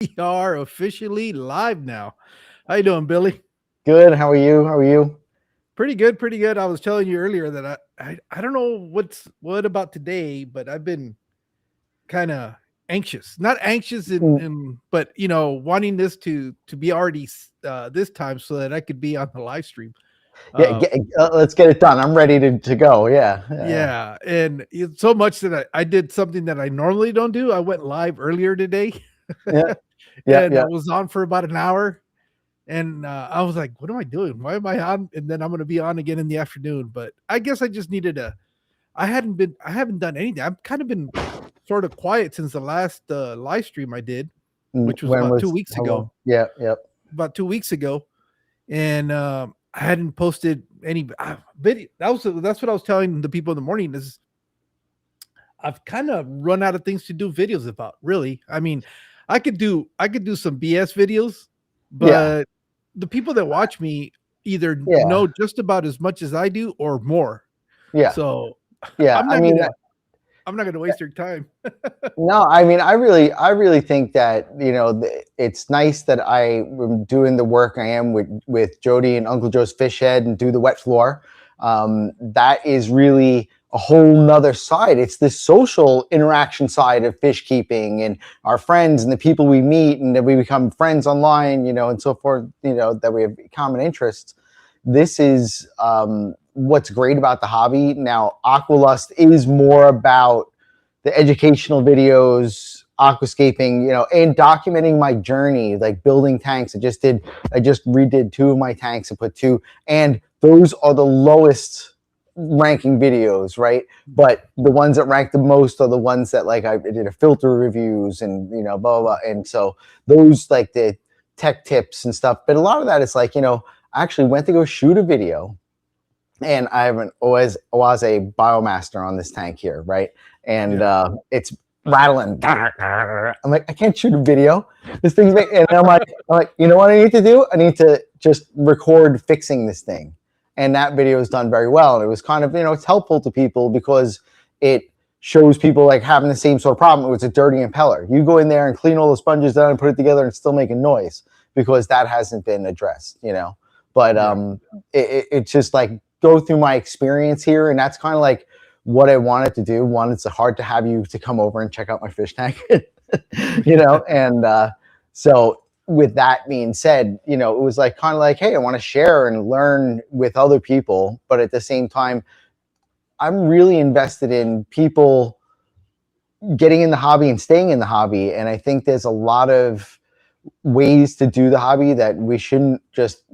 We are officially live now. How you doing, Billy? Good. How are you? How are you? Pretty good, pretty good. I was telling you earlier that I don't know what about today, but I've been kind of anxious. Not anxious Mm, but wanting this to be already this time so that I could be on the live stream. Yeah, Uh let's get it done. I'm ready to go. Yeah. Yeah. yeah, and it's so much that I did something that I normally don't do. I went live earlier today Yeah. Yeah. and I Yeah. was on for about an hour. And I was like, what am I doing? Why am I on? And then I'm going to be on again in the afternoon. But I guess I just needed to. I haven't done anything. I've kind of been sort of quiet since the last live stream I did, which was When about two was weeks how ago. long? Yeah. Yep. About 2 weeks ago. And I hadn't posted any video. That's what I was telling the people in the morning is I've kind of run out of things to do videos about, really. I mean, I could do some BS videos, Yeah. but the people that watch me either Yeah. know just about as much as I do or more. Yeah. So Yeah. I'm I not mean, gonna I'm not gonna waste your time. no. I mean, I really think that it's nice that I am doing the work I am with Jody and Uncle Joe's Fish Head and do the wet floor. That is really a whole nother side. It's this social interaction side of fish keeping and our friends and the people we meet and that we become friends online, and so forth, that we have common interests. This is what's great about the hobby. Now, Aqualust is more about the educational videos, aquascaping, and documenting my journey, like building tanks. I just redid two of my tanks and put two, and those are the lowest ranking videos, right? But the ones that rank the most are the ones that like I did a filter reviews and blah blah blah. And so those like the tech tips and stuff. But a lot of that is like I actually went to go shoot a video, and I haven't always was a biomaster on this tank here, right? And Yeah. it's rattling. I'm like, I can't shoot a video. This thing's and I'm like, you know what I need to do? I need to just record fixing this thing. And that video is done very well. And it was kind of, it's helpful to people because it shows people like having the same sort of problem. It was a dirty impeller. You go in there and clean all the sponges down and put it together and still making noise because that hasn't been addressed. But Yeah. it's just like go through my experience here, and that's kind of like what I wanted to do. One, it's hard to have you to come over and check out my fish tank, and so with that being said, it was like kind of like, hey, I want to share and learn with other people, but at the same time, I'm really invested in people getting in the hobby and staying in the hobby, and I think there's a lot of ways to do the hobby that we shouldn't just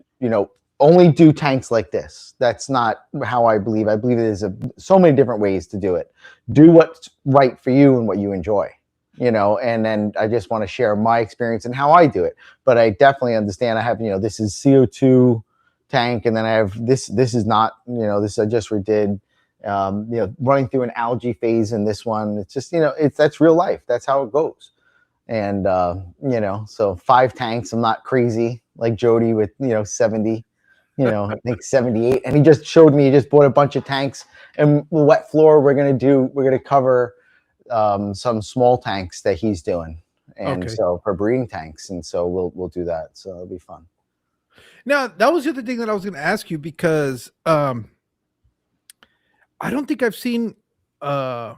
only do tanks like this. That's not how I believe. I believe there's so many different ways to do it. Do what's right for you and what you enjoy, and then I just want to share my experience and how I do it. But I definitely understand I have, this is CO2 tank, and then I have this is not, this I just redid, running through an algae phase in this one. It's just, that's real life. That's how it goes. And, so 5 tanks, I'm not crazy like Jody with, 70. I think 78. And he just showed me, he just bought a bunch of tanks. And wet floor, we're gonna cover some small tanks that he's doing. And Okay. so for breeding tanks, and so we'll do that. So it'll be fun. Now that was the other thing that I was going to ask you because I don't think I've seen uh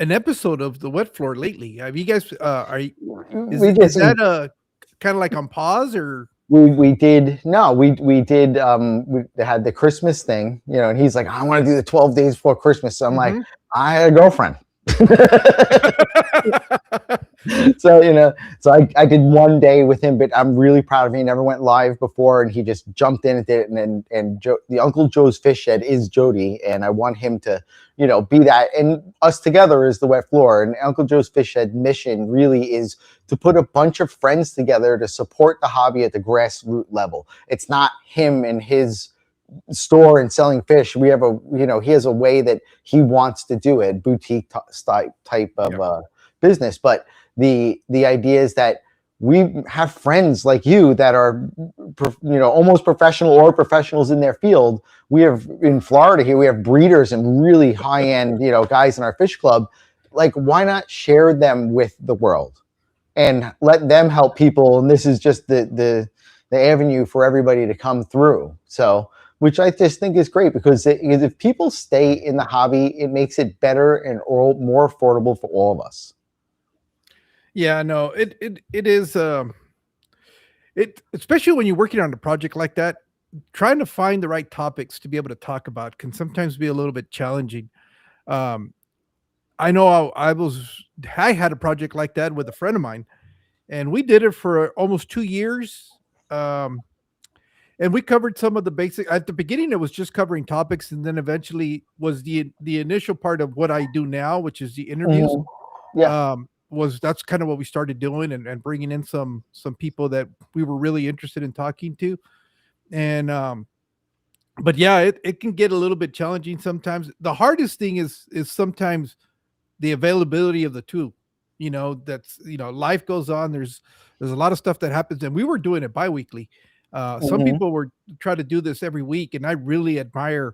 an episode of the wet floor lately. Have you guys? We Is just that kind of like on pause or? we did no we did we had the Christmas thing, and he's like, I want to do the 12 days before Christmas. So I'm like, Mhm. I had a girlfriend. So I did one day with him, but I'm really proud of him. He never went live before, and he just jumped in and did it. And the Uncle Joe's Fish Shed is Jody, and I want him to be that, and us together is the wet floor. And Uncle Joe's Fish Shed mission really is to put a bunch of friends together to support the hobby at the grassroots level. It's not him and his store and selling fish. We have he has a way that he wants to do it, boutique type of business. But the idea is that we have friends like you that are almost professional or professionals in their field. We have in Florida here, we have breeders and really high end guys in our fish club. Like, why not share them with the world? and let them help people. And this is just the avenue for everybody to come through. So, which I just think is great, because if people stay in the hobby, it makes it better and more affordable for all of us. Yeah, no, it is. It especially when you're working on a project like that, trying to find the right topics to be able to talk about can sometimes be a little bit challenging. Um, I know I had a project like that with a friend of mine, and we did it for almost 2 years. Um, and we covered some of the basic at the beginning. It was just covering topics, and then eventually was the initial part of what I do now, which is the interviews. Mm-hmm. Yeah. Was That's kind of what we started doing, and bringing in some people that we were really interested in talking to. And but yeah, it can get a little bit challenging sometimes. The hardest thing is sometimes the availability of the two. That's life goes on. There's a lot of stuff that happens, and we were doing it biweekly. Some Mm-hmm. people were try to do this every week, and I really admire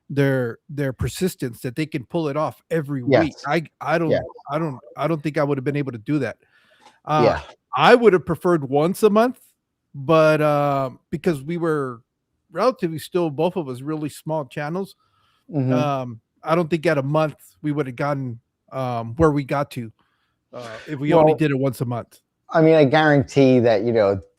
their persistence that they can pull it off every week. Yes. Yeah. I don't think I would have been able to do that. Uh, Yeah. I would have preferred once a month, but because we were relatively still both of us really small channels, Mm-hmm. I don't think at a month we would have gotten where we got to if we only Well, did it once a month. I mean, I guarantee that,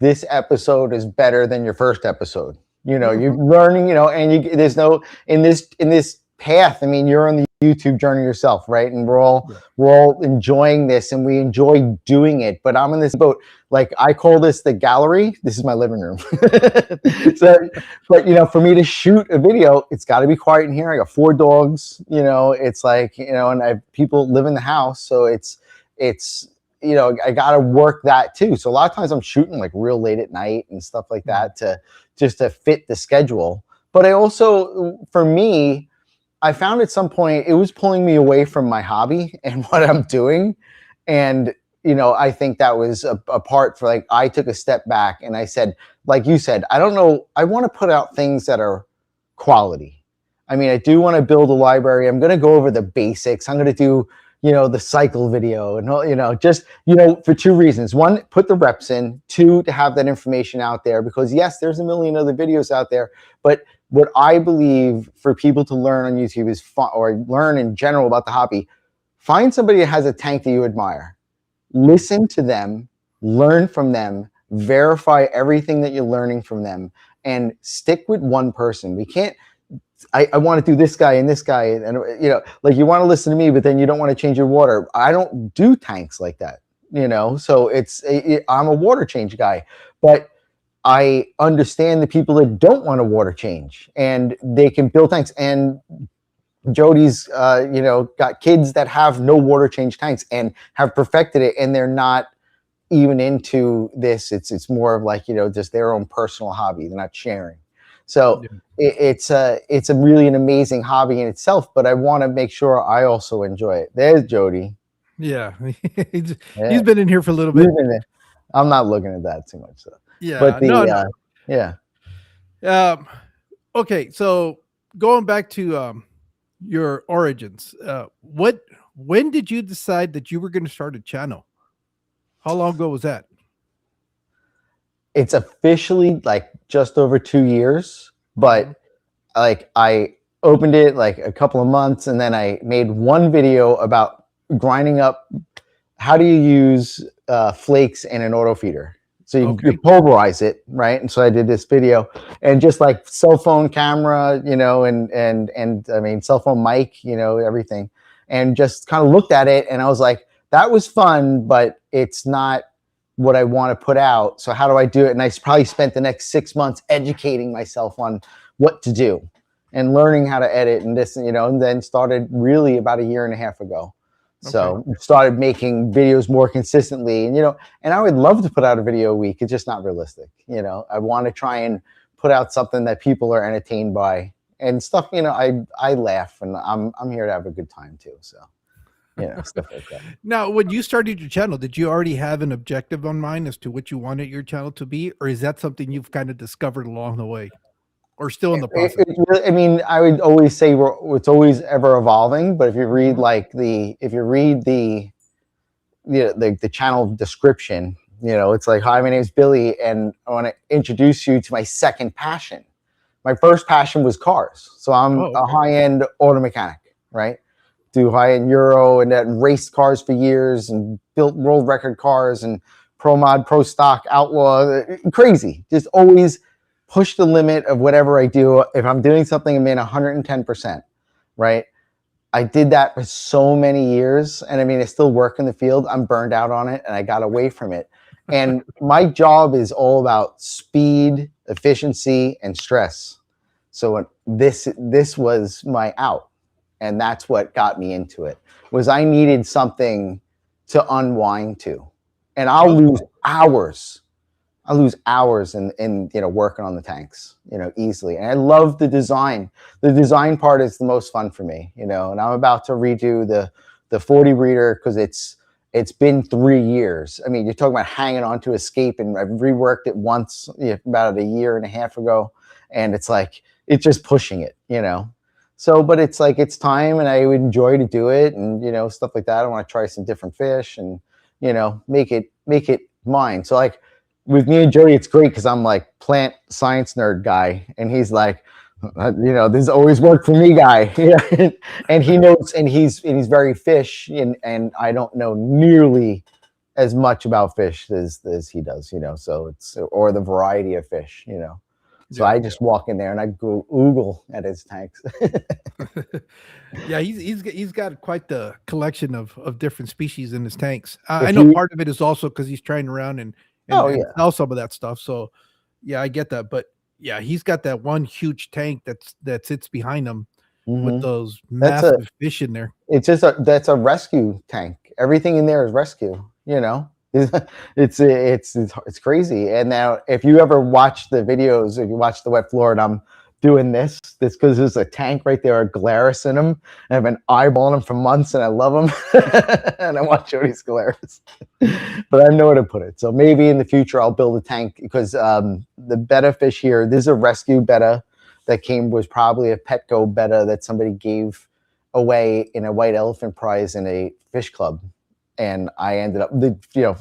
this episode is better than your first episode. You're Mhm. learning, and there's no in this path. I mean, you're on the YouTube journey yourself, right? And Yeah. we're all enjoying this, and we enjoy doing it. But I'm in this boat. Like, I call this the gallery. This is my living room. So, but for me to shoot a video, it's got to be quiet in here. I got 4 dogs. It's like, and people live in the house, so it's I got to work that too. So a lot of times I'm shooting like real late at night and stuff like that to just to fit the schedule. But I also, for me, I found at some point it was pulling me away from my hobby and what I'm doing. And, I think that was a part for, like, I took a step back and I said, like you said, I don't know, I want to put out things that are quality. I mean, I do want to build a library. I'm going to go over the basics. I'm going to do the cycle video, and just for 2 reasons. 1, put the reps in. 2, to have that information out there, because yes, there's a million other videos out there, but what I believe for people to learn on YouTube is fun, or learn in general about the hobby. Find somebody that has a tank that you admire. Listen to them, learn from them, verify everything that you're learning from them, and stick with one person. We can't I want to do this guy and this guy, and like, you want to listen to me, but then you don't want to change your water. I don't do tanks like that, so I'm a water change guy, but I understand the people that don't want to water change, and they can build tanks. And Jody's got kids that have no water change tanks and have perfected it, and they're not even into this. It's more of like, just their own personal hobby. They're not sharing. So Yeah. it's a really an amazing hobby in itself, but I want to make sure I also enjoy it. There's Jody. Yeah. he's, Yeah. he's been in here for a little bit. I'm not looking at that too much, so. But Yeah. No, no. yeah. Okay. So going back to your origins, when did you decide that you were going to start a channel? How long ago was that? It's officially like just over 2 years, but like, I opened it like a couple of months, and then I made one video about grinding up. How do you use flakes in an auto feeder? So you pulverize it, right? And so I did this video, and just like cell phone camera, and I mean, cell phone mic, everything, and just kind of looked at it, and I was like, that was fun, but it's not what I want to put out. So how do I do it? And I probably spent the next 6 months educating myself on what to do and learning how to edit and this, and then started really about a year and a half ago. So started making videos more consistently, and and I would love to put out a video a week. It's just not realistic. I want to try and put out something that people are entertained by and stuff. I laugh, and I'm here to have a good time too. So stuff like that. Now, when you started your channel, did you already have an objective on mind as to what you wanted your channel to be, or is that something you've kind of discovered along the way, or still in the process? I mean, I would always say it's always ever evolving. But if you read the the channel description, it's like, hi, my name's Billy, and I want to introduce you to my second passion. My first passion was cars. So I'm Oh, a okay. high-end auto mechanic, right? Do high-end Euro and then raced cars for years and built world record cars and pro mod, pro stock, outlaw, crazy. Just always push the limit of whatever I do. If I'm doing something, I'm in 110%, right? I did that for so many years. And I mean, I still work in the field. I'm burned out on it and I got away from it. And my job is all about speed, efficiency, and stress. So this was my out. And that's what got me into it, was I needed something to unwind to. And I'll lose Okay. hours. I lose hours in working on the tanks, easily. And I love the design. The design part is the most fun for me, and I'm about to redo the 40 breeder because it's been 3 years. I mean, you're talking about hanging on to escape, and I've reworked it once, about a year and a half ago, and it's like it's just pushing it. So, but it's like it's time, and I would enjoy to do it, and stuff like that. I want to try some different fish, and make it mine. So like with me and Jody, it's great because I'm like plant science nerd guy, and he's like, this has always worked for me, guy. Yeah, and he knows, and he's very fish, and I don't know nearly as much about fish as he does. So it's or the variety of fish. So Yeah. I just walk in there and I go oogle at his tanks. Yeah, he's got quite the collection of different species in his tanks. I If know you, part of it is also because he's trying around oh and yeah, sell some of that stuff. So yeah, I get that. But yeah, he's got that one huge tank that sits behind him with hmm those that's a massive fish in there. it's just that's a rescue tank. Everything in there is rescue. It's crazy. And now if you ever watch the videos, if you watch the wet floor and I'm doing this because there's a tank right there, a Glarus in them, and I've been eyeballing them for months and I love them. And I want Jody's Glarus. But I know where to put it. So maybe in the future I'll build a tank because the betta fish here, this is a rescue betta that was probably a Petco betta that somebody gave away in a white elephant prize in a fish club, and I ended up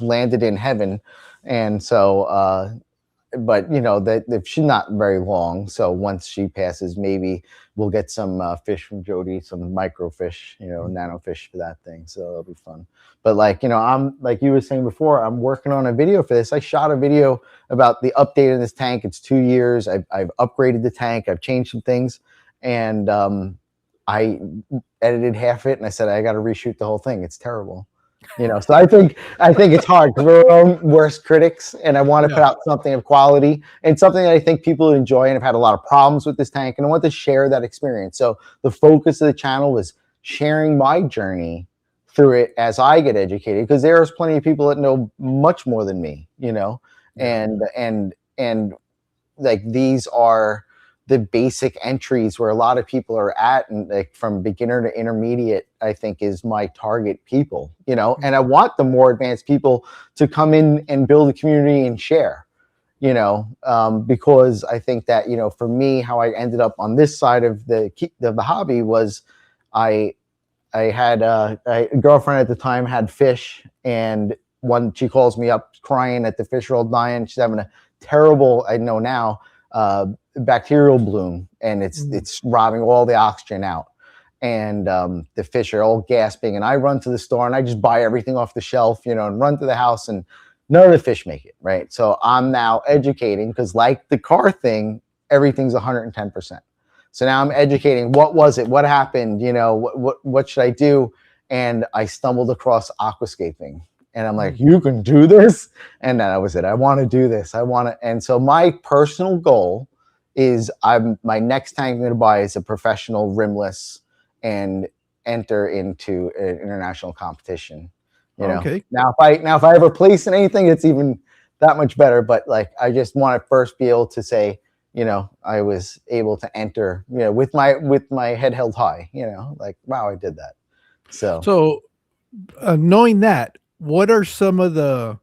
landed in heaven. And so but that she's not very long, so once she passes, maybe we'll get some fish from Jody, some microfish, nanofish for that thing, so it'll be fun. But I'm like you were saying before, I'm working on a video for this. I shot a video about the update of this tank. It's 2 years. I've upgraded the tank, I've changed some things, and I edited half it and I said I got to reshoot the whole thing. It's terrible. So I think it's hard because we're our own worst critics, and I want to Yeah. put out something of quality and something that I think people enjoy, and have had a lot of problems with this tank, and I want to share that experience. So the focus of the channel was sharing my journey through it as I get educated, because there's plenty of people that know much more than me, Yeah. and like these are the basic entries where a lot of people are at, and like from beginner to intermediate, I think is my target people, and I want the more advanced people to come in and build a community and share, because I think that, for me, how I ended up on this side of the hobby was I had a girlfriend at the time had fish, and she calls me up crying that the fish are all dying. She's having a terrible, I know now, bacterial bloom, and it's robbing all the oxygen out, and the fish are all gasping, and I run to the store and I just buy everything off the shelf, and run to the house, and none of the fish make it, right? So I'm now educating, because like the car thing, everything's 110%. So now I'm educating, what was it, what happened, what should I do? And I stumbled across aquascaping, and I'm like, you can do this. And that was it. I want to do this. And so my personal goal is my next tank I'm going to buy is a professional rimless, and enter into an international competition. Okay. Now if I ever place in anything, it's even that much better. But like, I just want to first be able to say, I was able to enter, with my head held high, like, wow, I did that. So knowing that, what are some of the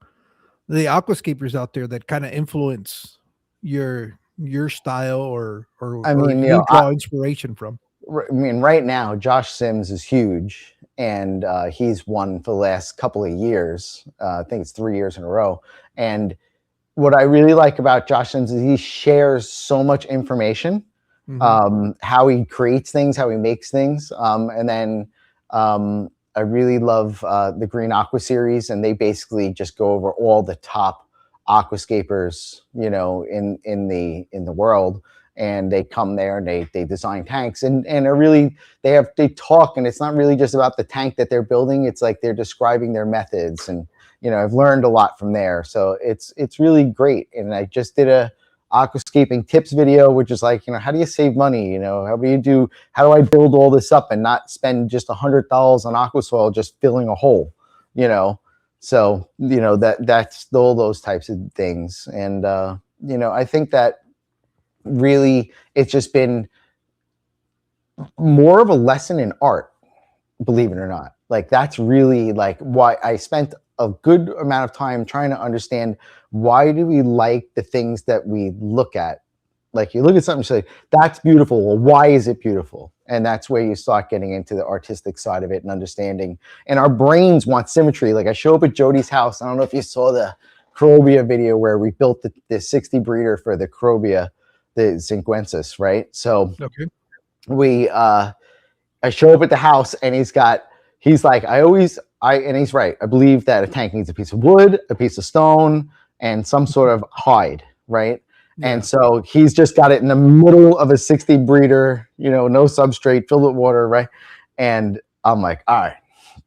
aquascapers out there that kind of influence your style or I mean, you draw inspiration from? right now, Josh Sims is huge. and he's won for the last couple of years. I think it's 3 years in a row. And what I really like about Josh Sims is he shares so much information, how he creates things, how he makes things. And then I really love the Green Aqua series, and they basically just go over all the top aquascapers, in the world. And they come there and they design tanks, and are really, they talk, and it's not really just about the tank that they're building. It's like they're describing their methods, and I've learned a lot from there. So it's really great. And I just did a aquascaping tips video, which is like, how do you save money? How do I build all this up and not spend just $100 on aquasoil just filling a hole? So that's all those types of things. And I think that really it's just been more of a lesson in art, believe it or not. Like, that's really like why I spent a good amount of time trying to understand, why do we like the things that we look at? Like, you look at something and say, that's beautiful. Well, why is it beautiful? And that's where you start getting into the artistic side of it and understanding. And our brains want symmetry. Like, I show up at Jody's house. I don't know if you saw the Corobia video where we built the 60 breeder for the Corobia, the Zinguensis, right? So I show up at the house, and he's like, and he's right. I believe that a tank needs a piece of wood, a piece of stone, and some sort of hide, right? Yeah. And so he's just got it in the middle of a 60 breeder, no substrate, filled with water, right? And I'm like, all right,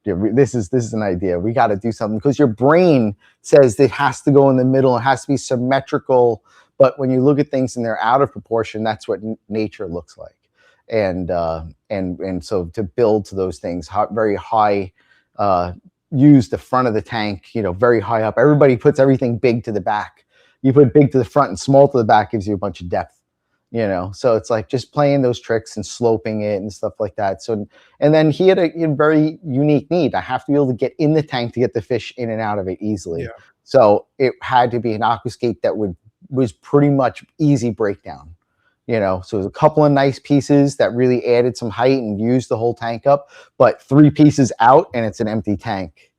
this is an idea. We got to do something, because your brain says it has to go in the middle. It has to be symmetrical. But when you look at things and they're out of proportion, that's what nature looks like. And so to build to those things, very high, use the front of the tank, very high up. Everybody puts everything big to the back. You put big to the front and small to the back, gives you a bunch of depth, So it's like just playing those tricks and sloping it and stuff like that. So, and then he had a very unique need. I have to be able to get in the tank to get the fish in and out of it easily. Yeah. So it had to be an aquascape that was pretty much easy breakdown. So it was a couple of nice pieces that really added some height and used the whole tank up, but 3 pieces out and it's an empty tank.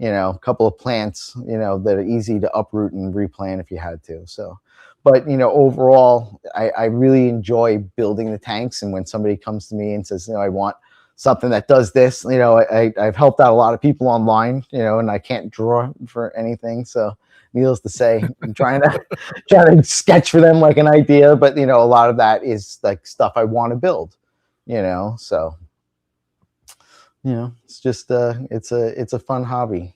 A couple of plants, that are easy to uproot and replant if you had to. So, but overall, I really enjoy building the tanks. And when somebody comes to me and says, I want something that does this, I've helped out a lot of people online, and I can't draw for anything. So needless to say, I'm trying to sketch for them like an idea, but a lot of that is like stuff I want to build, so it's just it's a fun hobby,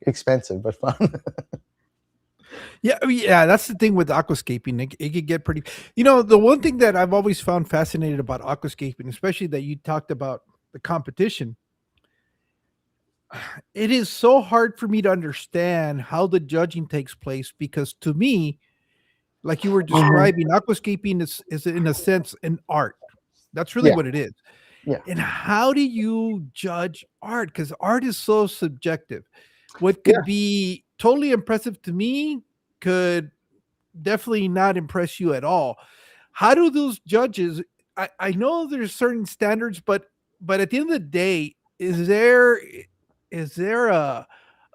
expensive but fun. Yeah, that's the thing with aquascaping. It could get pretty, the one thing that I've always found fascinating about aquascaping, especially that you talked about the competition, it is so hard for me to understand how the judging takes place, because to me, like you were describing, aquascaping is in a sense an art. That's really what it is. Yeah. And how do you judge art? Because art is so subjective. What could be totally impressive to me could definitely not impress you at all. How do those judges, I know there's certain standards, but at the end of the day, is there a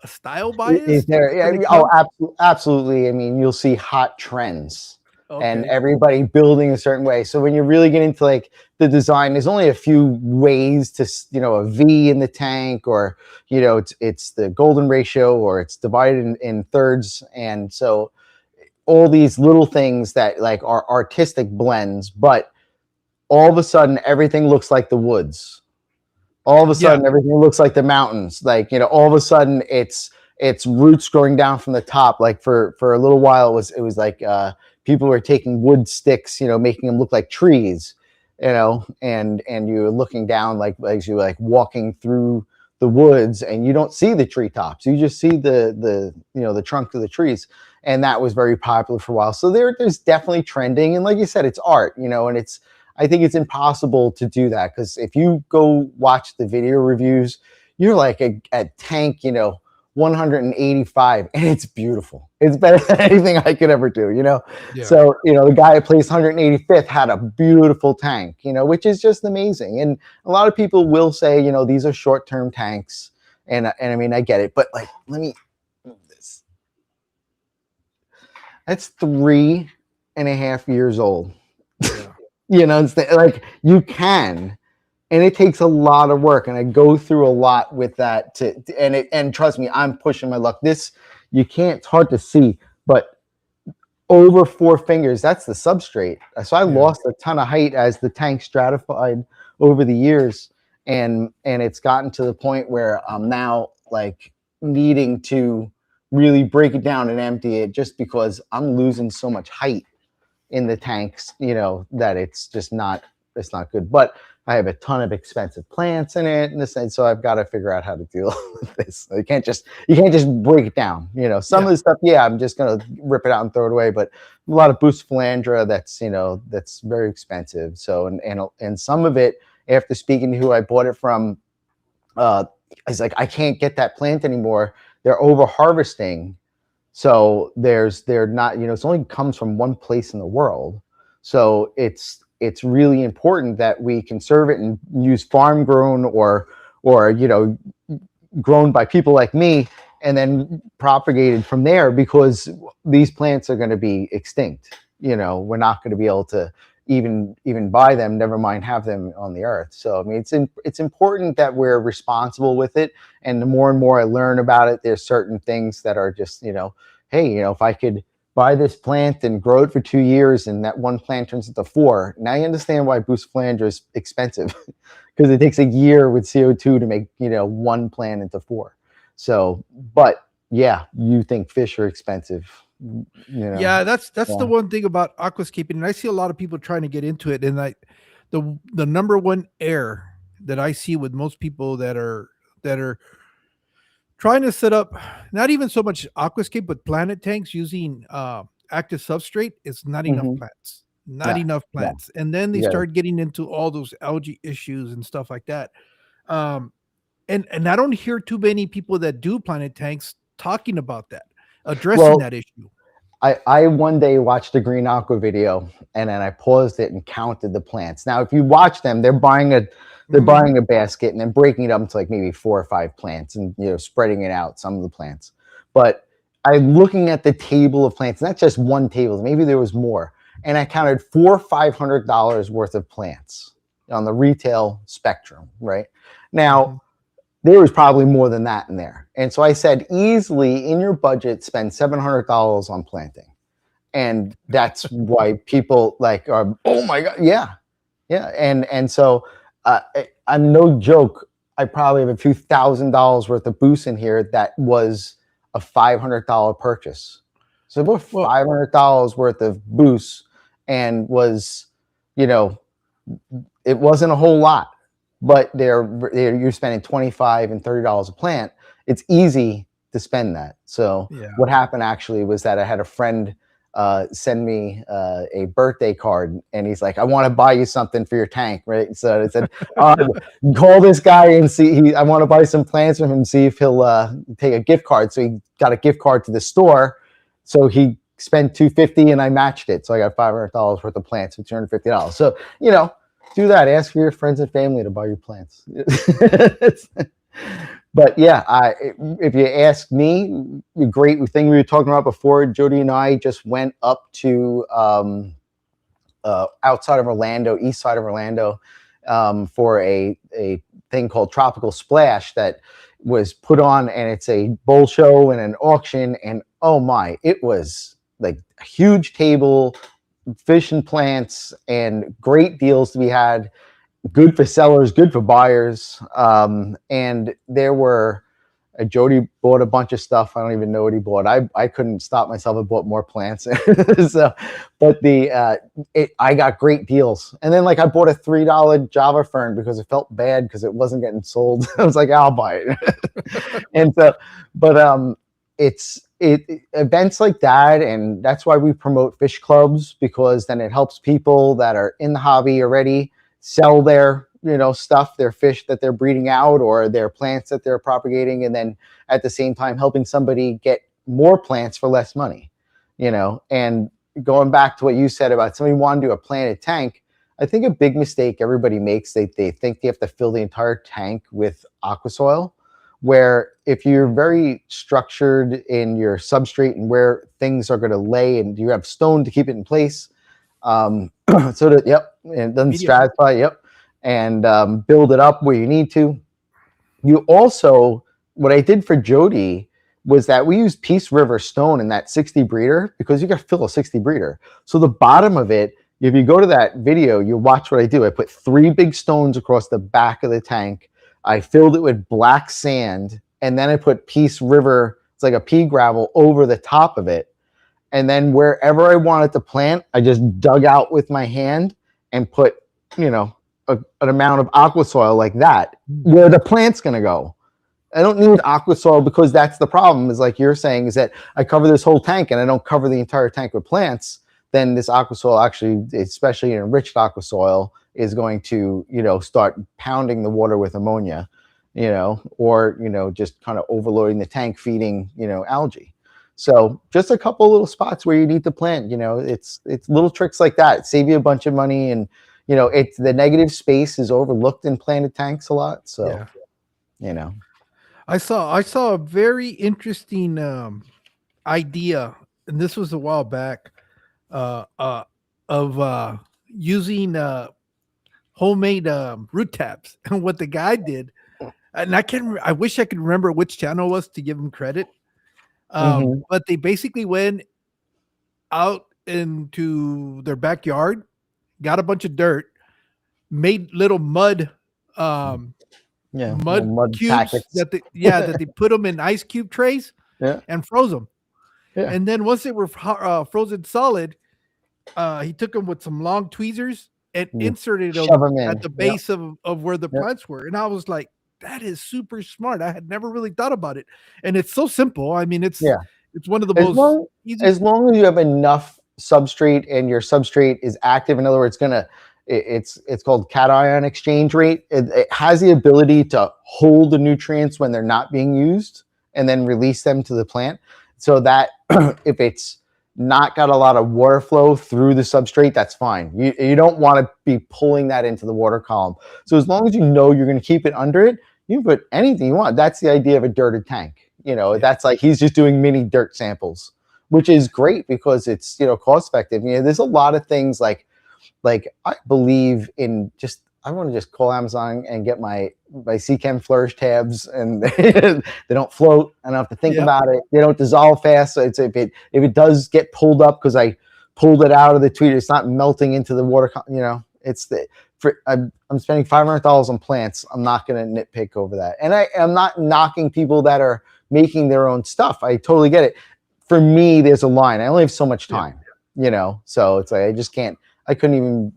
style bias? Is there? Yeah, absolutely. I mean, you'll see hot trends. Okay. And everybody building a certain way. So when you really get into like the design, there's only a few ways to, a V in the tank, or, it's the golden ratio, or it's divided in thirds. And so all these little things that like are artistic blends, but all of a sudden everything looks like the woods. All of a sudden everything looks like the mountains. Like, all of a sudden it's roots growing down from the top. Like for a little while it was like, people were taking wood sticks, making them look like trees, and you're looking down like as you're like walking through the woods, and you don't see the treetops. You just see the trunk of the trees. And that was very popular for a while. So there's definitely trending. And like you said, it's art, and I think it's impossible to do that, because if you go watch the video reviews, you're like a tank, 185, and it's beautiful. It's better than anything I could ever do, you know? Yeah. So, the guy who placed 185th had a beautiful tank, which is just amazing. And a lot of people will say, these are short-term tanks. And I mean, I get it, but like, let me move this. That's 3.5 years old. Yeah. It's like you can, and it takes a lot of work, and I go through a lot with that and trust me, I'm pushing my luck. This, you can't, it's hard to see, but over 4 fingers, that's the substrate. So I lost a ton of height as the tank stratified over the years, and it's gotten to the point where I'm now like needing to really break it down and empty it, just because I'm losing so much height in the tanks, that it's just not, it's not good. But I have a ton of expensive plants in it, and so I've got to figure out how to deal with this. You can't just break it down. Some of the stuff, I'm just gonna rip it out and throw it away. But a lot of Bucephalandra, that's very expensive. So and some of it, after speaking to who I bought it from, it's like, I can't get that plant anymore. They're over harvesting. So they're not, it only comes from one place in the world. So it's really important that we conserve it and use farm grown or grown by people like me, and then propagated from there, because these plants are going to be extinct. We're not going to be able to even buy them, never mind have them on the earth. So I mean, it's important that we're responsible with it. And the more and more I learn about it, there's certain things that are just, hey, if I could buy this plant and grow it for 2 years, and that one plant turns into 4. Now you understand why Bucephalandra is expensive, because it takes a year with CO2 to make, one plant into 4. So, but yeah, you think fish are expensive. Yeah, that's the one thing about aquascaping, and I see a lot of people trying to get into it. And the number one error that I see with most people that are trying to set up, not even so much aquascape, but planet tanks using active substrate, is not enough plants. Not enough plants. And then they start getting into all those algae issues and stuff like that. And I don't hear too many people that do planet tanks talking about that, addressing that issue. I one day watched a Green Aqua video, and then I paused it and counted the plants. Now, if you watch them, they're buying a basket and then breaking it up into like maybe 4 or 5 plants, and spreading it out, some of the plants. But I'm looking at the table of plants, not just one table, maybe there was more, and I counted $400 or $500 worth of plants on the retail spectrum. Right now, there was probably more than that in there. And so I said, easily in your budget, spend $700 on planting. And that's why people like are, oh my God. Yeah. Yeah. And so I'm no joke. I probably have a few $1,000s worth of boost in here. That was a $500 purchase. So about $500 worth of boost, and was, it wasn't a whole lot. But you're spending $25 and $30 a plant. It's easy to spend that. So what happened actually was that I had a friend send me a birthday card, and he's like, I want to buy you something for your tank, right? So I said, call this guy and see. I want to buy some plants from him, see if he'll take a gift card. So he got a gift card to the store. So he spent $250, and I matched it. So I got $500 worth of plants for $250. So do that. Ask for your friends and family to buy you plants. But yeah, if you ask me, the great thing we were talking about before, Jody and I just went up to outside of Orlando, east side of Orlando, for a thing called Tropical Splash that was put on, and it's a bull show and an auction, and oh my, it was like a huge table, fish and plants, and great deals to be had. Good for sellers, good for buyers. And there were, Jody bought a bunch of stuff. I don't even know what he bought. I couldn't stop myself. I bought more plants. So, but I got great deals. And then like I bought a $3 Java fern because it felt bad because it wasn't getting sold. I was like, I'll buy it. And so, but it's events like that, and that's why we promote fish clubs, because then it helps people that are in the hobby already sell their stuff, their fish that they're breeding out or their plants that they're propagating, and then at the same time helping somebody get more plants for less money. And going back to what you said about somebody wanting to do a planted tank, I think a big mistake everybody makes, they think they have to fill the entire tank with aqua soil, where if you're very structured in your substrate and where things are going to lay, and you have stone to keep it in place, so that, and then stratify, and build it up where you need to. You also, what I did for Jody was that we used Peace River stone in that 60 breeder, because you got to fill a 60 breeder. So the bottom of it, if you go to that video, you watch what I do. I put 3 big stones across the back of the tank. I filled it with black sand, and then I put Peace River, it's like a pea gravel, over the top of it. And then wherever I wanted to plant, I just dug out with my hand and put, an amount of aqua soil like that, where the plant's going to go. I don't need aqua soil, because that's the problem, is like you're saying, is that I cover this whole tank and I don't cover the entire tank with plants. Then this aqua soil, actually, especially in enriched aqua soil, is going to, start pounding the water with ammonia, or, just kind of overloading the tank, feeding, algae. So just a couple little spots where you need to plant, it's little tricks like that save you a bunch of money. And, it's the negative space is overlooked in planted tanks a lot. So, I saw a very interesting idea, and this was a while back, of using homemade root tabs. And what the guy did, and I wish I could remember which channel it was to give him credit. But they basically went out into their backyard, got a bunch of dirt, made little mud cubes packets. that they put them in ice cube trays, and froze them. And then once they were frozen solid, he took them with some long tweezers and inserted them at the base of where the plants were. And I was like, that is super smart. I had never really thought about it. And it's so simple. I mean, it's one of the most easy. As long as you have enough substrate and your substrate is active, in other words, it's called cation exchange rate. It has the ability to hold the nutrients when they're not being used and then release them to the plant. So that if it's not got a lot of water flow through the substrate, that's fine. You don't want to be pulling that into the water column. So as long as you're going to keep it under it, you can put anything you want. That's the idea of a dirted tank. That's like he's just doing mini dirt samples, which is great because it's, cost effective. There's a lot of things like I believe in I want to just call Amazon and get my Seachem Flourish tabs, and they don't float. I don't have to think about it. They don't dissolve fast. So if it does get pulled up because I pulled it out of the tweeter, it's not melting into the water. I'm spending $500 on plants. I'm not going to nitpick over that. And I'm not knocking people that are making their own stuff. I totally get it. For me, there's a line. I only have so much time, so it's like I couldn't even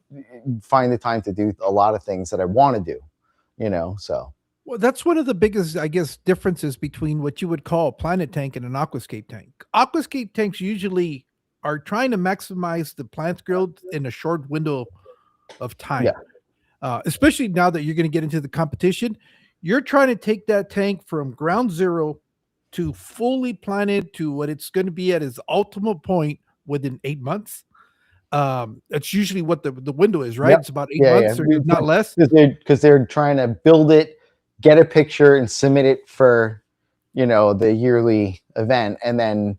find the time to do a lot of things that I want to do, so. Well, that's one of the biggest, I guess, differences between what you would call a planted tank and an aquascape tank. Aquascape tanks usually are trying to maximize the plant's growth in a short window of time. Especially now that you're going to get into the competition. You're trying to take that tank from ground zero to fully planted to what it's going to be at its ultimate point within 8 months. That's usually what the window is, right? It's about 8 months or not less. Because they're trying to build it, get a picture, and submit it for, the yearly event, and then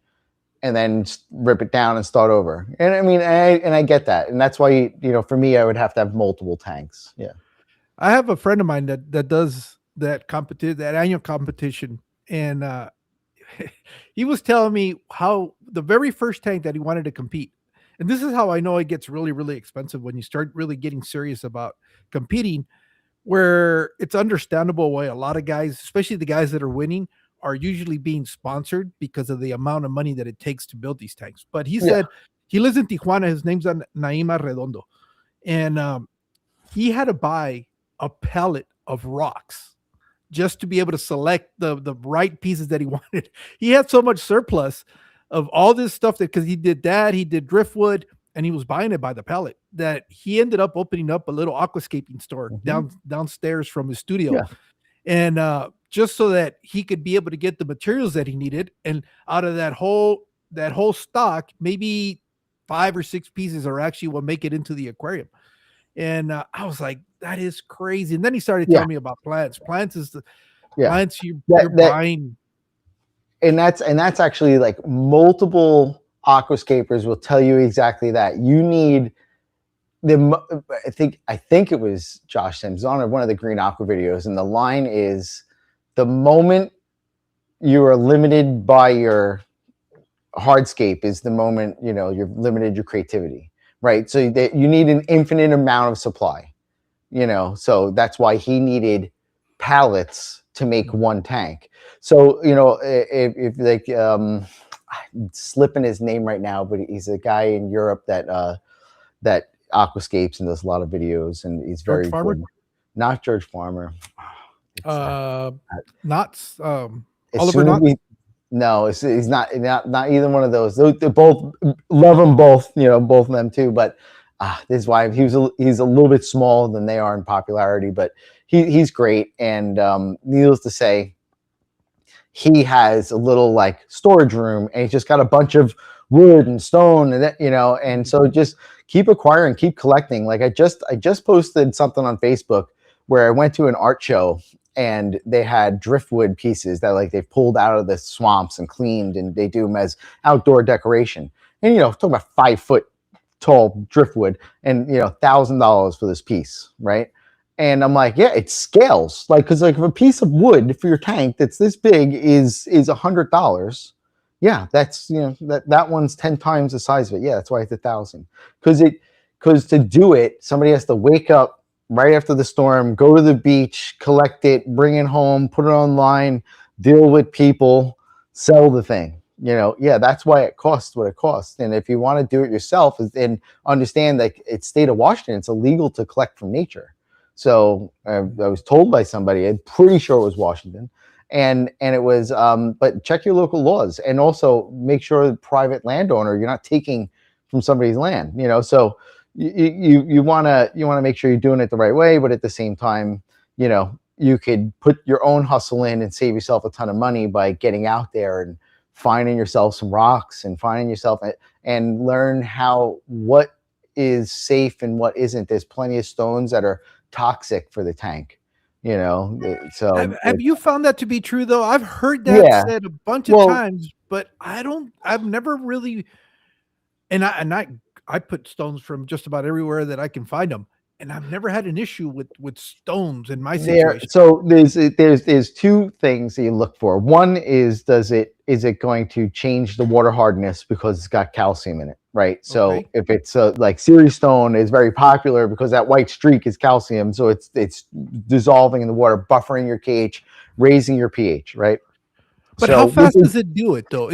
rip it down and start over. And I mean, I get that, and that's why for me, I would have to have multiple tanks. I have a friend of mine that does that annual competition, and he was telling me how the very first tank that he wanted to compete. And this is how I know it gets really, really expensive when you start really getting serious about competing, where it's understandable why a lot of guys, especially the guys that are winning, are usually being sponsored because of the amount of money that it takes to build these tanks. But he said he lives in Tijuana. His name's Naima Redondo. And he had to buy a pallet of rocks just to be able to select the right pieces that he wanted. He had so much surplus of all this stuff because he did driftwood, and he was buying it by the pallet, that he ended up opening up a little aquascaping store downstairs from his studio. Yeah. And just so that he could be able to get the materials that he needed. And out of that whole stock, maybe 5 or 6 pieces are actually what make it into the aquarium. And I was like, that is crazy. And then he started telling me about plants. Plants is the plants you're buying. And that's actually like multiple aquascapers will tell you exactly that. You need I think it was Josh Sims on one of the Green Aqua videos, and the line is, the moment you are limited by your hardscape is the moment, you know, you've limited your creativity, right? So that you need an infinite amount of supply, you know, so that's why he needed pallets to make one tank. So, you know, if like, I'm slipping his name right now, but he's a guy in Europe that aquascapes and does a lot of videos, and he's very good. Not George Farmer. Not Oliver Knott. No, he's not either one of those. They both love them both, you know, both of them too. But this is why he's a little bit smaller than they are in popularity, but he's great. And needless to say, he has a little like storage room, and he's just got a bunch of wood and stone, and you know, and so just keep acquiring, keep collecting. Like I just posted something on Facebook where I went to an art show, and they had driftwood pieces that like they've pulled out of the swamps and cleaned, and they do them as outdoor decoration. And you know, talking about 5 foot tall driftwood, and you know, $1,000 for this piece, right? And I'm like, yeah, it scales, like, because like if a piece of wood for your tank that's this big is $100, yeah, that's, you know, that one's 10 times the size of it. Yeah, that's why it's $1,000. Because to do it, somebody has to wake up right after the storm, go to the beach, collect it, bring it home, put it online, deal with people, sell the thing. You know, yeah, that's why it costs what it costs. And if you want to do it yourself, and understand that it's state of Washington, it's illegal to collect from nature. So I was told by somebody, I'm pretty sure it was Washington, and it was, but check your local laws, and also make sure the private landowner, you're not taking from somebody's land, you know. So you want to make sure you're doing it the right way, but at the same time, you know, you could put your own hustle in and save yourself a ton of money by getting out there and finding yourself some rocks and finding yourself and learn what is safe and what isn't. There's plenty of stones that are toxic for the tank, you know. So have you found that to be true though? I've heard that said a bunch of times, but I've never really, and I put stones from just about everywhere that I can find them, and I've never had an issue with stones in my situation. So there's 2 things that you look for. One is, is it going to change the water hardness because it's got calcium in it, right? So if it's like Ceres stone is very popular because that white streak is calcium, so it's dissolving in the water, buffering your pH, raising your pH, right? But how fast does it do it though?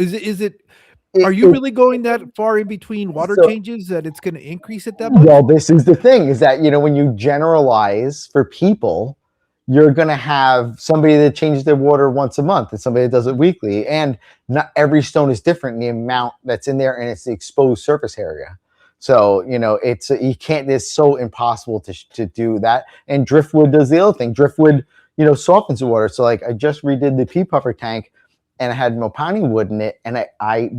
Are you really going that far in between water changes that it's going to increase it that much? Well, this is the thing, is that, you know, when you generalize for people, you're going to have somebody that changes their water once a month and somebody that does it weekly. And not every stone is different in the amount that's in there, and it's the exposed surface area. So, you know, it's so impossible to do that. And driftwood does the other thing. Driftwood, you know, softens the water. So like I just redid the pea puffer tank, and I had mopani wood in it, and I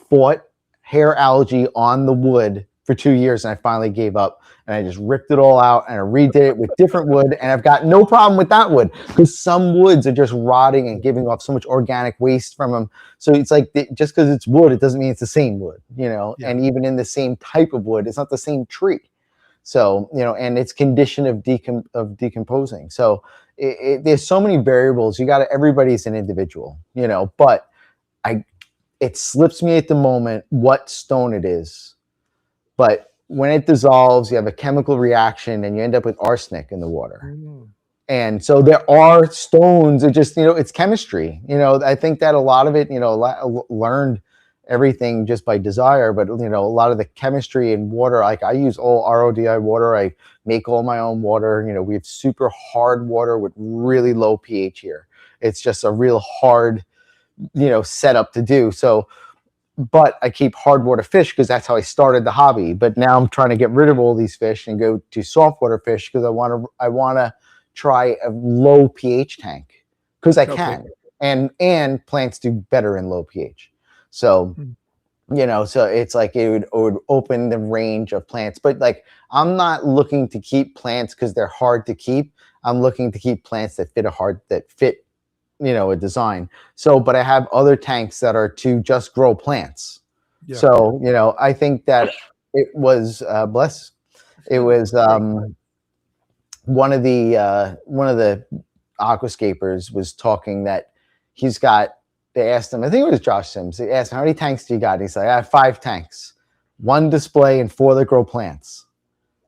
fought hair algae on the wood for 2 years, and I finally gave up, and I just ripped it all out and I redid it with different wood, and I've got no problem with that wood, because some woods are just rotting and giving off so much organic waste from them. So it's like, just because it's wood, it doesn't mean it's the same wood, you know. And even in the same type of wood, it's not the same tree. So, you know, and it's condition of decomposing. So there's so many variables. Everybody's an individual, you know, but it slips me at the moment what stone it is. But when it dissolves, you have a chemical reaction and you end up with arsenic in the water. And so there are stones, it just, you know, it's chemistry. You know, I think that a lot of it, you know, learned everything just by desire, but, you know, a lot of the chemistry in water, like I use all RODI water. I make all my own water. You know, we have super hard water with really low pH here. It's just a real hard, you know, setup to do. So but I keep hard water fish because that's how I started the hobby. But now I'm trying to get rid of all these fish and go to saltwater fish because I want to try a low pH tank because I Okay. can, and plants do better in low pH. So Mm. so it's like it would open the range of plants. But like I'm not looking to keep plants because they're hard to keep. I'm looking to keep plants that fit a design. So, but I have other tanks that are to just grow plants. Yeah. So, I think that it was bless. It was Great. one of the aquascapers was talking that he's got. They asked him, I think it was Josh Sims. They asked him, how many tanks do you got? He's like, I have 5 tanks, 1 display and 4 that grow plants.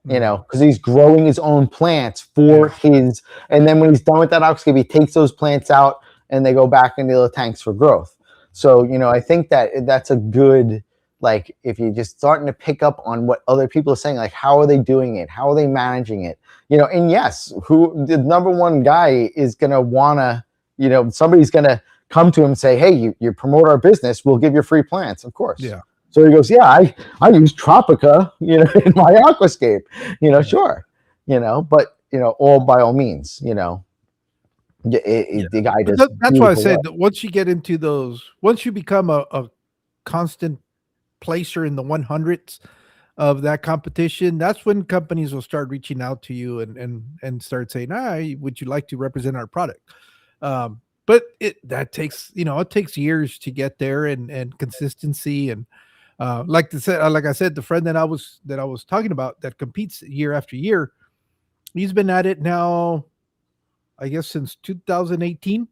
Mm. Because he's growing his own plants for Yeah. his, and then when he's done with that aquascape, he takes those plants out and they go back into the tanks for growth. So, I think that that's a good, like, if you're just starting to pick up on what other people are saying, like, how are they doing it? How are they managing it? And yes, who the number one guy is going to want to, somebody's going to come to him and say, hey, you promote our business, we'll give you free plants, of course. Yeah. So he goes, yeah, I use Tropica, in my aquascape, Yeah. sure, but, all by all means, Yeah. the guy But does that's why I beautiful said work. that once you get into those, once you become a constant placer in the 100s of that competition, that's when companies will start reaching out to you and start saying, "Hi, would you like to represent our product?" But that takes it takes years to get there and consistency and like I said, the friend that I was talking about that competes year after year, he's been at it now, I guess since 2018.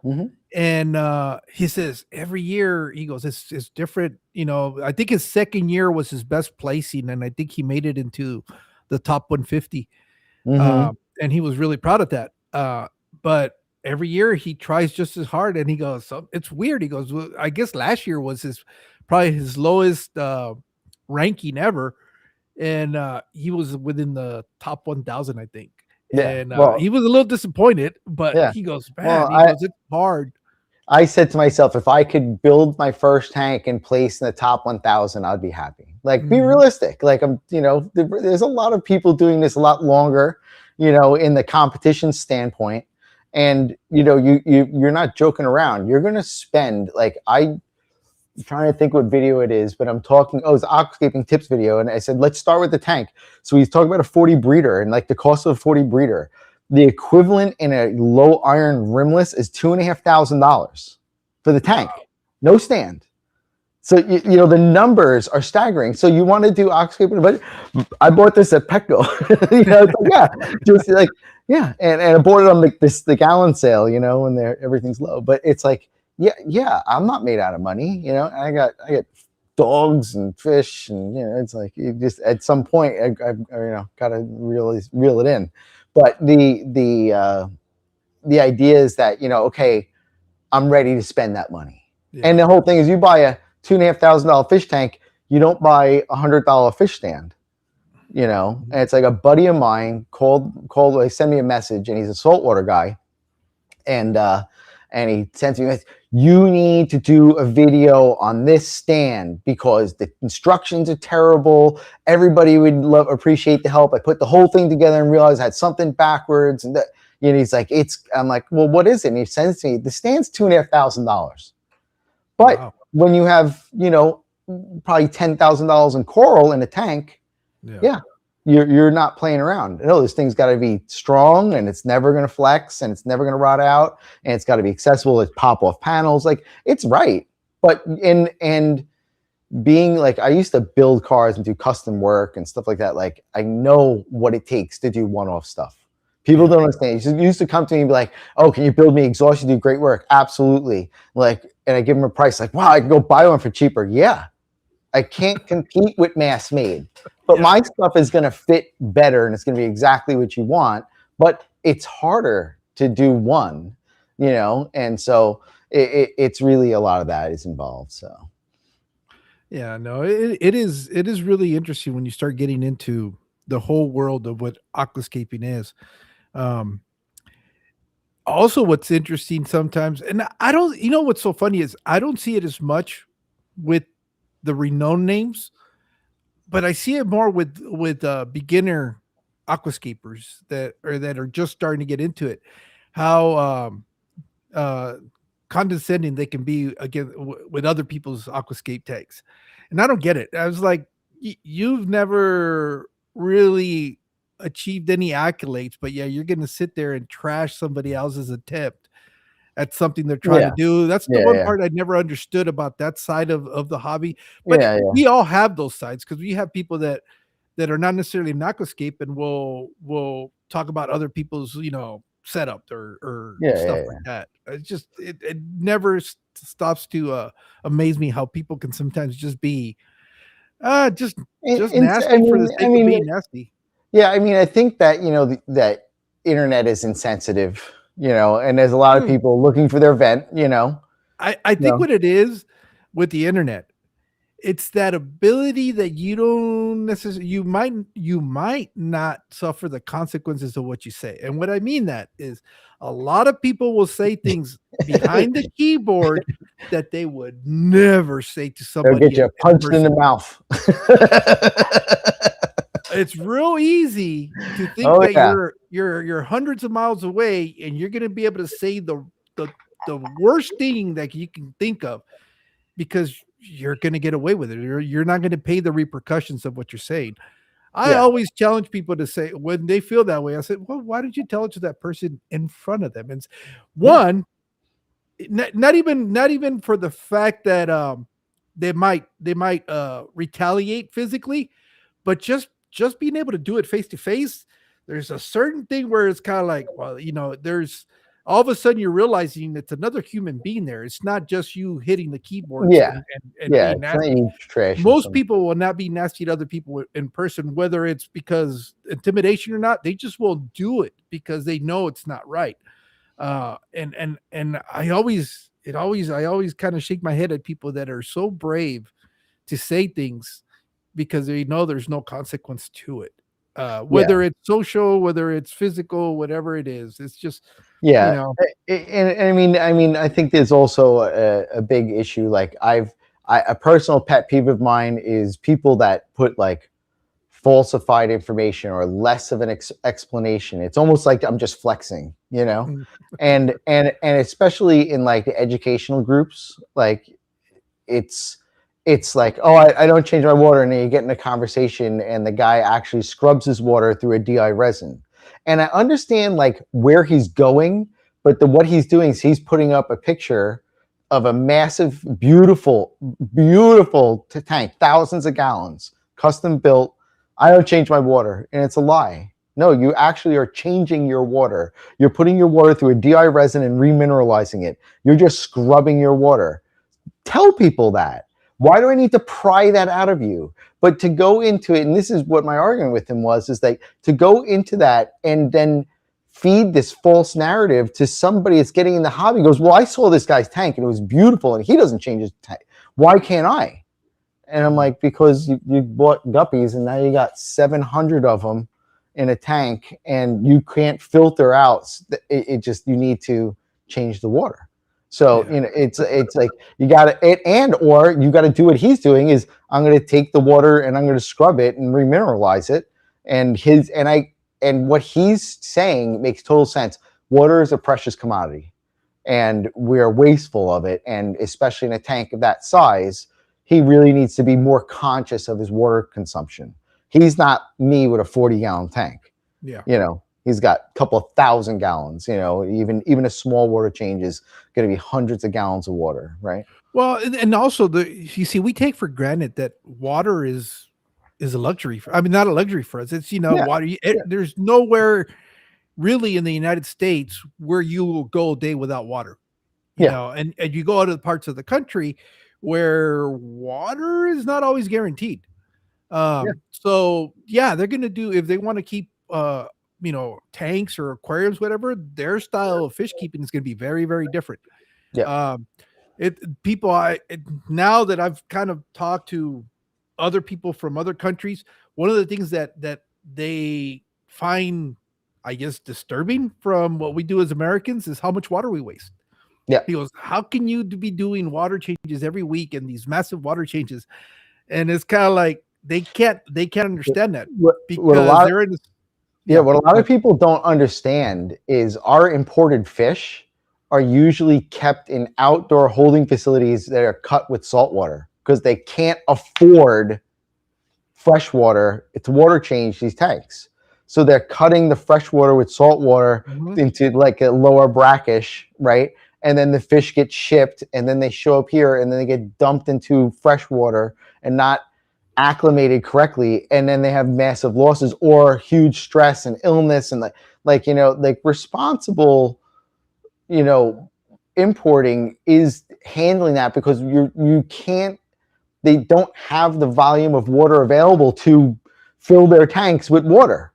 Hmm. And he says every year he goes, it's different. I think his second year was his best placing, and I think he made it into the top 150. Hmm. And he was really proud of that. But every year he tries just as hard, and he goes, it's weird. He goes, well, I guess last year was his probably his lowest ranking ever, and he was within the top 1,000, I think. Yeah. And Well, he was a little disappointed, but yeah. he goes, Well, man, he goes, it's hard. I said to myself, if I could build my first tank and place in the top 1,000, I'd be happy. Like, be Mhm. realistic. Like, there's a lot of people doing this a lot longer, in the competition standpoint. And, you're not joking around. You're going to spend, like, I'm trying to think what video it is, but I'm talking, it's an aquascaping tips video. And I said, let's start with the tank. So he's talking about a 40 breeder and like the cost of a 40 breeder. The equivalent in a low iron rimless is $2,500 for the tank, Wow. no stand. So the numbers are staggering. So you want to do aquascaping, but I bought this at Petco. It's like, yeah, just like yeah, and I bought it on the gallon sale, when everything's low. But it's like yeah, I'm not made out of money, I got dogs and fish, and it's like you just at some point I got to really reel it in. But the idea is that okay, I'm ready to spend that money. Yeah. And the whole thing is, you buy a $2,500 fish tank, you don't buy $100 fish stand. Mhm. And it's like a buddy of mine called. They sent me a message, and he's a saltwater guy, and he sends me, you need to do a video on this stand because the instructions are terrible. Everybody would appreciate the help. I put the whole thing together and realized I had something backwards. And he's like, I'm like, well, what is it? And he sends me, the stand's $2,500. But Wow. when you have, probably $10,000 in coral in a tank, Yeah. yeah, you're not playing around. No, this thing's got to be strong, and it's never going to flex, and it's never going to rot out, and it's got to be accessible. It's pop off panels, like it's right. But and being like, I used to build cars and do custom work and stuff like that. Like, I know what it takes to do one off stuff. People Yeah. don't understand. You used to come to me and be like, "Oh, can you build me exhaust? You do great work." Absolutely. Like, and I give them a price. Like, wow, I can go buy one for cheaper. Yeah, I can't compete with mass made, but Yeah. my stuff is going to fit better and it's going to be exactly what you want. But it's harder to do one, and so it's really a lot of that is involved. So Yeah. No, it is really interesting when you start getting into the whole world of what aquascaping is. Um, Also, what's interesting sometimes, and I don't, what's so funny is I don't see it as much with the renowned names, but I see it more with beginner aquascapers that are just starting to get into it. How uh, condescending they can be again with other people's aquascape tags, and I don't get it. I was like, you've never really achieved any accolades, but yeah, you're going to sit there and trash somebody else's attempt at something they're trying to Yeah, do. That's the yeah, one yeah, part I never understood about that side of the hobby. But yeah, yeah, we all have those sides because we have people that are not necessarily an aquascape and will talk about other people's setup or yeah, stuff yeah, like yeah. that. It's just it never stops to amaze me how people can sometimes just be uh just just I nasty for the mean, sake of being nasty. yeah, I mean, I think that that internet is insensitive, and there's a lot of Mm. people looking for their vent, I think No. what it is with the internet, it's that ability that you don't necessarily you might not suffer the consequences of what you say. And what I mean that is a lot of people will say things behind the keyboard that they would never say to They'll somebody get in, you in punched in the person. mouth. It's real easy to think Oh that yeah, you're hundreds of miles away and you're going to be able to say the the worst thing that you can think of because you're going to get away with it. You're not going to pay the repercussions of what you're saying. I yeah, always challenge people to say when they feel that way. I said, "Well, why did you tell it to that person in front of them?" And yeah, one, not even for the fact that they might retaliate physically, but just being able to do it face to face. There's a certain thing where it's kind of like, well, there's all of a sudden you're realizing it's another human being there. It's not just you hitting the keyboards yeah, and yeah. being It's not nasty. you trashing Most some. people will not be nasty to other people in person, whether it's because intimidation or not. They just won't do it because they know it's not right. And I always kind of shake my head at people that are so brave to say things because they know there's no consequence to it. Yeah, Whether it's social, whether it's physical, whatever it is, it's just you yeah. know. And I mean, I think there's also a big issue. Like a personal pet peeve of mine is people that put like falsified information or less of an explanation. It's almost like I'm just flexing, Mm. and especially in like the educational groups, like it's it's like, oh, I don't change my water, and then you get in a conversation and the guy actually scrubs his water through a DI resin. And I understand like where he's going, but what he's doing is he's putting up a picture of a massive, beautiful, beautiful tank, thousands of gallons, custom built. I don't change my water, and it's a lie. No, you actually are changing your water. You're putting your water through a DI resin and remineralizing it. You're just scrubbing your water. Tell people that. Why do I need to pry that out of you? But to go into it, and this is what my argument with him was, is like to go into that and then feed this false narrative to somebody that's getting in the hobby. He goes, well, I saw this guy's tank and it was beautiful and he doesn't change his tank. Why can't I? And I'm like, because you bought guppies and now you got 700 of them in a tank and you can't filter out. It just, you need to change the water. So, Yeah. it's like you got to, or you got to do what he's doing is I'm going to take the water and I'm going to scrub it and remineralize it. And what he's saying makes total sense. Water is a precious commodity and we're wasteful of it. And especially in a tank of that size, he really needs to be more conscious of his water consumption. He's not me with a 40-gallon tank. Yeah. He's got a couple of thousand gallons. Even a small water change is going to be hundreds of gallons of water, right? Well, and also you see, we take for granted that water is a luxury. I mean, not a luxury for us. It's Yeah, water. yeah, There's nowhere really in the United States where you will go a day without water. yeah, And you go out to the parts of the country where water is not always guaranteed. yeah, So yeah, they're gonna do if they want to keep tanks or aquariums, whatever, their style of fish keeping is gonna be very, very different. yeah, Um it people now that I've kind of talked to other people from other countries, one of the things that they find, I guess, disturbing from what we do as Americans is how much water we waste. Yeah. He goes, how can you be doing water changes every week and these massive water changes? And it's kind of like they can't understand that What a because lot they're in this. Yeah, Yeah, what a lot go of ahead. people don't understand is our imported fish are usually kept in outdoor holding facilities that are cut with salt water because they can't afford fresh water to water change these tanks. So they're cutting the fresh water with salt water Mhm. into like a lower brackish, right? And then the fish get shipped and then they show up here and then they get dumped into fresh water and not acclimated correctly, and then they have massive losses or huge stress and illness and like responsible, you know, importing is handling that because you can't, they don't have the volume of water available to fill their tanks with water,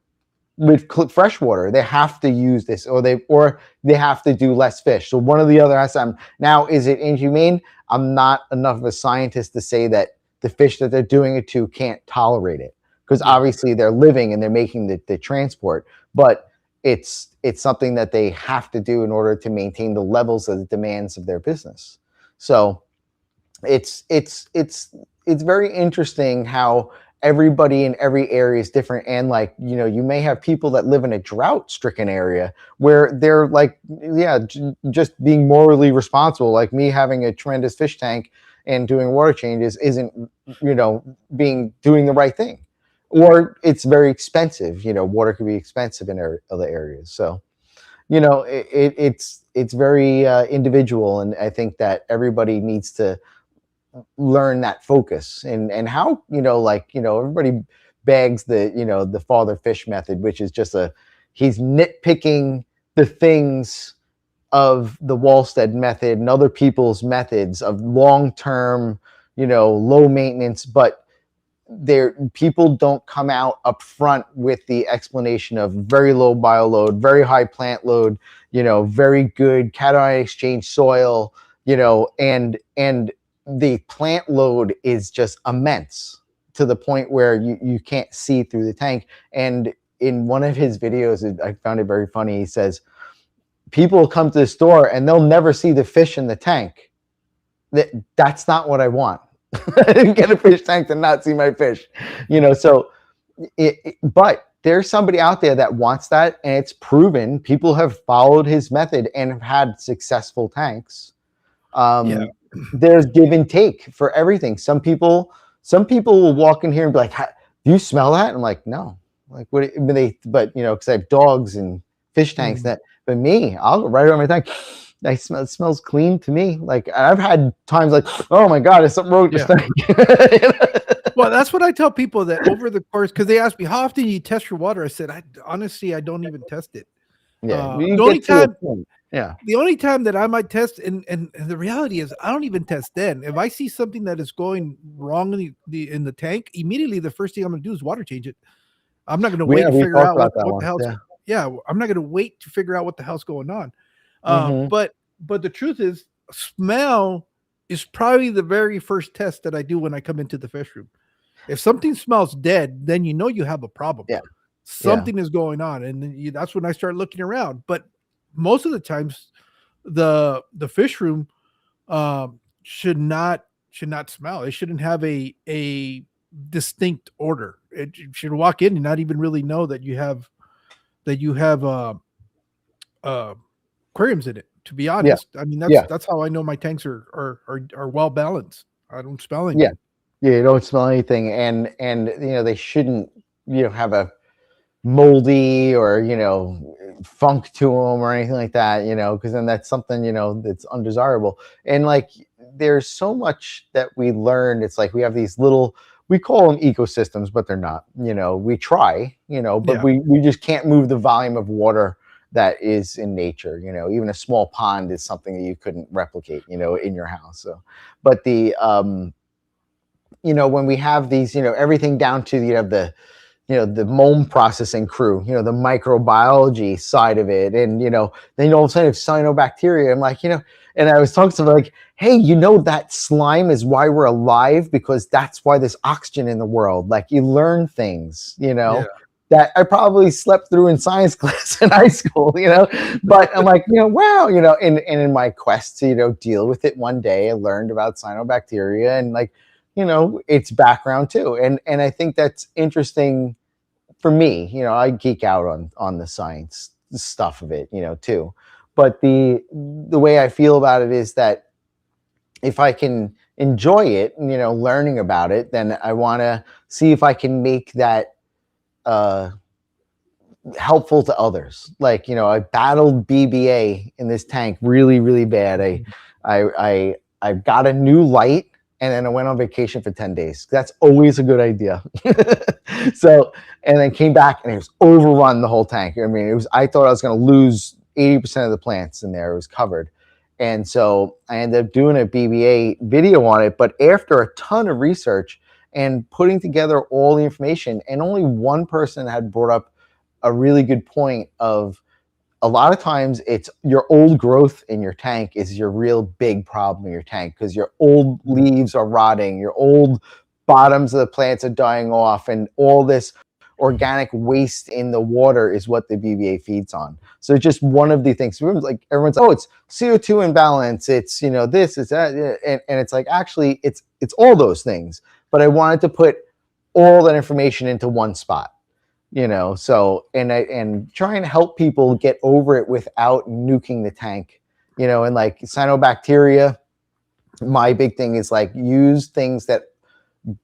with fresh water. They have to use this, or they have to do less fish. So one of the other aspects now, is it inhumane? I'm not enough of a scientist to say that the fish that they're doing it to can't tolerate it, because Yeah. obviously they're living and they're making the transport, but it's something that they have to do in order to maintain the levels of the demands of their business. So it's very interesting how everybody in every area is different, and like, you may have people that live in a drought stricken area where they're like, yeah, just being morally responsible, like me having a tremendous fish tank and doing water changes isn't, doing the right thing, or it's very expensive. Water could be expensive in other areas. So it's very individual, and I think that everybody needs to learn that focus, and how, everybody bags the father fish method, which is just he's nitpicking the things of the Wallstead method and other people's methods of long-term, low maintenance, but people don't come out up front with the explanation of very low bio load, very high plant load, very good cation exchange soil, and the plant load is just immense to the point where you can't see through the tank. And in one of his videos, I found it very funny. He says, people come to the store and they'll never see the fish in the tank. That's not what I want. I didn't get a fish tank to not see my fish, so but there's somebody out there that wants that, and it's proven. People have followed his method and have had successful tanks. Yeah. There's give and take for everything. Some people will walk in here and be like, do you smell that? I'm like, no. Like, what? But because I have dogs and fish tanks, Mhm. but me, I'll go right around my tank. It smells clean to me. Like, I've had times like, oh my God, there's something wrong with this tank. Well, that's what I tell people that over the course, because they ask me how often you test your water. I said, honestly, I don't even test it. Yeah, The you only get to a time point. Yeah, the only time that I might test, and the reality is, I don't even test then. If I see something that is going wrong in the tank, immediately the first thing I'm going to do is water change it. I'm not going to wait to we figure talked out about that what the once. hell's. Yeah. Yeah, I'm not going to wait to figure out what the hell's going on. Mm-hmm. But the truth is, smell is probably the very first test that I do when I come into the fish room. If something smells dead, then you know you have a problem. Yeah. Yeah. Something is going on, and then that's when I start looking around. But most of the times, the fish room should not smell. It shouldn't have a distinct odor. It should walk in and not even really know that you have aquariums in it. To be Yeah. honest, I mean Yeah. that's how I know my tanks are well balanced. I don't smell Yeah. anything. Yeah. You don't smell anything, and they shouldn't have a moldy or funk to them or anything like that, because then that's something that's undesirable. And like, there's so much that we learned. It's like we have these little, we call them ecosystems, but they're not. We try, but Yeah, we just can't move the volume of water that is in nature. Even a small pond is something that you couldn't replicate in your house. So but the when we have these, everything down to the mold processing crew, the microbiology side of it. And, then all of a sudden, if cyanobacteria, I'm like, and I was talking to them like, hey, that slime is why we're alive, because that's why there's oxygen in the world. Like, you learn things, yeah. that I probably slept through in science class in high school, but I'm like, wow, and in my quest to, deal with it one day, I learned about cyanobacteria and like, its background too. And I think that's interesting for me. I geek out on the science stuff of it, too. But the way I feel about it is that if I can enjoy it, learning about it, then I want to see if I can make that helpful to others. Like, I battled BBA in this tank really, really bad. I got a new light, and then I went on vacation for 10 days. That's always a good idea. So, and then came back and it was overrun the whole tank. I mean, I thought I was going to lose 80% of the plants in there. It was covered. And so I ended up doing a BBA video on it. But after a ton of research and putting together all the information, and only one person had brought up a really good point of, a lot of times it's your old growth in your tank is your real big problem in your tank, because your old leaves are rotting, your old bottoms of the plants are dying off, and all this organic waste in the water is what the BBA feeds on. So just one of the things, like everyone's like, oh, it's CO2 imbalance, it's this, it's that, and it's like, actually it's all those things. But I wanted to put all that information into one spot. So, and try and help people get over it without nuking the tank, and like cyanobacteria, my big thing is like, use things that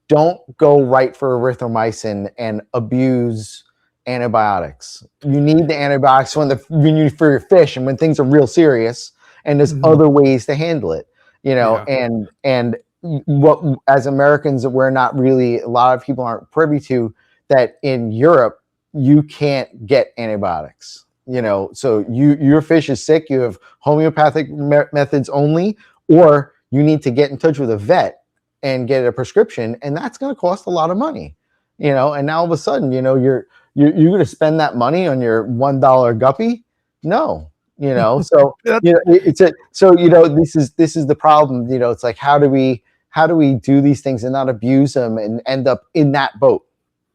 don't go right for erythromycin and abuse antibiotics. You need the antibiotics for your fish and when things are real serious, and there's other ways to handle it, and what, as Americans, we're not really, a lot of people aren't privy to, that in Europe, you can't get antibiotics, so your fish is sick, you have homeopathic methods only, or you need to get in touch with a vet and get a prescription, and that's going to cost a lot of money, and now all of a sudden, you're going to spend that money on your $1 guppy? No, so, this is the problem, it's like, how do we do these things and not abuse them and end up in that boat?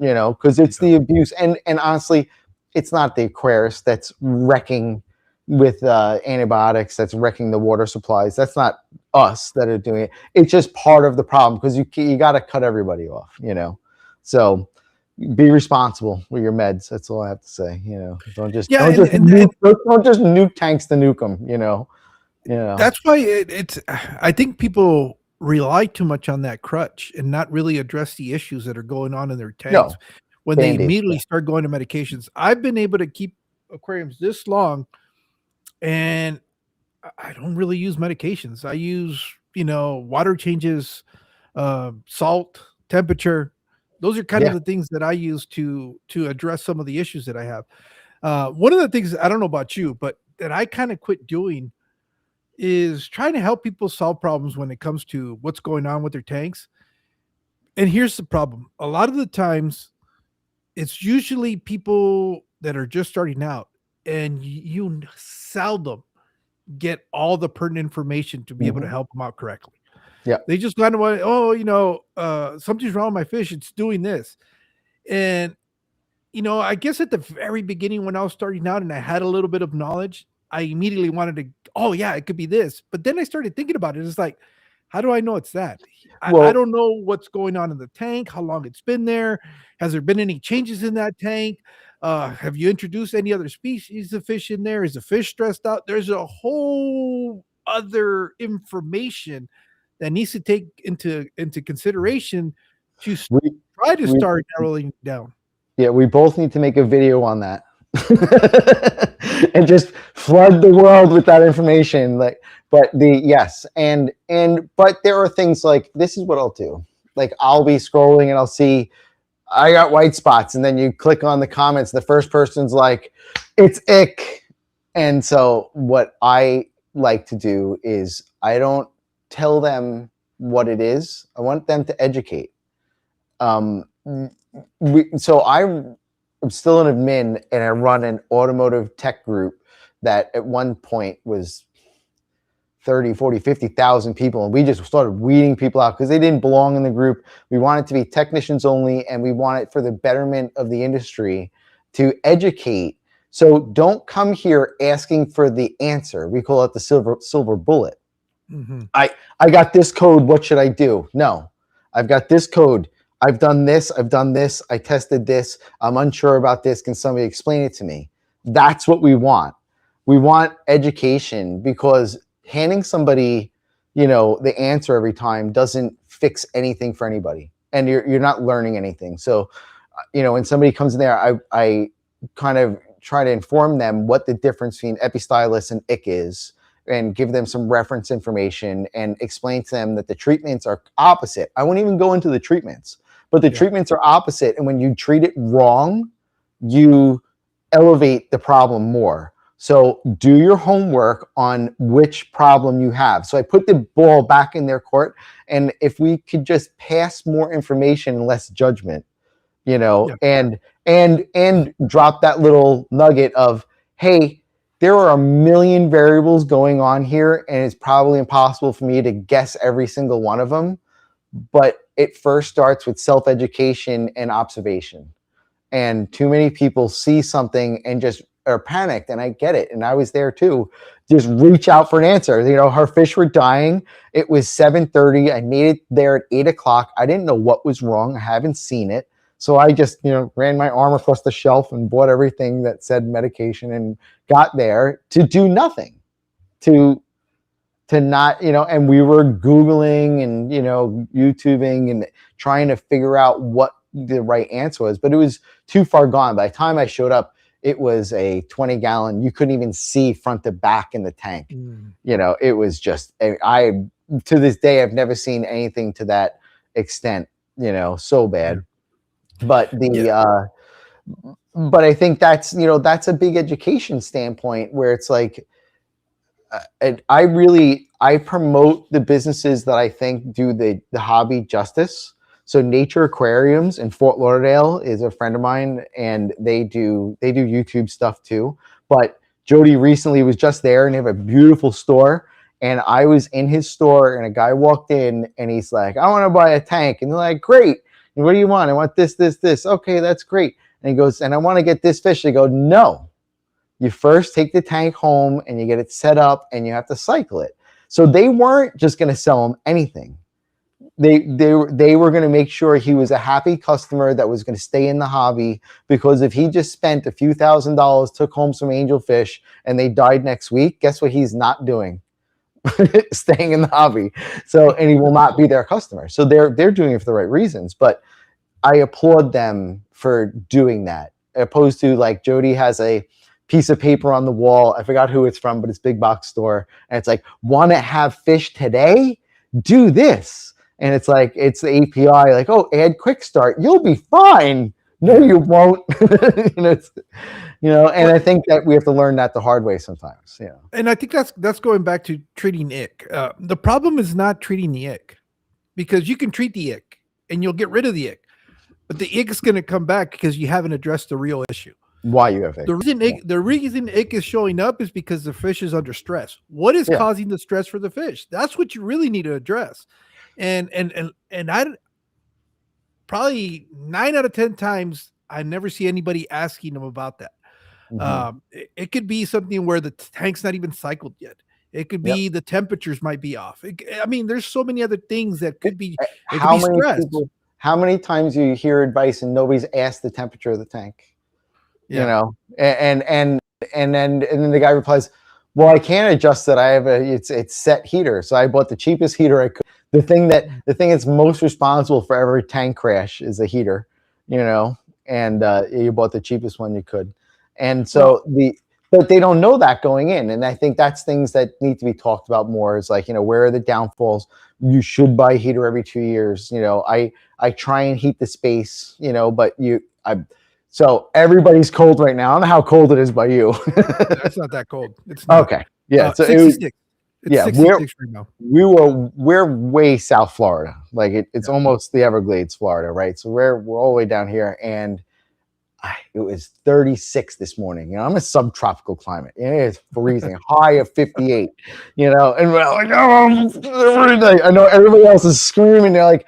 Because it's the abuse, and honestly, it's not the aquarius that's wrecking with antibiotics, that's wrecking the water supplies. That's not us that are doing it. It's just part of the problem, because you got to cut everybody off. So be responsible with your meds. That's all I have to say. Don't just don't just nuke tanks to nuke them. That's why it's. I think people rely too much on that crutch and not really address the issues that are going on in their tanks when they immediately start going to medications. I've been able to keep aquariums this long, and I don't really use medications. I use, water changes, salt, temperature. Those are kind of the things that I use to address some of the issues that I have. One of the things, I don't know about you, but that I kind of quit doing is trying to help people solve problems when it comes to what's going on with their tanks. And here's the problem. A lot of the times it's usually people that are just starting out, and you seldom get all the pertinent information to be able to help them out correctly. Yeah. They just kind of want, something's wrong with my fish, it's doing this. And, I guess at the very beginning when I was starting out and I had a little bit of knowledge, I immediately wanted to, oh yeah, it could be this. But then I started thinking about it. It's like, how do I know it's that? I don't know what's going on in the tank, how long it's been there. Has there been any changes in that tank? Have you introduced any other species of fish in there? Is the fish stressed out? There's a whole other information that needs to take into consideration to try to start narrowing down. Yeah, we both need to make a video on that. And just flood the world with that information. But there are things like, this is what I'll do. Like, I'll be scrolling and I'll see I got white spots, and then you click on the comments, the first person's like, it's ick. And so what I like to do is, I don't tell them what it is. I want them to educate. So I'm still an admin, and I run an automotive tech group that at one point was 30, 40, 50,000 people. And we just started weeding people out because they didn't belong in the group. We want it to be technicians only, and we want it for the betterment of the industry. to educate. So don't come here asking for the answer. We call it the silver bullet. I got this code. What should I do? No, I've got this code. I've done this. I tested this. I'm unsure about this. Can somebody explain it to me? That's what we want. We want education, because handing somebody, the answer every time doesn't fix anything for anybody, and you're not learning anything. So, when somebody comes in there, I kind of try to inform them what the difference between Epistylus and ick is, and give them some reference information and explain to them that the treatments are opposite. I won't even go into the treatments, but the treatments are opposite. And when you treat it wrong, you elevate the problem more. So do your homework on which problem you have. So I put the ball back in their court. And if we could just pass more information and less judgment, and drop that little nugget of, hey, there are a million variables going on here, and it's probably impossible for me to guess every single one of them. But it first starts with self-education and observation. And too many people see something and just are panicked, and I get it. And I was there too. Just reach out for an answer. Her fish were dying. It was 7:30. I made it there at 8 o'clock. I didn't know what was wrong. I haven't seen it. So I just, ran my arm across the shelf and bought everything that said medication and got there to do nothing, to not, and we were Googling and, YouTubing and trying to figure out what the right answer was, but it was too far gone. By the time I showed up, it was a 20-gallon. You couldn't even see front to back in the tank. It was just, to this day, I've never seen anything to that extent, so bad. But but I think that's a big education standpoint, where it's like, I promote the businesses that I think do the hobby justice. So Nature Aquariums in Fort Lauderdale is a friend of mine, and they do YouTube stuff too. But Jody recently was just there, and they have a beautiful store. And I was in his store, and a guy walked in, and he's like, I want to buy a tank. And they're like, great. And what do you want? I want this, this, this. Okay, that's great. And he goes, and I want to get this fish. They go, no. You first take the tank home, and you get it set up, and you have to cycle it. So they weren't just going to sell him anything. They were going to make sure he was a happy customer that was going to stay in the hobby, because if he just spent a few $1,000s, took home some angelfish, and they died next week, guess what he's not doing? Staying in the hobby. So, and he will not be their customer. So they're doing it for the right reasons, but I applaud them for doing that, opposed to like Jody has a piece of paper on the wall. I forgot who it's from, but it's big box store. And it's like, want to have fish today? Do this. And it's like, it's the API, like, oh, add quick start. You'll be fine. No, you won't. And I think that we have to learn that the hard way sometimes. And I think that's going back to treating ick. The problem is not treating the ick, because you can treat the ick and you'll get rid of the ick, but the ick is going to come back because you haven't addressed the real issue. Why you have ick? The reason ick is showing up is because the fish is under stress. What is causing the stress for the fish? That's what you really need to address. And I probably 9 out of 10 times I never see anybody asking them about that. It could be something where the tank's not even cycled yet. It could be the temperatures might be off. There's so many other things that could be. How many times you hear advice and nobody's asked the temperature of the tank? And then the guy replies, well, I can't adjust it. I have it's set heater. So I bought the cheapest heater I could. The thing that's most responsible for every tank crash is a heater, and you bought the cheapest one you could. And so but they don't know that going in. And I think that's things that need to be talked about more, is like, where are the downfalls? You should buy a heater every 2 years. I try and heat the space, but so everybody's cold right now. I don't know how cold it is by you. It's not that cold. It's not. Okay. Yeah. So 66. It's 66 right now. We're way South Florida. Like it's almost the Everglades, Florida, right? So we're all the way down here, and it was 36 this morning. I'm a subtropical climate. It's freezing. High of 58. And we're like, oh, I know everybody else is screaming. They're like,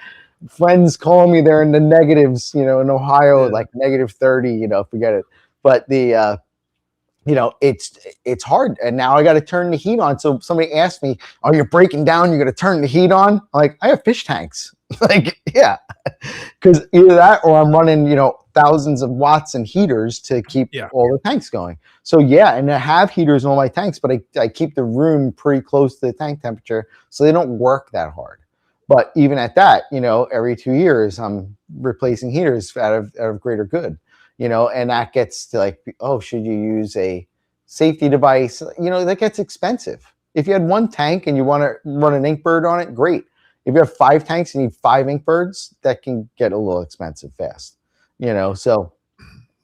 friends calling me. They're in the negatives. In Ohio, like -30. Forget it. But the it's hard, and now I got to turn the heat on. So somebody asked me, "Oh, you're breaking down? You're going to turn the heat on?" I'm like, I have fish tanks. Like, yeah, because either that or I'm running, thousands of watts and heaters to keep Yeah. all the tanks going. So yeah, and I have heaters in all my tanks, but I keep the room pretty close to the tank temperature, so they don't work that hard. But even at that, every 2 years I'm replacing heaters out of greater good. And that gets to like, oh, should you use a safety device? That gets expensive. If you had one tank and you want to run an ink bird on it, great. If you have 5 tanks and you need 5 ink birds, that can get a little expensive fast. So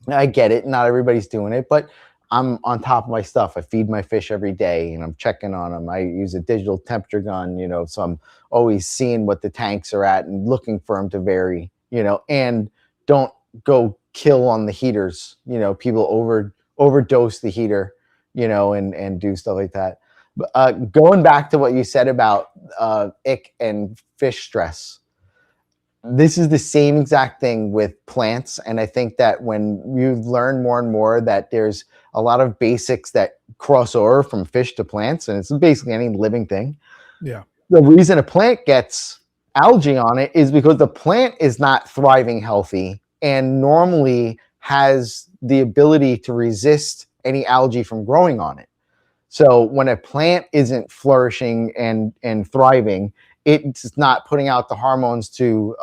I get it. Not everybody's doing it, but I'm on top of my stuff. I feed my fish every day and I'm checking on them. I use a digital temperature gun, so I'm always seeing what the tanks are at and looking for them to vary, and don't go kill on the heaters. People overdose the heater, and do stuff like that. But going back to what you said about ick and fish stress, this is the same exact thing with plants. And I think that when you learn more and more that there's a lot of basics that cross over from fish to plants, and it's basically any living thing. Yeah. The reason a plant gets algae on it is because the plant is not thriving healthy and normally has the ability to resist any algae from growing on it. So when a plant isn't flourishing and thriving, it's not putting out the hormones to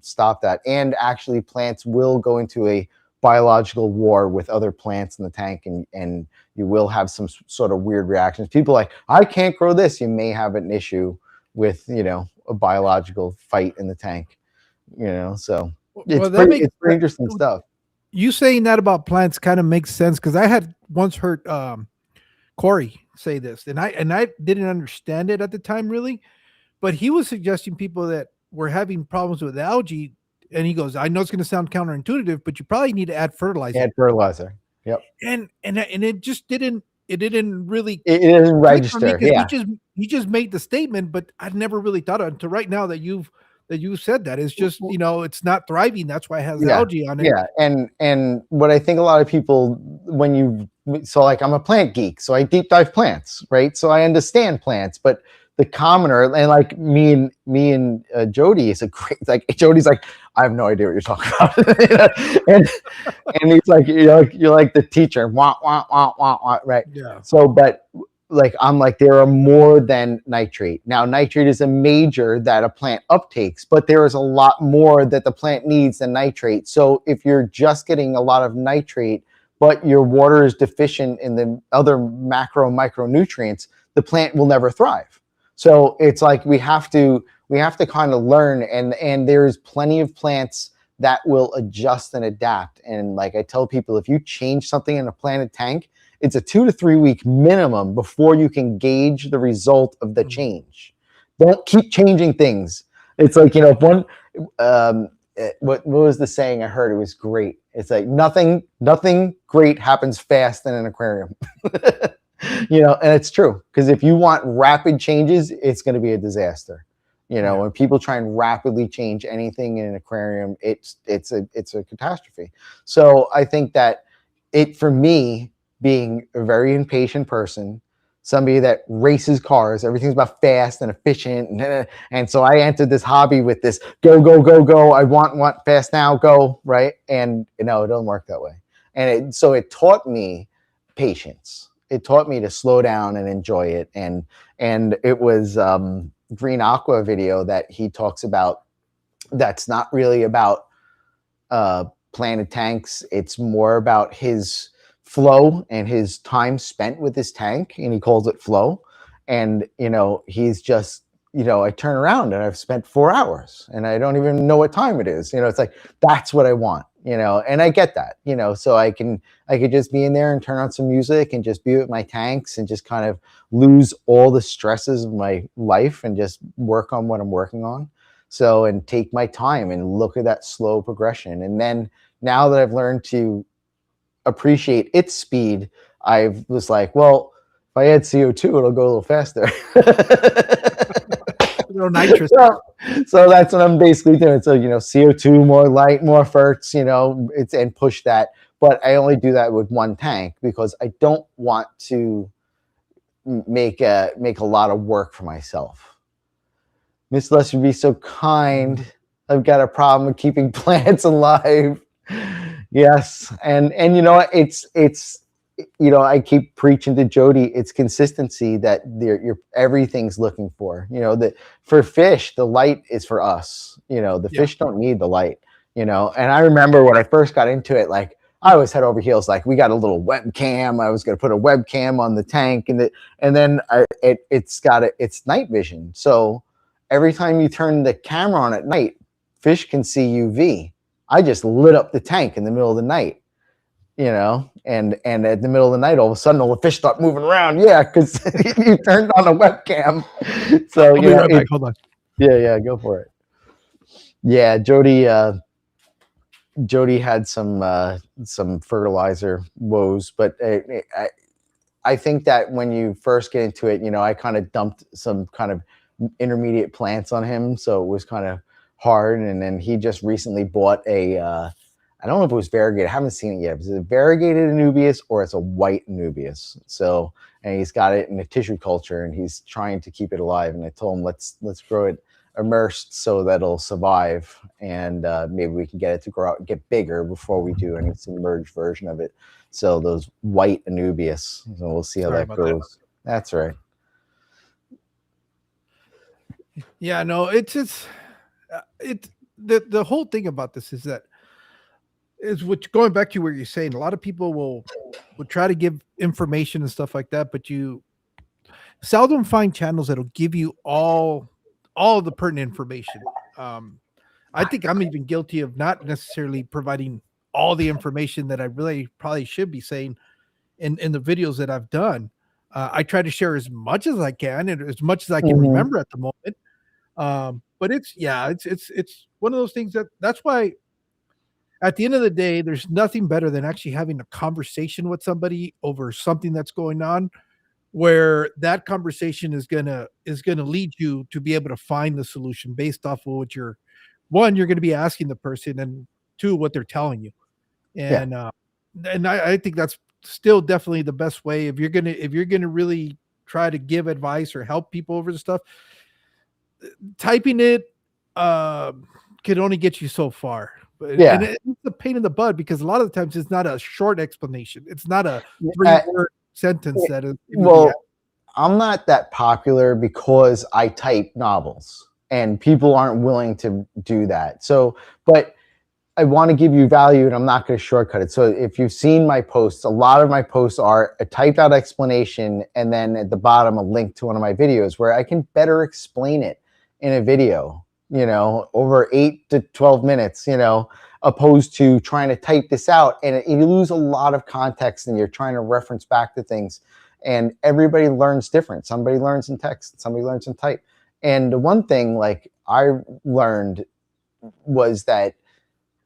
stop that. And actually, plants will go into a biological war with other plants in the tank, and you will have some sort of weird reactions. People are like, I can't grow this. You may have an issue with, a biological fight in the tank, so it's pretty interesting stuff. You saying that about plants kind of makes sense, because I had once heard Corey say this, and I didn't understand it at the time really, but he was suggesting people that were having problems with algae, and he goes, I know it's going to sound counterintuitive, but you probably need to add fertilizer. Add fertilizer. Yep. And it just didn't really it didn't register. Yeah. He just made the statement, but I'd never really thought of it until right now that you said that. It's just, it's not thriving. That's why it has algae on it. Yeah. And what I think a lot of people, so like I'm a plant geek, so I deep dive plants, right? So I understand plants, but the commoner, and like me and Jody is a great, like Jody's like, I have no idea what you're talking about. and he's like, you're like the teacher, wah, wah, wah, wah, wah, right? Yeah. So, but like, I'm like, there are more than nitrate. Now, nitrate is a major that a plant uptakes, but there is a lot more that the plant needs than nitrate. So if you're just getting a lot of nitrate, but your water is deficient in the other macro micronutrients, the plant will never thrive. So it's like we have to kind of learn, and there's plenty of plants that will adjust and adapt. And like I tell people, if you change something in a planted tank, it's a 2 to 3 week minimum before you can gauge the result of the change. Don't keep changing things. It's like, what was the saying I heard? It was great. It's like nothing great happens fast in an aquarium. And it's true, because if you want rapid changes, it's going to be a disaster. When people try and rapidly change anything in an aquarium, it's a catastrophe. So I think that for me, being a very impatient person, somebody that races cars, everything's about fast and efficient, and so I entered this hobby with this go go go go. I want fast now, go, right? And it doesn't work that way. And so it taught me patience. It taught me to slow down and enjoy it. And it was Green Aqua video that he talks about. That's not really about planted tanks. It's more about his flow and his time spent with his tank, and he calls it flow. And he's just, I turn around and I've spent 4 hours and I don't even know what time it is. It's like, that's what I want, and I get that, so I could just be in there and turn on some music and just be with my tanks and just kind of lose all the stresses of my life and just work on what I'm working on. So, and take my time and look at that slow progression. And then now that I've learned to appreciate its speed, I was like, well, if I add CO2, it'll go a little faster. little nitrous. So that's what I'm basically doing. So, CO2, more light, more ferts, and push that. but I only do that with one tank because I don't want to make a lot of work for myself. Miss Lester, be so kind. I've got a problem with keeping plants alive. Yes, and you know what? It's you know, I keep preaching to Jody. It's consistency that you're everything's looking for. You know, that for fish, the light is for us. You know, the fish don't need the light. You know, and I remember when I first got into it, like I was head over heels. Like we got a little webcam. I was going to put a webcam on the tank, and then it's night vision. So every time you turn the camera on at night, fish can see UV. I just lit up the tank in the middle of the night, you know, and at the middle of the night, all of a sudden, all the fish start moving around. Yeah, because you turned on a webcam. So I'll be right back. Hold on. Yeah, go for it. Yeah, Jody had some fertilizer woes, but I think that when you first get into it, you know, I kind of dumped some kind of intermediate plants on him, so it was kind of hard. And then he just recently bought a I don't know if it was variegated. I haven't seen it yet. Is it a variegated Anubias or it's a white Anubias? So, and he's got it in a tissue culture and he's trying to keep it alive. And I told him, let's grow it immersed so that it'll survive. And maybe we can get it to grow out and get bigger before we do any submerged version of it. So those white Anubias. So we'll see how that goes. That's right. Yeah, no, it's just the whole thing about this is that is what going back to where you're saying a lot of people will try to give information and stuff like that, but you seldom find channels that'll give you all the pertinent information. I think I'm even guilty of not necessarily providing all the information that I really probably should be saying in the videos that I've done. I try to share as much as I can and as much as I can remember at the moment. But it's one of those things that's why at the end of the day, there's nothing better than actually having a conversation with somebody over something that's going on, where that conversation is gonna lead you to be able to find the solution based off of what you're gonna be asking the person, and two, what they're telling you. And I think that's still definitely the best way if you're gonna really try to give advice or help people over the stuff. Typing it can only get you so far. And it's a pain in the butt because a lot of the times it's not a short explanation. It's not a 3-word sentence that is. Well, I'm not that popular because I type novels and people aren't willing to do that. So, but I want to give you value and I'm not going to shortcut it. So if you've seen my posts, a lot of my posts are a typed out explanation and then at the bottom a link to one of my videos where I can better explain it in a video, you know, over 8 to 12 minutes, you know, opposed to trying to type this out and you lose a lot of context and you're trying to reference back to things and everybody learns different. Somebody learns in text, somebody learns in type. And the one thing like I learned was that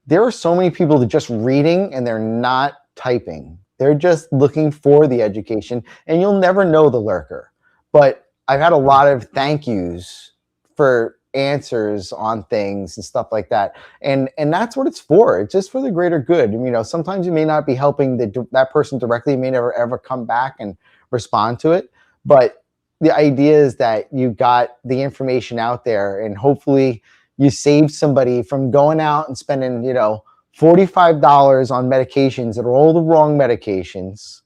there are so many people that just reading and they're not typing. They're just looking for the education and you'll never know the lurker. But I've had a lot of thank yous for answers on things and stuff like that. And that's what it's for. It's just for the greater good. You know, sometimes you may not be helping that person directly, you may never ever come back and respond to it. But the idea is that you got the information out there and hopefully you saved somebody from going out and spending, you know, $45 on medications that are all the wrong medications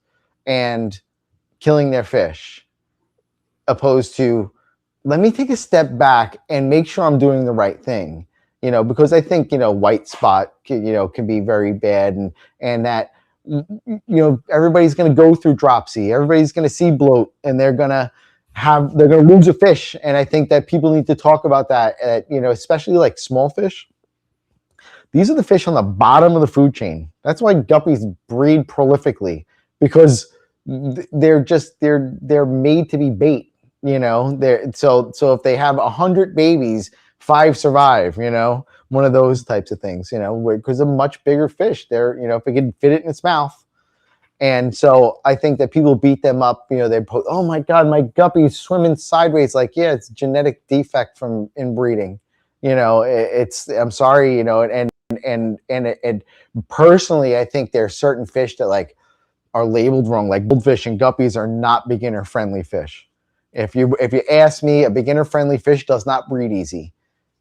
and killing their fish, opposed to let me take a step back and make sure I'm doing the right thing, you know, because I think, you know, white spot, you know, can be very bad and that, you know, everybody's going to go through dropsy. Everybody's going to see bloat and they're going to lose a fish. And I think that people need to talk about that, you know, especially like small fish. These are the fish on the bottom of the food chain. That's why guppies breed prolifically because they're made to be bait. You know, so if they have 100 babies, 5 survive, you know, one of those types of things, you know, because a much bigger fish there, you know, if it can fit it in its mouth. And so I think that people beat them up, you know, they post, oh my God, my guppy is swimming sideways. Like, yeah, it's genetic defect from inbreeding, you know, I'm sorry, you know, and And personally, I think there are certain fish that like are labeled wrong. Like goldfish and guppies are not beginner friendly fish. If you ask me, a beginner friendly fish does not breed easy.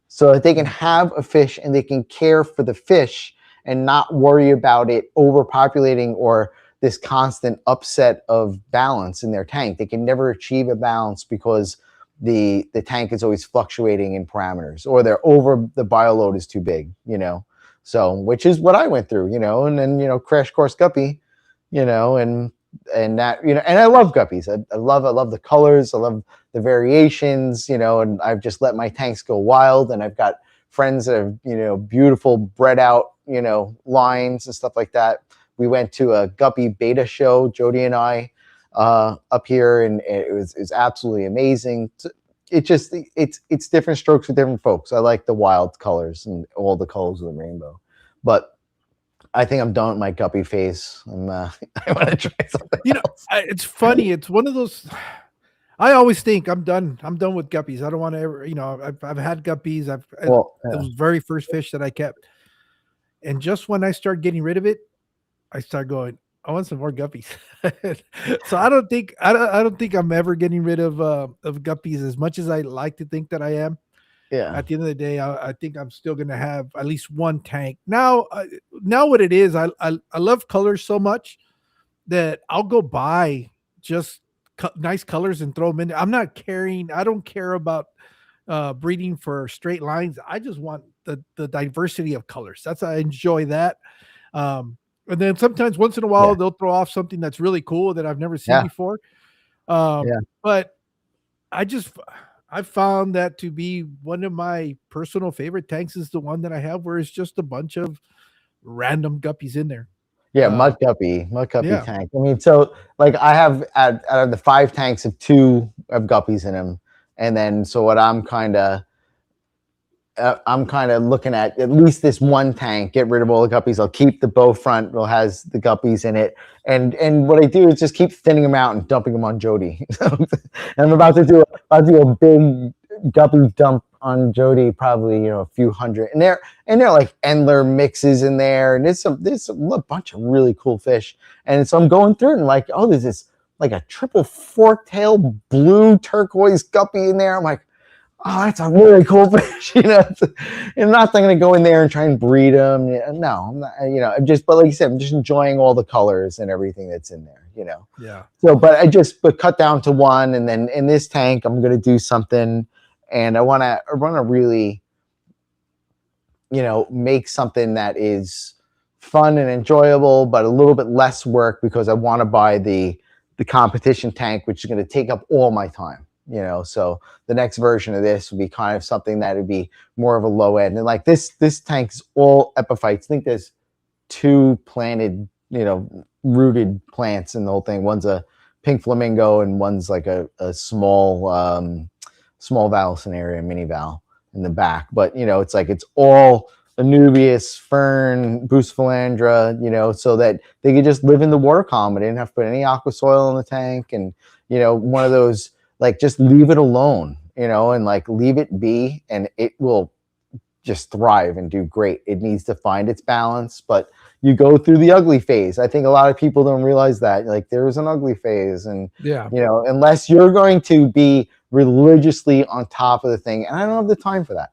So that they can have a fish and they can care for the fish and not worry about it overpopulating or this constant upset of balance in their tank. They can never achieve a balance because the tank is always fluctuating in parameters, or they're over, the bioload is too big, So, which is what I went through, and then, crash course guppy, and that, and I love guppies. I love the colors. I love the variations, and I've just let my tanks go wild. And I've got friends that have, beautiful bred out, lines and stuff like that. We went to a guppy beta show, Jody and I, up here, and it was absolutely amazing. It's different strokes for different folks. I like the wild colors and all the colors of the rainbow, but I think I'm done with my guppy phase. I want to try something else. It's funny. It's one of those. I always think I'm done. I'm done with guppies. I don't want to ever. I've had guppies. It was the very first fish that I kept, and just when I start getting rid of it, I start going, I want some more guppies. So I don't think I'm ever getting rid of guppies as much as I like to think that I am. Yeah. At the end of the day, I think I'm still going to have at least one tank. Now what it is, I love colors so much that I'll go buy just nice colors and throw them in there. I'm not caring. I don't care about breeding for straight lines. I just want the diversity of colors. I enjoy that. And then sometimes once in a while, they'll throw off something that's really cool that I've never seen before. But I found that to be one of my personal favorite tanks is the one that I have where it's just a bunch of random guppies in there. Yeah, mud guppy tank. I mean, so like I have out of the 5 tanks, of 2 have guppies in them, and then so what I'm kind of looking at least this one tank, get rid of all the guppies. I'll keep the bow front, will has the guppies in it, and what I do is just keep thinning them out and dumping them on Jody. And I'm about to do a big guppy dump on Jody, probably a few hundred, and they're like Endler mixes in there, and there's a bunch of really cool fish. And so I'm going through and like, oh, there's this like a triple fork-tail blue turquoise guppy in there. I'm like, oh, that's a really cool fish, And I'm not going to go in there and try and breed them. No, I'm not, but like you said, I'm just enjoying all the colors and everything that's in there, Yeah. So, but cut down to one, and then in this tank, I'm going to do something, and I want to really, make something that is fun and enjoyable, but a little bit less work, because I want to buy the competition tank, which is going to take up all my time. So the next version of this would be kind of something that would be more of a low end. And like this tank's all epiphytes. I think there's 2 planted, rooted plants in the whole thing. One's a pink flamingo and one's like a small valsinaria, mini val in the back. But, it's like, it's all Anubias, fern, bucephalandra, so that they could just live in the water column. I didn't have to put any aqua soil in the tank. And, one of those, like, just leave it alone, and like leave it be, and it will just thrive and do great. It needs to find its balance, but you go through the ugly phase. I think a lot of people don't realize that, like, there's an ugly phase, and unless you're going to be religiously on top of the thing, and I don't have the time for that,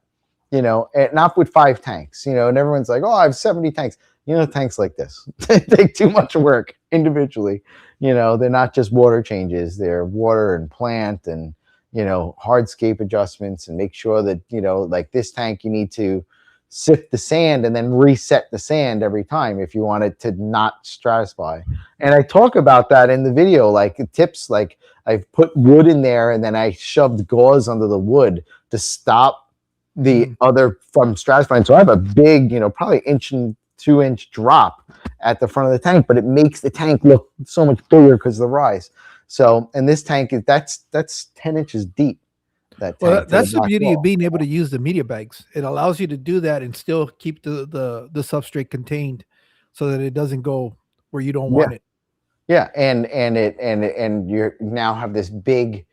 not with 5 tanks, and everyone's like, oh, I have 70 tanks. Tanks like this, they take too much work individually. They're not just water changes, they're water and plant and, hardscape adjustments, and make sure that, like this tank, you need to sift the sand and then reset the sand every time if you want it to not stratify. And I talk about that in the video, like tips, like I've put wood in there and then I shoved gauze under the wood to stop the other from stratifying. So I have a big, probably 2-inch drop at the front of the tank, but it makes the tank look so much bigger because of the rise. So, and this tank is that's 10 inches deep. That's the beauty of being able to use the media bags. It allows you to do that and still keep the substrate contained, so that it doesn't go where you don't want it. Yeah, and you now have this big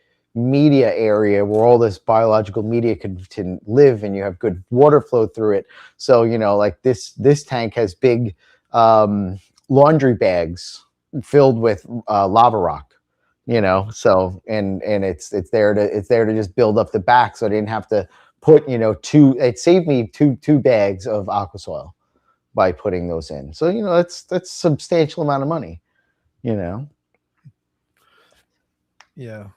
media area where all this biological media can live, and you have good water flow through it. So, you know, like this tank has big laundry bags filled with lava rock, you know. So and it's there to just build up the back, so I didn't have to put, you know, it saved me two bags of aqua soil by putting those in. So, you know, that's a substantial amount of money, you know. Yeah.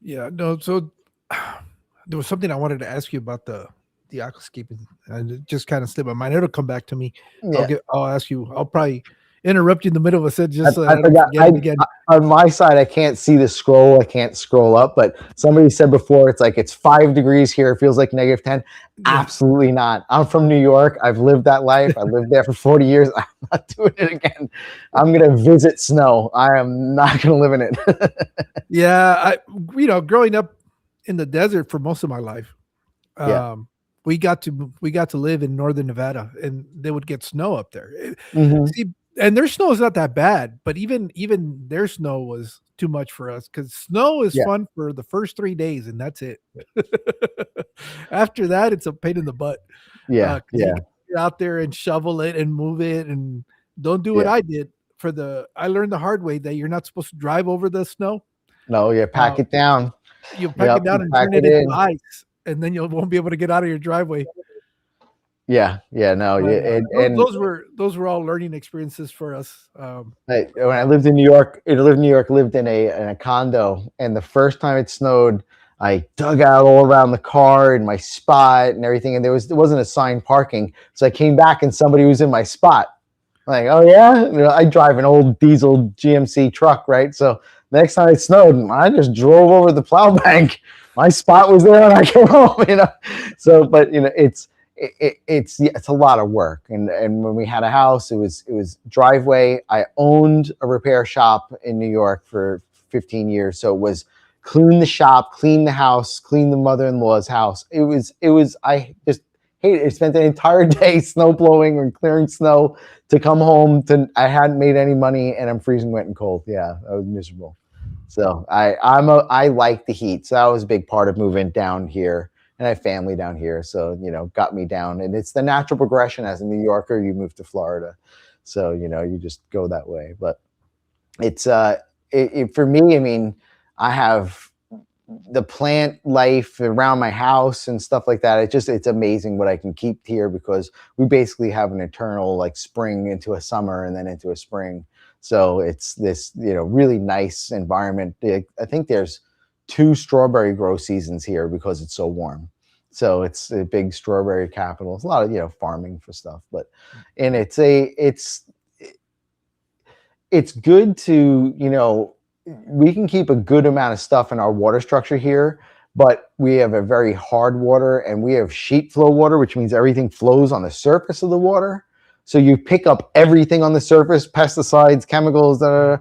Yeah. No, so there was something I wanted to ask you about the aquascaping, and it just kind of slipped my mind. It'll come back to me. Yeah. I'll ask you. I'll probably interrupt you in the middle of a sentence just so I I don't forgot. forget it again. On my side, I can't see the scroll. I can't scroll up. But somebody said before, it's like it's 5 degrees here. It feels like -10. Yeah. Absolutely not. I'm from New York. I've lived that life. I lived there for 40 years. I'm not doing it again. I'm gonna visit snow. I am not gonna live in it. Yeah, you know, growing up in the desert for most of my life, Yeah. we got to live in northern Nevada, and they would get snow up there. Mhm. See, and their snow is not that bad, but even their snow was too much for us, because snow is Yeah. fun for the first 3 days, and that's it. After that, it's a pain in the butt. Yeah. 'Cause you Yeah. get out there and shovel it and move it, and don't do what Yeah. I did. I learned the hard way that you're not supposed to drive over the snow. No. Yeah. Uh, Pack it down. you'll pack it Yep. down You and pack turn it it into in. ice, and then you won't be able to get out of your driveway. Yeah. Yeah. No. But, Yeah. And those were all learning experiences for us. when I lived in New York, lived in a condo, and the first time it snowed, I dug out all around the car and my spot and everything, and there wasn't assigned parking, so I came back and somebody was in my spot. Like, oh yeah, you know, I drive an old diesel GMC truck, right? So the next time it snowed, I just drove over the plow bank. My spot was there, and I came home. You know, so but you know, it's a lot of work. And when we had a house, it was driveway. I owned a repair shop in New York for 15 years, so it was clean the shop, clean the house, clean the mother-in-law's house. It was I just hated it. I spent the entire day snow blowing and clearing snow to come home to I hadn't made any money, and I'm freezing wet and cold. Yeah, I was miserable. So I like the heat. So that was a big part of moving down here. And I have family down here, so you know, got me down. And it's the natural progression as a New Yorker. You move to Florida, so you know, you just go that way. But it's for me. I mean, I have the plant life around my house and stuff like that. It's amazing what I can keep here, because we basically have an eternal, like, spring into a summer and then into a spring. So it's this, you know, really nice environment. I think there's 2 strawberry grow seasons here because it's so warm. So it's a big strawberry capital. It's a lot of, you know, farming for stuff, but and it's good to, you know, we can keep a good amount of stuff in our water structure here, but we have a very hard water, and we have sheet flow water, which means everything flows on the surface of the water. So you pick up everything on the surface, pesticides, chemicals, and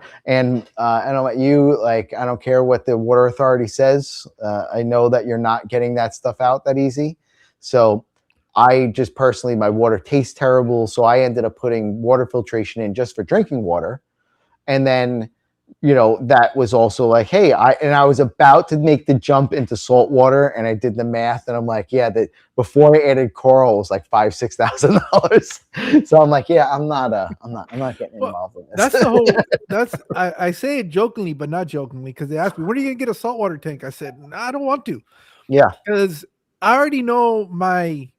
I don't know about you, like, I don't care what the water authority says. I know that you're not getting that stuff out that easy. So I just personally, my water tastes terrible. So I ended up putting water filtration in just for drinking water. And then, you know, that was also like, hey, I was about to make the jump into salt water, and I did the math, and I'm like, yeah, that before I added coral, it was like $5,000-6,000. So I'm like, yeah, I'm not getting involved with this. That's the whole. I say it jokingly, but not jokingly, because they asked me, when are you gonna get a saltwater tank? I said, no, I don't want to. Yeah, because I already know my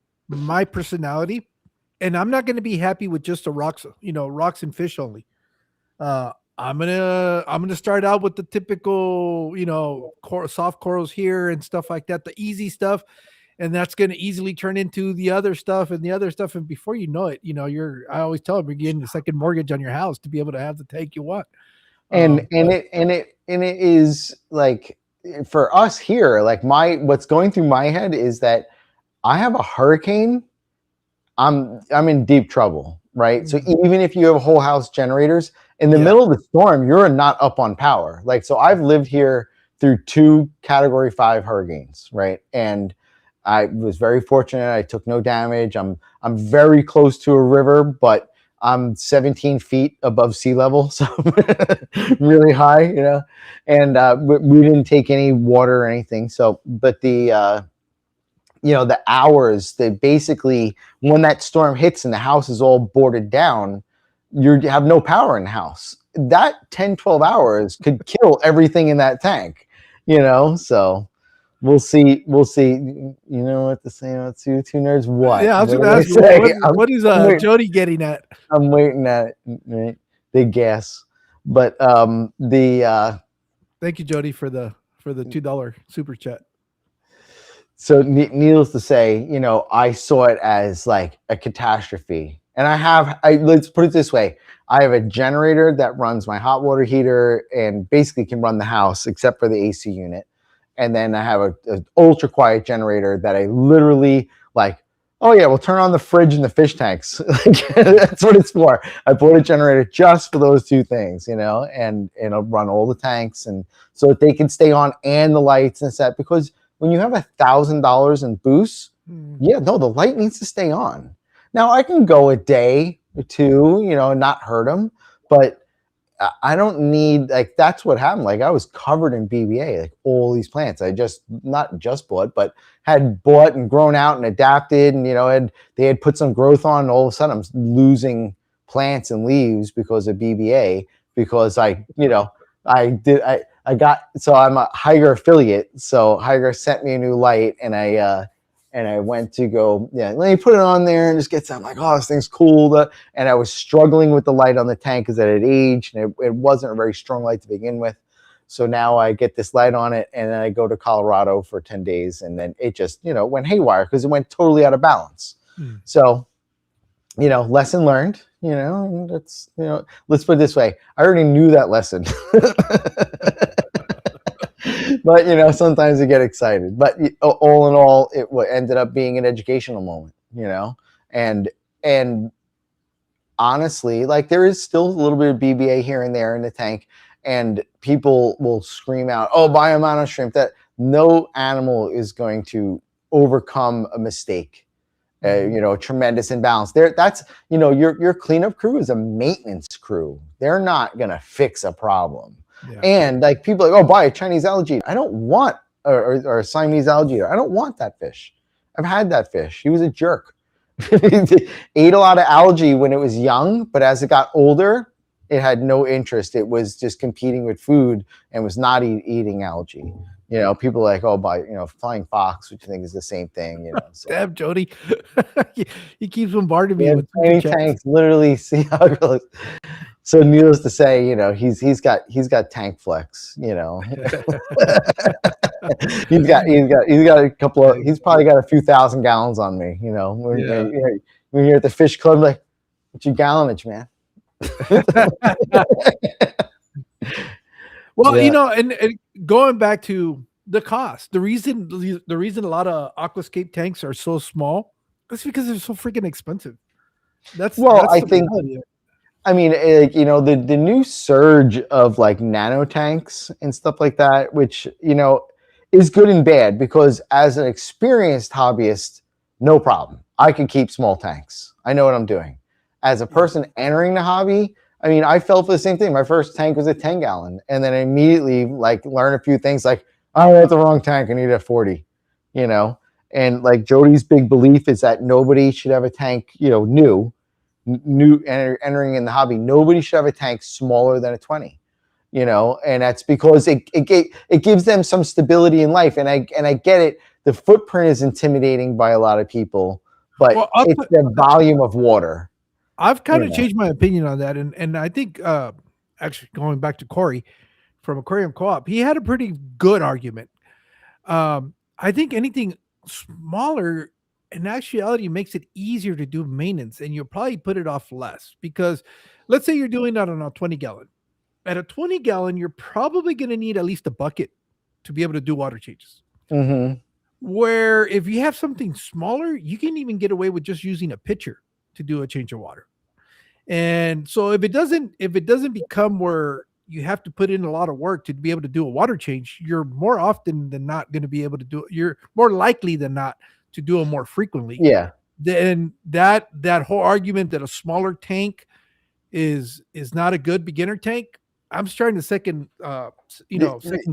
personality, and I'm not gonna be happy with just the rocks, you know, rocks and fish only. I'm gonna start out with the typical, you know, soft corals here and stuff like that, the easy stuff, and that's gonna easily turn into the other stuff and the other stuff, and before you know it, you know, I always tell them, you're getting a second mortgage on your house to be able to have the tank you want. and it is like, for us here, like, what's going through my head is that I have a hurricane, I'm in deep trouble, right? So even if you have whole house generators, in the middle of the storm, you're not up on power. Like, so I've lived here through 2 Category 5 hurricanes, right? And I was very fortunate. I took no damage. I'm very close to a river, but I'm 17 feet above sea level, so really high, and we didn't take any water or anything. So, but the hours that basically when that storm hits and the house is all boarded down, you have no power in the house. That 10-12 hours could kill everything in that tank, so we'll see. You know what to say about two nerds? What Yeah, I was what going to do they ask you say? what is I'm waiting, Jody getting at? I'm waiting at it, right? Big gas. But the Thank you, Jody, for the $2 super chat. so needless to say, I saw it as like a catastrophe. And let's put it this way. I have a generator that runs my hot water heater and basically can run the house except for the AC unit. And then I have an ultra quiet generator that I literally like, oh yeah, we'll turn on the fridge and the fish tanks. That's what it's for. I bought a generator just for those two things, and it'll run all the tanks and so that they can stay on and the lights and stuff, because when you have $1,000 in boosts, yeah, no, the light needs to stay on. Now I can go a day or two, not hurt them, but I don't need, like, that's what happened. Like, I was covered in BBA, like all these plants. I not just bought, but had bought and grown out and adapted, and they had put some growth on. And all of a sudden, I'm losing plants and leaves because of BBA. Because so I'm a Hygger affiliate. So Hygger sent me a new light, and I went to go, let me put it on there and just get some. I'm like, oh, this thing's cool. And I was struggling with the light on the tank because it had aged, and it wasn't a very strong light to begin with. So now I get this light on it, and then I go to Colorado for 10 days, and then it just, went haywire because it went totally out of balance. So, lesson learned, let's put it this way. I already knew that lesson. But sometimes you get excited. But all in all, it ended up being an educational moment. And honestly, like, there is still a little bit of BBA here and there in the tank, and people will scream out, "Oh, buy a mono shrimp." That no animal is going to overcome a mistake. A tremendous imbalance there. That's your cleanup crew is a maintenance crew. They're not gonna fix a problem. Yeah. And like people are like, oh, buy a Chinese algae. I don't want or a Siamese algae. I don't want that fish. I've had that fish. He was a jerk. Ate a lot of algae when it was young, but as it got older, it had no interest. It was just competing with food and was not eating algae. People are like, oh, buy flying fox, which I think is the same thing. So. Damn, Jody, he keeps bombarding me with tiny tanks. Literally, see how it goes. So needless to say, he's got tank flex. He's got a couple of. He's probably got a few thousand gallons on me. When you're at the fish club, like, what's your gallonage, man? Well, and going back to the cost, the reason a lot of aquascape tanks are so small is because they're so freaking expensive. I think. I mean, the new surge of like nano tanks and stuff like that, which is good and bad, because as an experienced hobbyist, no problem. I can keep small tanks. I know what I'm doing. As a person entering the hobby, I mean, I fell for the same thing. My first tank was a 10-gallon, and then I immediately learn a few things like, I want the wrong tank. I need a 40, and like Jody's big belief is that nobody should have a tank, new entering in the hobby. Nobody should have a tank smaller than a 20, and that's because it gives them some stability in life. And I get it. The footprint is intimidating by a lot of people, but it's the volume of water. I've kind of changed my opinion on that. And I think, actually going back to Corey from Aquarium Co-op, he had a pretty good argument. I think anything smaller in actuality makes it easier to do maintenance, and you'll probably put it off less, because let's say you're doing that on a 20-gallon. At a 20-gallon, you're probably going to need at least a bucket to be able to do water changes. Mm-hmm. Where if you have something smaller, you can even get away with just using a pitcher to do a change of water. And so if it doesn't become where you have to put in a lot of work to be able to do a water change, you're more often than not going to be able to do it. You're more likely than not to do them more frequently. Yeah. Then that whole argument that a smaller tank is not a good beginner tank. I'm starting to second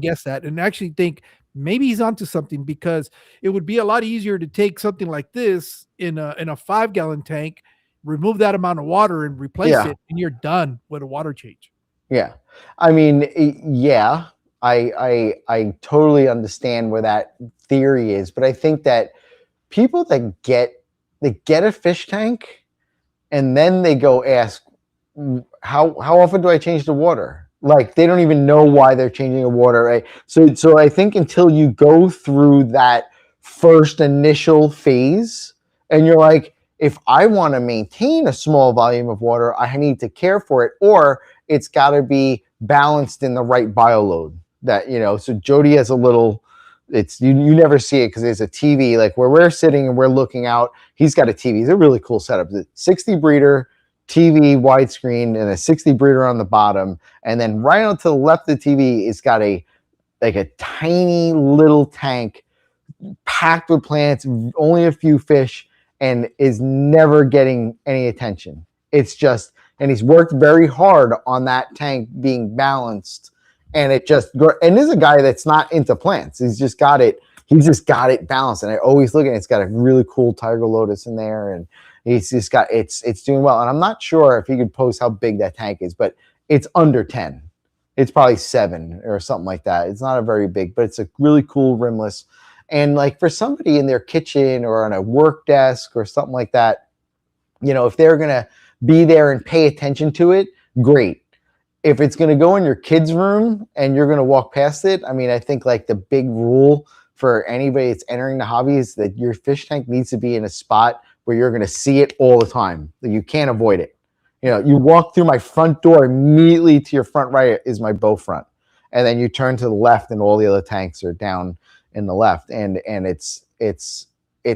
guess that, and actually think maybe he's onto something, because it would be a lot easier to take something like this in a 5 gallon tank, remove that amount of water and replace Yeah. it, and you're done with a water change. Yeah. I mean, yeah, I totally understand where that theory is, but I think that people that get a fish tank and then they go ask, how often do I change the water? Like, they don't even know why they're changing the water, right? So I think until you go through that first initial phase and you're like, if I want to maintain a small volume of water, I need to care for it, or it's got to be balanced in the right bioload. That, so Jody has a little, it's you never see it because there's a TV, like where we're sitting and we're looking out. He's got a TV. It's a really cool setup. The 60 breeder TV widescreen and a 60 breeder on the bottom, and then right on to the left of the TV, it's got a tiny little tank packed with plants, only a few fish, and is never getting any attention. It's just, and he's worked very hard on that tank being balanced, and it just, and this is a guy that's not into plants. He's just got it balanced. And I always look at it, it's got a really cool tiger lotus in there, and he's just got, it's doing well. And I'm not sure if he could post how big that tank is, but it's under 10. It's probably 7 or something like that. It's not a very big, but it's a really cool rimless. And like for somebody in their kitchen or on a work desk or something like that, if they're going to be there and pay attention to it, great. If it's going to go in your kid's room and you're going to walk past it, I mean, I think like the big rule for anybody that's entering the hobby is that your fish tank needs to be in a spot where you're going to see it all the time. You can't avoid it. You walk through my front door, immediately to your front right is my bow front. And then you turn to the left and all the other tanks are down in the left. And it's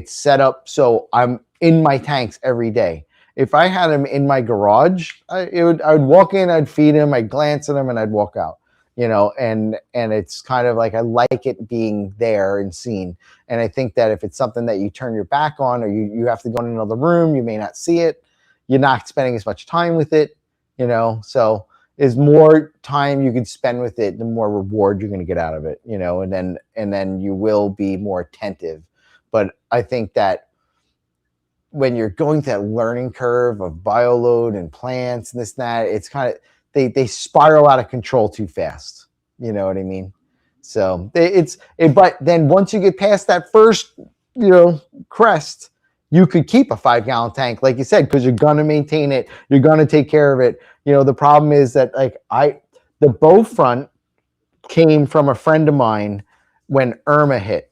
set up so I'm in my tanks every day. If I had him in my garage, I would walk in, I'd feed him, I'd glance at him, and I'd walk out. And it's kind of like I like it being there and seen. And I think that if it's something that you turn your back on, or you have to go in another room, you may not see it. You're not spending as much time with it, So is more time you can spend with it, the more reward you're going to get out of it, and then you will be more attentive. But I think that when you're going through that learning curve of bioload and plants and this, that, it's kind of, they spiral out of control too fast. You know what I mean? So but then once you get past that first, crest, you could keep a 5-gallon tank, like you said, because you're going to maintain it. You're going to take care of it. The problem is that the bow front came from a friend of mine when Irma hit.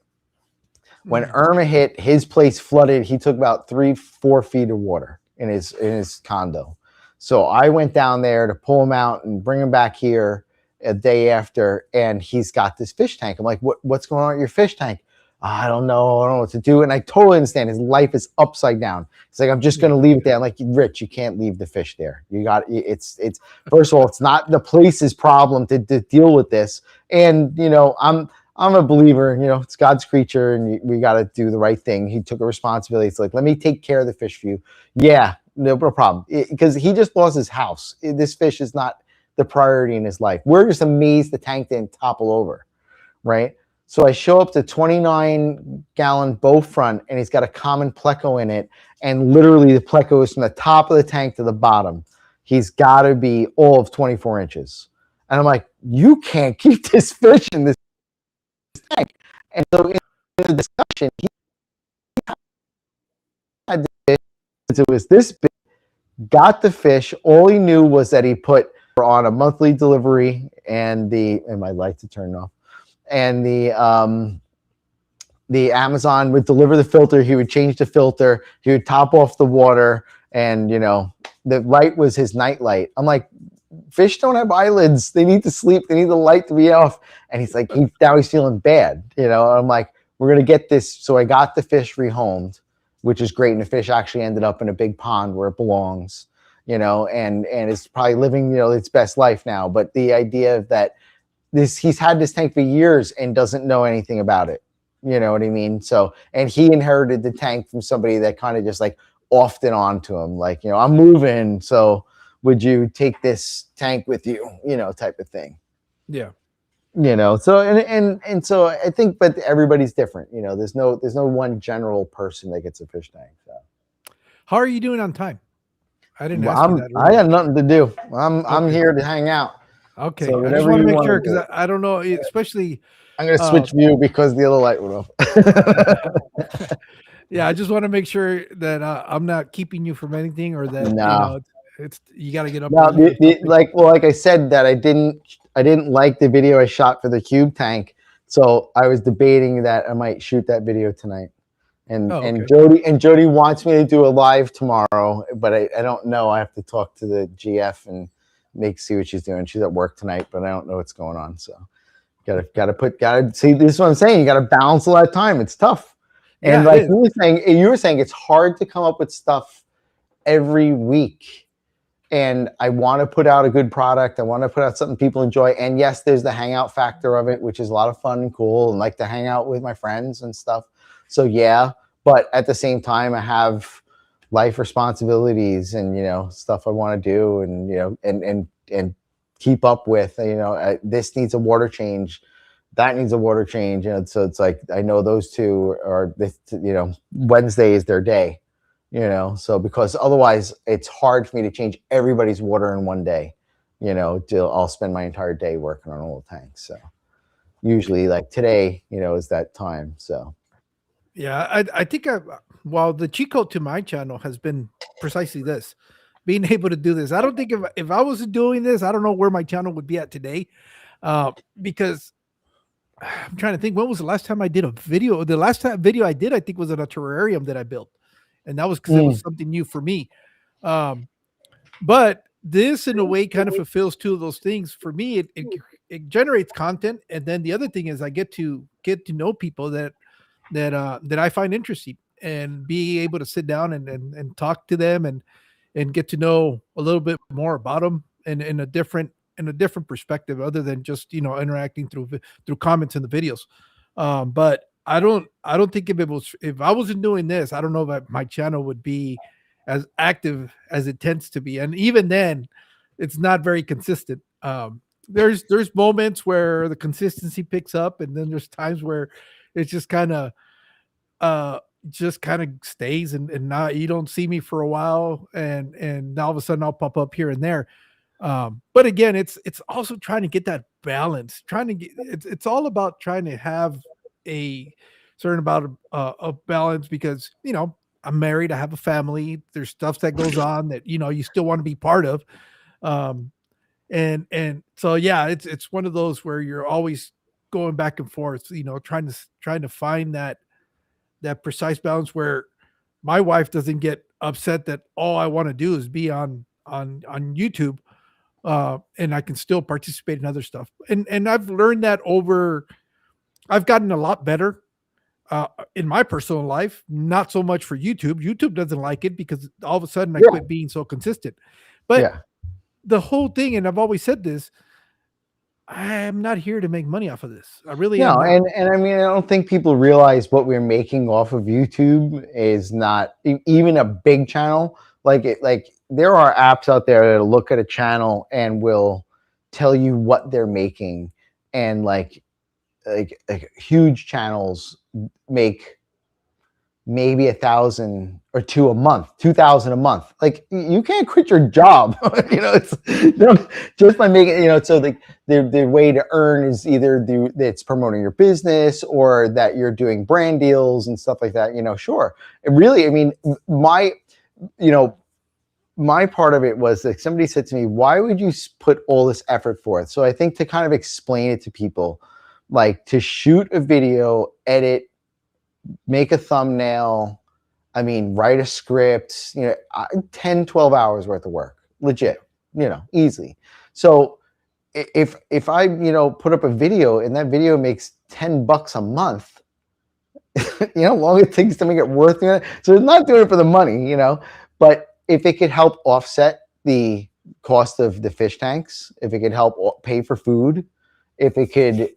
When Irma hit, his place flooded. He took about 3-4 feet of water in his condo. So I went down there to pull him out and bring him back here a day after, and he's got this fish tank. I'm like, what's going on with your fish tank? I don't know what to do. And I totally understand. His life is upside down. It's like, I'm just going to leave it there. I'm like, Rich, you can't leave the fish there. It's first of all, it's not the place's problem to deal with this. And, I'm a believer, it's God's creature, and we got to do the right thing. He took a responsibility. It's like, let me take care of the fish for you. Yeah, no problem. Because he just lost his house. This fish is not the priority in his life. We're just amazed the tank didn't topple over, right? So I show up to 29-gallon bow front, and he's got a common pleco in it. And literally the pleco is from the top of the tank to the bottom. He's got to be all of 24 inches. And I'm like, you can't keep this fish in this tank. And so in the discussion, he had this, it was this big, got the fish. All he knew was that he put on a monthly delivery, and my lights are turned off. And the Amazon would deliver the filter. He would change the filter. He would top off the water, and the light was his night light. I'm like, fish don't have eyelids. They need to sleep. They need the light to be off. And he's like, now he's feeling bad. I'm like, we're gonna get this. So I got the fish rehomed, which is great. And the fish actually ended up in a big pond where it belongs. And it's probably living its best life now. But the idea that he's had this tank for years and doesn't know anything about it. You know what I mean? So, and he inherited the tank from somebody that kind of just like offed it on to him. Like, I'm moving. So would you take this tank with you, type of thing. Yeah. So and so I think, but everybody's different. There's no one general person that gets a fish tank. So How are you doing on time? I didn't well, ask you that I got earlier. nothing to do. I'm Okay. here to hang out. So Okay. I just whatever want to you make want sure to because do. I don't know, especially I'm gonna uh switch view because the other light went off. yeah, I just want to make sure that I'm not keeping you from anything or that, No, it's you got to get up no. early for something. Like I said, that I didn't like the video I shot for the cube tank, so I was debating that I might shoot that video tonight. And Oh, and okay. Jody wants me to do a live tomorrow, but I don't know. I have to talk to the GF and see what she's doing. She's at work tonight, but I don't know what's going on. So gotta see. This is what I'm saying. You gotta balance a lot of time. It's tough. And Yeah, it like is. you were saying it's hard to come up with stuff every week. And I want to put out a good product. I want to put out something people enjoy. And yes, there's the hangout factor of it, which is a lot of fun and cool, and like to hang out with my friends and stuff. So yeah, but at the same time, I have life responsibilities and stuff I want to do, and and keep up with. This needs a water change, that needs a water change, and so it's like I know those two are this. Wednesday is their day. So because otherwise it's hard for me to change everybody's water in one day. I'll spend my entire day working on a little tank. So usually, like today, is that time. So Yeah, I think well, the cheat code to my channel has been precisely this, being able to do this. I don't think if I wasn't doing this, I don't know where my channel would be at today. Because I'm trying to think, when was the last time I did a video? The last time video I did, I think, was in a terrarium that I built, and that was because it was something new for me. Um, but this, in a way, kind of fulfills two of those things for me. It generates content, and then the other thing is I get to know people that I find interesting, and be able to sit down and talk to them and get to know a little bit more about them in a different perspective, other than just interacting through comments in the videos. But I don't think if I wasn't doing this, I don't know if my channel would be as active as it tends to be, and even then, it's not very consistent. There's moments where the consistency picks up, and then there's times where it's uh just kind of stays, and not, you don't see me for a while, and all of a sudden I'll pop up here and there. But again, it's also trying to get that balance, trying to get it's all about trying to have a certain amount of balance, because I'm married, I have a family, there's stuff that goes on that you still want to be part of. um and so yeah, it's one of those where you're always going back and forth, trying to find that precise balance where my wife doesn't get upset that all I want to do is be on YouTube, and I can still participate in other stuff. And I've learned that I've gotten a lot better in my personal life, not so much for YouTube. YouTube doesn't like it because all of a sudden I yeah, quit being so consistent. But yeah. the whole thing, and I've always said this, I am not here to make money off of this. I really am No, not. and I mean, I don't think people realize what we're making off of YouTube is not even a big channel. Like there are apps out there that look at a channel and will tell you what they're making, and like huge channels make maybe 1,000 or two a month, 2,000 a month. Like you can't quit your job. It's just by making, so the way to earn is either it's promoting your business, or that you're doing brand deals and stuff like that. Sure. It really, I mean, you know, my part of it was like somebody said to me, why would you put all this effort forth? So I think to kind of explain it to people, like to shoot a video, edit, make a thumbnail, I mean, write a script, 10, 12 hours worth of work, legit, easily. So if I, put up a video and that video makes $10 a month, how long it takes to make it worth it. So it's not doing it for the money, but if it could help offset the cost of the fish tanks, if it could help pay for food, if it could,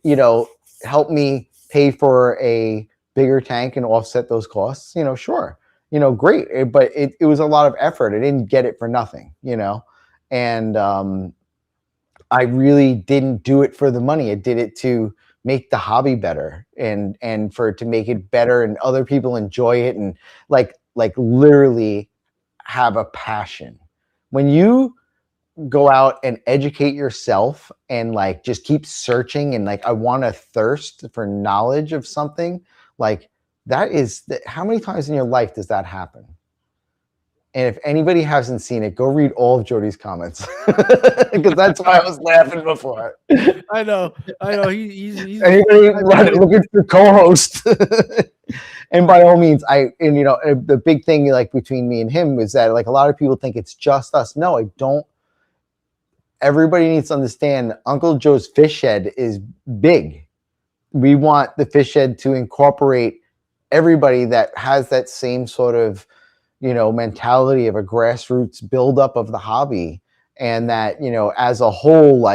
help me pay for a bigger tank and offset those costs, sure, great. But it was a lot of effort. I didn't get it for nothing, And I really didn't do it for the money. I did it to make the hobby better, and for it to make it better and other people enjoy it, and like literally have a passion. When you go out and educate yourself and like just keep searching, and like I want to thirst for knowledge of something, like that is how many times in your life does that happen? And if anybody hasn't seen it, go read all of Jody's comments, because that's why I was laughing before. I know. He's Anybody looking for co-host? And by all means, the big thing like between me and him was that like a lot of people think it's just us. No, I don't. Everybody needs to understand Uncle Joe's fish shed is big. We want the fish shed to incorporate everybody that has that same sort of, mentality of a grassroots buildup of the hobby. And that, as a whole,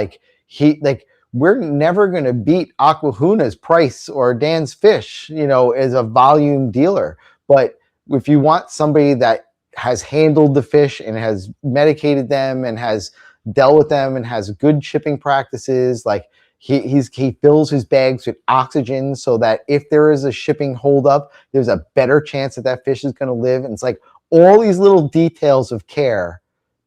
we're never going to beat Aquahuna's price or Dan's Fish, as a volume dealer. But if you want somebody that has handled the fish and has medicated them and has dealt with them and has good shipping practices, like he fills his bags with oxygen so that if there is a shipping holdup, there's a better chance that fish is going to live. And it's like all these little details of care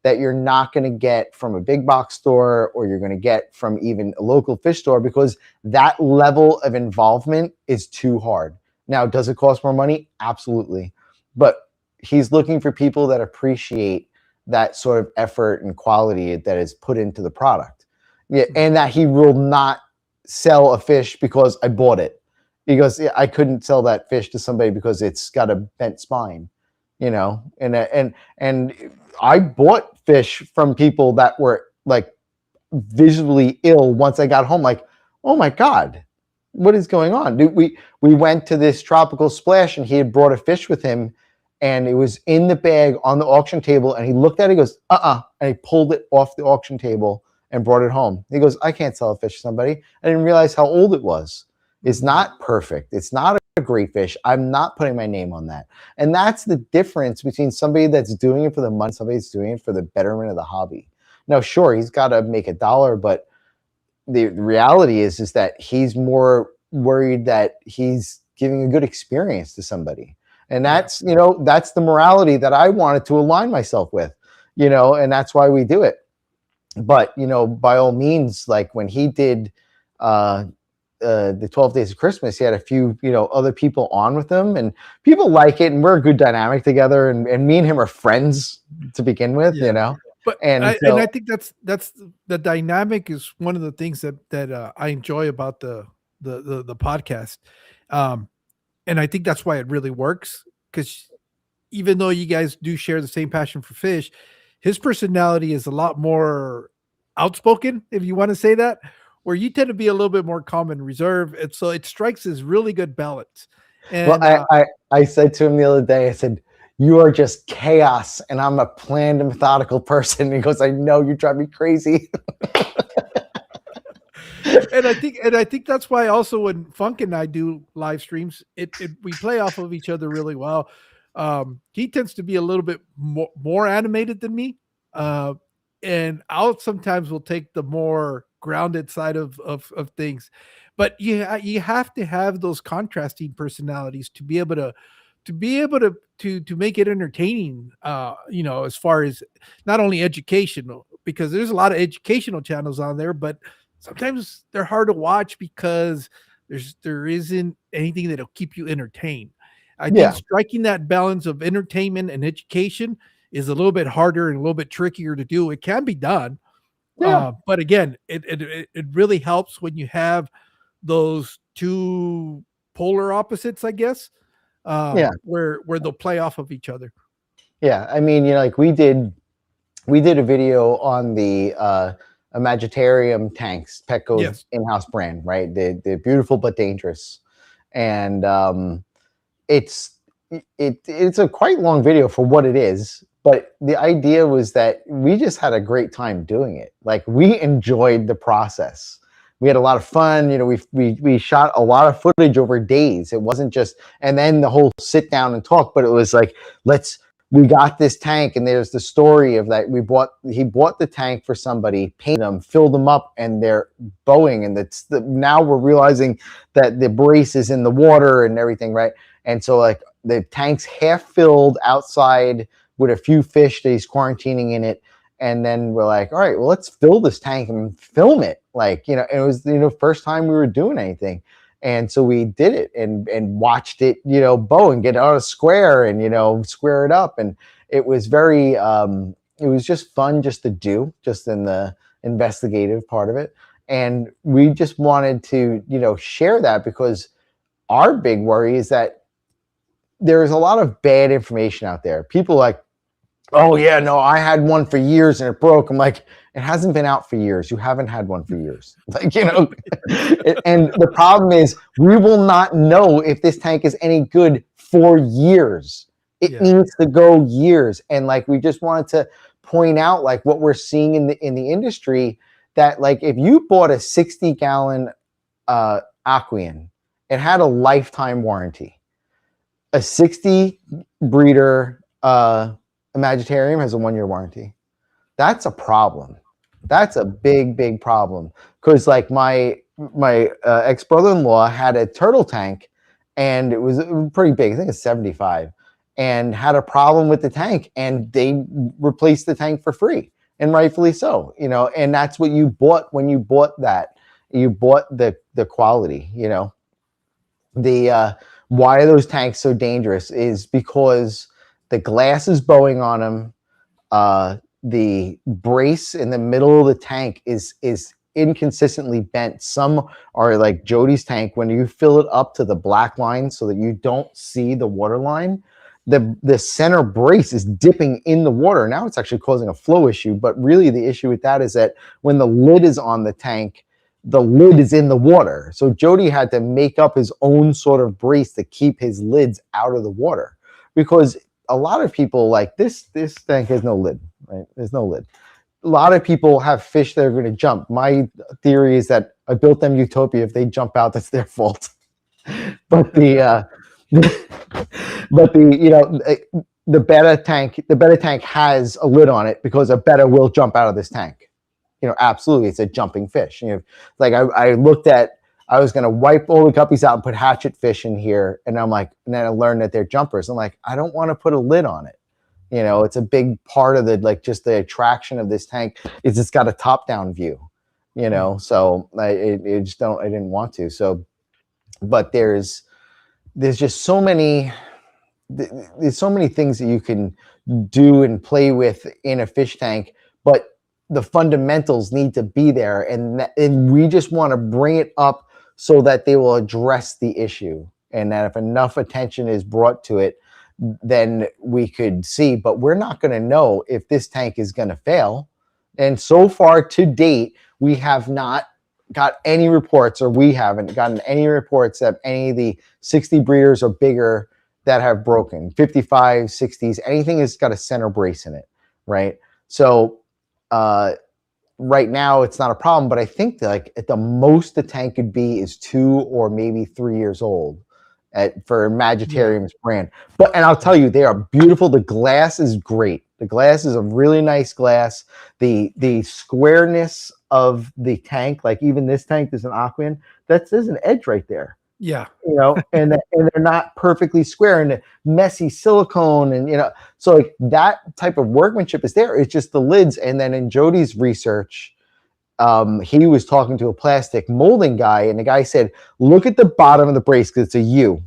that you're not going to get from a big box store, or you're going to get from even a local fish store, because that level of involvement is too hard. Now, does it cost more money? Absolutely. But he's looking for people that appreciate that sort of effort and quality that is put into the product. Yeah, and that he will not sell a fish because I bought it. He goes, yeah, I couldn't sell that fish to somebody because it's got a bent spine, and I bought fish from people that were like visually ill once I got home. Like, oh my God, what is going on? We went to this tropical splash, and he had brought a fish with him, and it was in the bag on the auction table, and he looked at it, he goes, and he pulled it off the auction table and brought it home. He goes, I can't sell a fish to somebody. I didn't realize how old it was. It's not perfect. It's not a great fish. I'm not putting my name on that. And that's the difference between somebody that's doing it for the money, somebody that's doing it for the betterment of the hobby. Now, sure, he's got to make a dollar, but the reality is that he's more worried that he's giving a good experience to somebody. And that's, that's the morality that I wanted to align myself with, and that's why we do it. But, by all means, like when he did the 12 Days of Christmas, he had a few, other people on with him, and people like it, and we're a good dynamic together, and me and him are friends to begin with, But I think that's the dynamic is one of the things that I enjoy about the podcast. And I think that's why it really works, because even though you guys do share the same passion for fish, his personality is a lot more outspoken, if you want to say that, where you tend to be a little bit more calm and reserved. And so it strikes this really good balance. And I said to him the other day, I said, you are just chaos, and I'm a planned and methodical person. And he goes, I know, you drive me crazy. And I think that's why also when Funk and I do live streams, we play off of each other really well. He tends to be a little bit more animated than me, and I'll sometimes will take the more grounded side of things. But you have to have those contrasting personalities to be able to make it entertaining. As far as not only educational, because there's a lot of educational channels on there, but sometimes they're hard to watch because there isn't anything that'll keep you entertained. I think striking that balance of entertainment and education is a little bit harder and a little bit trickier to do. It can be done. But again, it really helps when you have those two polar opposites, I guess, where they'll play off of each other. Yeah. I mean, like we did a video on the Imaginarium tanks, Petco's in-house brand, right? They're beautiful but dangerous. And it's a quite long video for what it is. But the idea was that we just had a great time doing it. Like we enjoyed the process. We had a lot of fun. We shot a lot of footage over days. It wasn't just, and then the whole sit down and talk, but it was like, let's we got this tank, and there's the story of that he bought the tank for somebody, painted them, filled them up, and they're bowing, and now we're realizing that the brace is in the water and everything, right? And so like the tank's half filled outside with a few fish that he's quarantining in it, and then we're like, all right, well, let's fill this tank and film it, like, you know. And it was, you know, first time we were doing anything. And so we did it and watched it, you know, bow and get out of square and, you know, square it up. And it was very, it was just fun just to do, just in the investigative part of it. And we just wanted to, you know, share that, because our big worry is that there's a lot of bad information out there. People like, oh yeah, no, I had one for years and it broke. I'm like, it hasn't been out for years. You haven't had one for years. Like, you know, and the problem is we will not know if this tank is any good for years. It needs to go years. And like, we just wanted to point out like what we're seeing in the industry, that like, if you bought a 60-gallon Aquian, it had a lifetime warranty. A 60 breeder Imaginarium has a 1-year warranty. That's a problem. That's a big problem, because like my ex-brother-in-law had a turtle tank, and it was pretty big. I think it's 75, and had a problem with the tank, and they replaced the tank for free, and rightfully so, you know. And that's what you bought when you bought that. You bought the quality, you know. The why are those tanks so dangerous is because the glass is bowing on them. The brace in the middle of the tank is inconsistently bent. Some are like Jody's tank. When you fill it up to the black line so that you don't see the water line, the center brace is dipping in the water. Now it's actually causing a flow issue. But really the issue with that is that when the lid is on the tank, the lid is in the water. So Jody had to make up his own sort of brace to keep his lids out of the water, because a lot of people like this tank has no lid, right? There's no lid. A lot of people have fish that are going to jump. My theory is that I built them Utopia. If they jump out, that's their fault. But the you know, the betta tank has a lid on it because a betta will jump out of this tank. You know, absolutely, it's a jumping fish. You know, like I looked at, I was going to wipe all the guppies out and put hatchet fish in here. And I'm like, and then I learned that they're jumpers. I'm like, I don't want to put a lid on it. You know, it's a big part of the, like, just the attraction of this tank is it's got a top down view, you know? So I didn't want to. So, but there's just so many, there's so many things that you can do and play with in a fish tank, but the fundamentals need to be there. And we just want to bring it up so that they will address the issue, and that if enough attention is brought to it, then we could see. But we're not going to know if this tank is going to fail. And so far to date, we have not got any reports, or we haven't gotten any reports that any of the 60 breeders or bigger that have broken, 55, 60s, anything that's got a center brace in it, right? So right now it's not a problem, but I think that like at the most the tank could be is 2 or maybe 3 years old for Magitarium's brand. And I'll tell you, they are beautiful. The glass is great. The glass is a really nice glass. The squareness of the tank, like even this tank is an Aquian, there's an edge right there. Yeah. You know, and they're not perfectly square, and messy silicone, and you know, so like that type of workmanship is there. It's just the lids. And then in Jody's research, he was talking to a plastic molding guy, and the guy said, look at the bottom of the brace, because it's a U.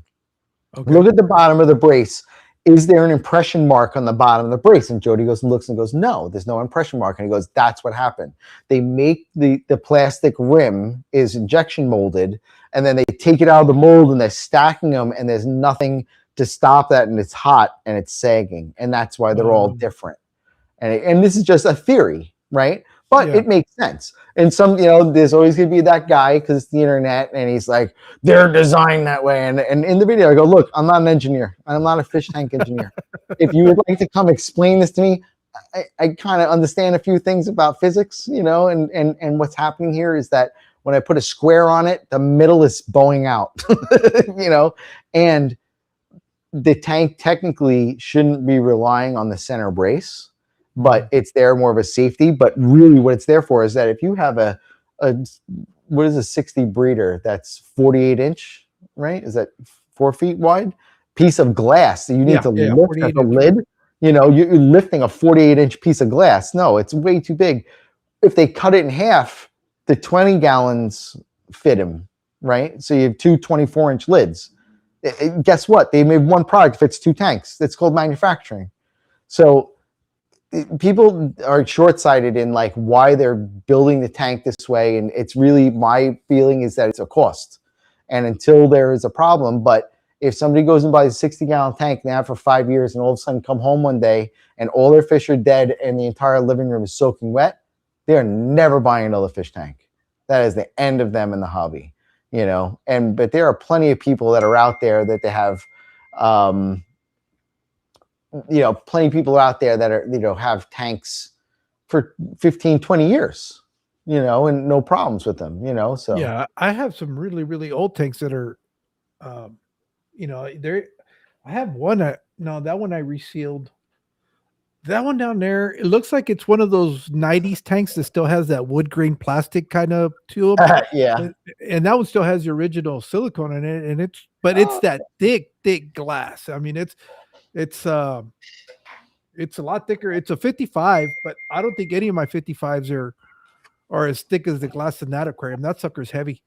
Okay. Look at the bottom of the brace. Is there an impression mark on the bottom of the brace? And Jody goes and looks and goes, no, there's no impression mark. And he goes, that's what happened. They make the plastic rim is injection molded, and then they take it out of the mold and they're stacking them, and there's nothing to stop that, and it's hot and it's sagging, and that's why they're all different. And this is just a theory, right? But it makes sense. And some, you know, there's always going to be that guy, because it's the internet, and he's like, they're designed that way. And in the video, I go, look, I'm not an engineer. I'm not a fish tank engineer. If you would like to come explain this to me, I kind of understand a few things about physics, you know, and what's happening here is that when I put a square on it, the middle is bowing out, you know, and the tank technically shouldn't be relying on the center brace, but it's there more of a safety. But really what it's there for is that if you have a what is a 60 breeder that's 48 inch, right? Is that 4 feet wide? Piece of glass that you need to lift at the lid. You know, you're lifting a 48 inch piece of glass. No, it's way too big. If they cut it in half, the 20 gallons fit them, right? So you have two 24 inch lids. Guess what? They made one product fits two tanks. It's called manufacturing. So people are short-sighted in like why they're building the tank this way. And it's really, my feeling is that it's a cost. And until there is a problem, but if somebody goes and buys a 60-gallon tank and they have for 5 years and all of a sudden come home one day and all their fish are dead and the entire living room is soaking wet, they're never buying another fish tank. That is the end of them in the hobby, you know. But there are plenty of people that are out there that they have, you know, plenty of people out there that are, you know, have tanks for 15, 20 years, you know, and no problems with them, you know. So yeah, I have some really, really old tanks that are, you know, there. I have one. No, that one I resealed. That one down there, it looks like it's one of those 90s tanks that still has that wood grain plastic kind of tube. yeah. And that one still has the original silicone in it. And it's that thick, thick glass. I mean, it's a lot thicker. It's a 55, but I don't think any of my 55s are as thick as the glass in that aquarium. That sucker's heavy.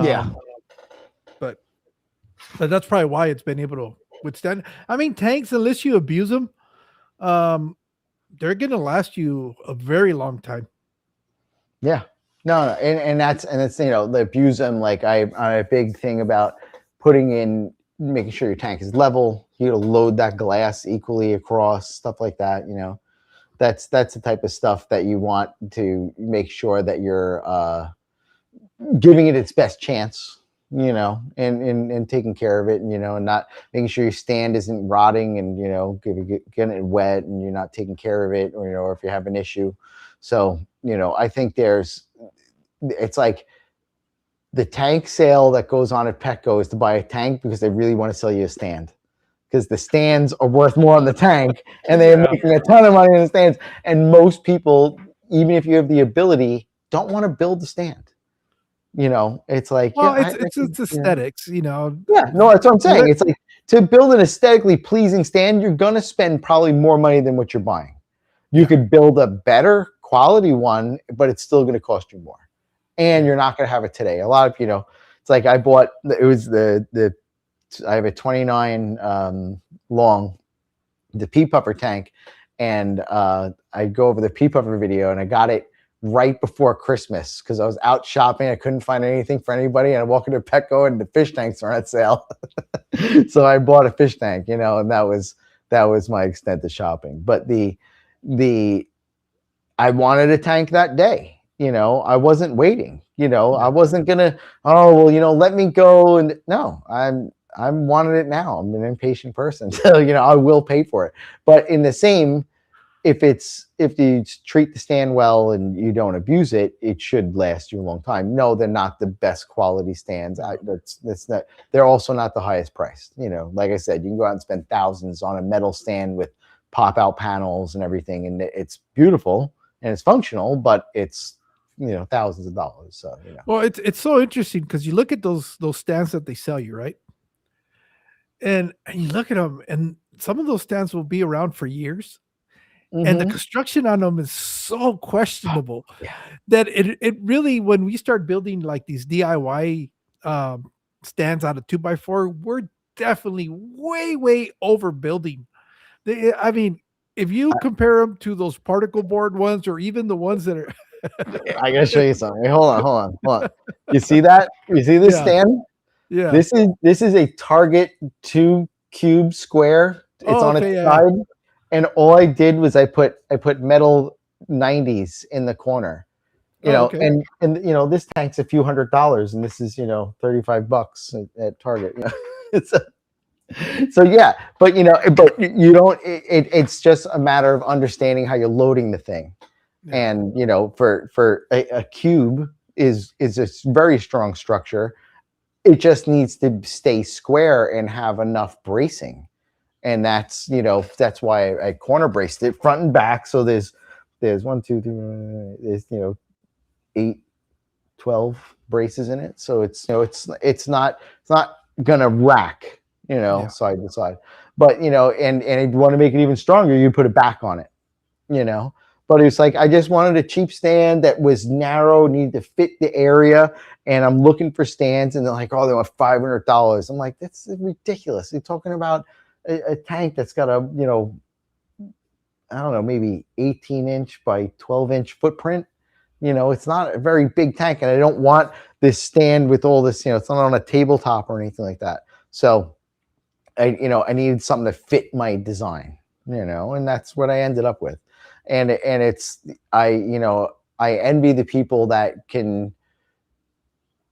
Yeah. But that's probably why it's been able to withstand. I mean, tanks, unless you abuse them, they're gonna last you a very long time. Yeah. No, and it's, you know, the abuse them. Like I'm a big thing about putting in, making sure your tank is level. You know, load that glass equally across, stuff like that. You know, that's the type of stuff that you want to make sure that you're giving it its best chance, you know, and taking care of it, and, you know, and not making sure your stand isn't rotting and, you know, getting it wet and you're not taking care of it, or, you know, or if you have an issue. So, you know, I think it's like the tank sale that goes on at Petco is to buy a tank because they really want to sell you a stand, because the stands are worth more on the tank and they're making a ton of money in the stands. And most people, even if you have the ability, don't want to build the stand. You know, it's like, well, it's aesthetics, you know. Yeah, no, that's what I'm saying. It's like, to build an aesthetically pleasing stand, you're gonna spend probably more money than what you're buying. You could build a better quality one, but it's still gonna cost you more, and you're not gonna have it today. A lot of, you know, it's like I bought, it was I have a 29 long, the pea puffer tank, and I go over the pea puffer video, and I got it right before Christmas because I was out shopping. I couldn't find anything for anybody, and I walk into Petco and the fish tanks are on sale. So I bought a fish tank, you know, and that was my extent of shopping. But I wanted a tank that day, you know. I wasn't waiting, you know. I wasn't gonna, oh well, you know, let me go. And no, I wanted it now. I'm an impatient person, so, you know, I will pay for it. But in the same, if you treat the stand well and you don't abuse it, it should last you a long time. No, they're not the best quality stands. That's not. They're also not the highest priced. You know, like I said, you can go out and spend thousands on a metal stand with pop-out panels and everything, and it's beautiful and it's functional, but it's, you know, thousands of dollars. So, you know. Well, it's so interesting because you look at those stands that they sell you, right? And you look at them, and some of those stands will be around for years. And the construction on them is so questionable that it really, when we start building like these DIY stands out of 2x4, we're definitely way overbuilding. I mean, if you compare them to those particle board ones, or even the ones that are, I gotta show you something. Hey, hold on. You see that? You see this stand? Yeah. This is a Target 2 cube square. It's on its side. And all I did was I put metal 90s in the corner, you know, and you know, this tank's a few $100s, and this is, you know, $35 at Target. You know? So yeah, but, you know, but you don't. It's just a matter of understanding how you're loading the thing, and, you know, for a cube is a very strong structure. it just needs to stay square and have enough bracing. And that's, that's why I corner braced it front and back. So there's 1, 2, 3, there's, 8, 12 braces in it. So it's not gonna rack, side to side. But, and if you want to make it even stronger, you put it back on it, But it's like, I just wanted a cheap stand that was narrow, needed to fit the area. And I'm looking for stands, and they're like, oh, they want $500. I'm like, that's ridiculous. You're talking about a tank that's got a, I don't know, maybe 18-inch by 12-inch footprint. It's not a very big tank, and I don't want this stand with all this, it's not on a tabletop or anything like that. So I needed something to fit my design, and that's what I ended up with. And it's, I envy the people that can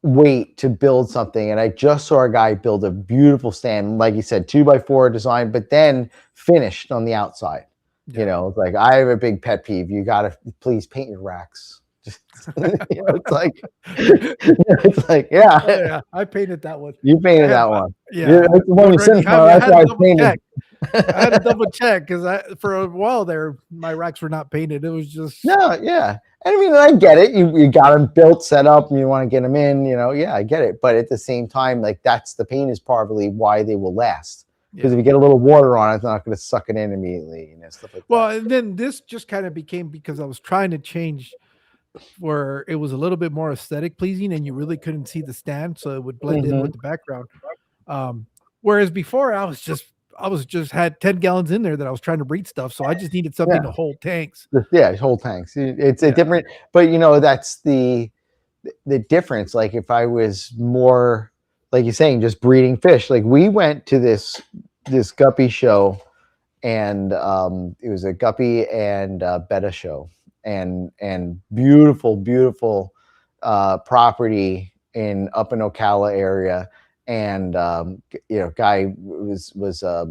wait to build something. And I just saw a guy build a beautiful stand, like you said, 2x4 design, but then finished on the outside. It's like, I have a big pet peeve. You got to please paint your racks. It's like, yeah. Oh, yeah, I painted that one. You painted that one. Yeah. That's the one you sent me. That's why I painted. I had to double check because for a while there, my racks were not painted. It was just yeah. And I mean, I get it. You got them built, set up, and you want to get them in. Yeah, I get it. But at the same time, like, that's the paint is probably why they will last. Because if you get a little water on it, it's not going to suck it in immediately, stuff like that. And then this just kind of became because I was trying to change where it was a little bit more aesthetic pleasing, and you really couldn't see the stand, so it would blend in with the background. Whereas before, I was just had 10 gallons in there that I was trying to breed stuff, so I just needed something to hold tanks. Yeah, hold tanks. It's a different, but that's the difference. Like, if I was more, like you're saying, just breeding fish. Like, we went to this guppy show, and it was a guppy and betta show, and beautiful property up in Ocala area. And guy was a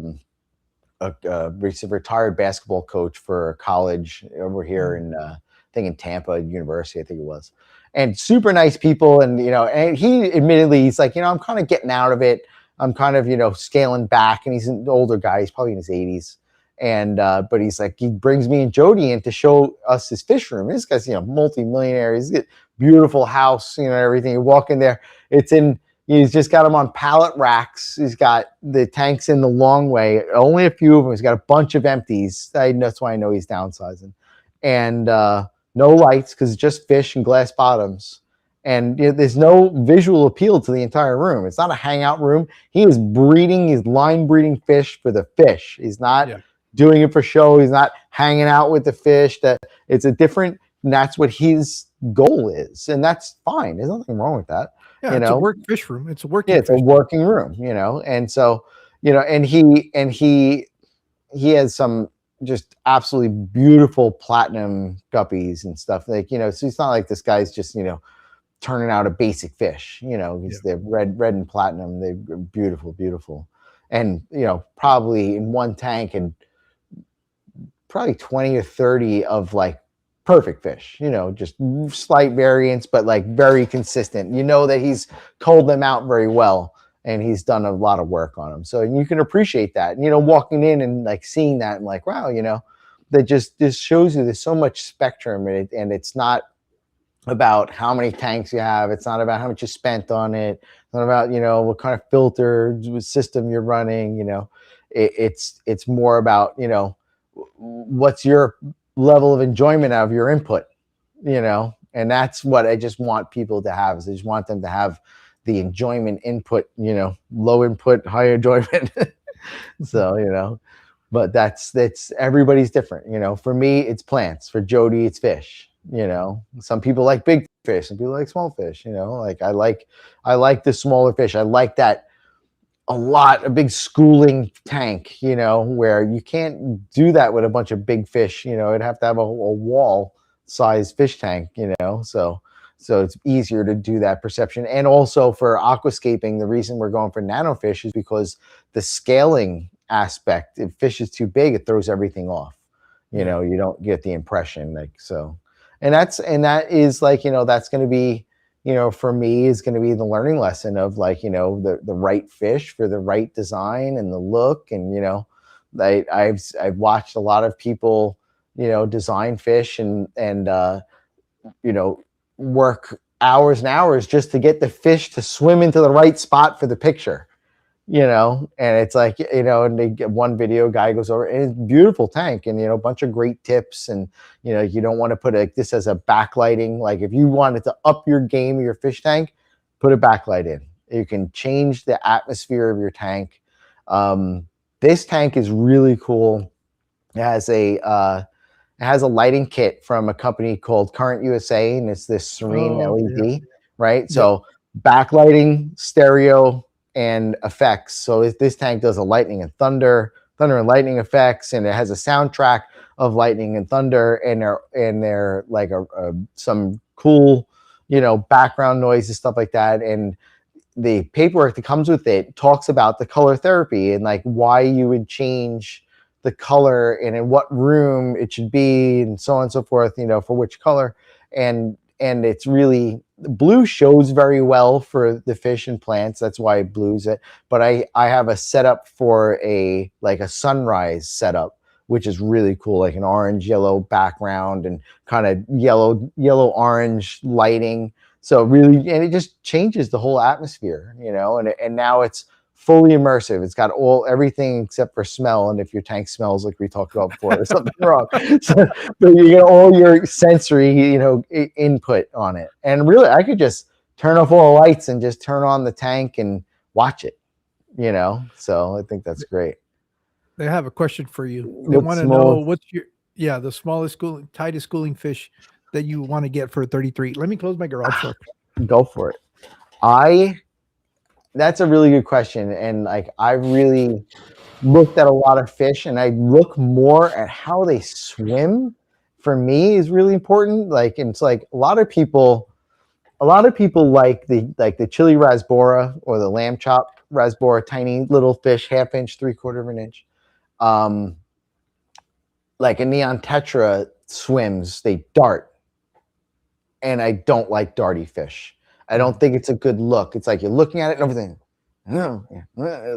retired basketball coach for a college over here in I think in Tampa University, I think it was, and super nice people. And and he admittedly, he's like, I'm kind of getting out of it. I'm kind of scaling back. And he's an older guy. He's probably in his 80s. And but he's like, he brings me and Jody in to show us his fish room. This guy's multi-millionaire. He's got beautiful house, everything. You walk in there, he's just got them on pallet racks. He's got the tanks in the long way, only a few of them. He's got a bunch of empties. That's why I know he's downsizing. And no lights, because it's just fish and glass bottoms. And there's no visual appeal to the entire room. It's not a hangout room. He is breeding, he's line breeding fish for the fish. He's not doing it for show. He's not hanging out with the fish. That it's a different, and that's what his goal is. And that's fine. There's nothing wrong with that. Yeah, it's a work fish room. It's a working. It's a working room, and so and he has some just absolutely beautiful platinum guppies and stuff, like so it's not like this guy's just turning out a basic fish. They're red and platinum. They're beautiful, and probably in one tank and probably 20 or 30 of like perfect fish, just slight variance, but like very consistent. That he's culled them out very well, and he's done a lot of work on them. So you can appreciate that. Walking in and like seeing that and like, wow, that just shows you there's so much spectrum, and it's not about how many tanks you have. It's not about how much you spent on it. It's not about, what kind of filter system you're running. It's more about, what's your level of enjoyment out of your input, and that's what I just want people to have. Is I just want them to have the enjoyment input, low input, high enjoyment. So, but that's everybody's different. For me, it's plants. For Jody, it's fish. Some people like big fish, some people like small fish. Like I like the smaller fish. I like that a big schooling tank, where you can't do that with a bunch of big fish. It'd have to have a wall size fish tank, so it's easier to do that perception. And also for aquascaping, the reason we're going for nanofish is because the scaling aspect, if fish is too big, it throws everything off. You don't get the impression, like, so. And that is like, that's going to be for me is going to be the learning lesson of like, the right fish for the right design and the look. And, I've watched a lot of people, design fish and work hours and hours just to get the fish to swim into the right spot for the picture, and it's like, and they get one video guy goes over and it's a beautiful tank and, a bunch of great tips. And, you don't want to put this as a backlighting. Like if you wanted to up your game of your fish tank, put a backlight in. You can change the atmosphere of your tank. This tank is really cool. It has a lighting kit from a company called Current USA, and it's this serene LED, right? Yeah. So backlighting, stereo, and effects. So this tank does a lightning and thunder and lightning effects, and it has a soundtrack of lightning and thunder, and they're like some cool, background noise and stuff like that. And the paperwork that comes with it talks about the color therapy and like why you would change the color and in what room it should be and so on and so forth, for which color. And it's really, blue shows very well for the fish and plants. That's why blue's it. But I have a setup for a sunrise setup, which is really cool, like an orange yellow background and kind of yellow orange lighting. So really, and it just changes the whole atmosphere, and now it's fully immersive. It's got everything except for smell. And if your tank smells like we talked about before, there's something wrong. So you get all your sensory, input on it. And really, I could just turn off all the lights and just turn on the tank and watch it, So I think that's great. They have a question for you. They want to know what's the smallest tightest schooling fish that you want to get for a 33. Let me close my garage door. Go for it. That's a really good question. And like, I really looked at a lot of fish and I look more at how they swim. For me is really important. Like, and it's like a lot of people like the chili rasbora or the lamb chop rasbora, tiny little fish, 1/2 inch, 3/4 of an inch. Like a neon tetra swims, they dart. And I don't like darty fish. I don't think it's a good look. It's like you're looking at it and everything.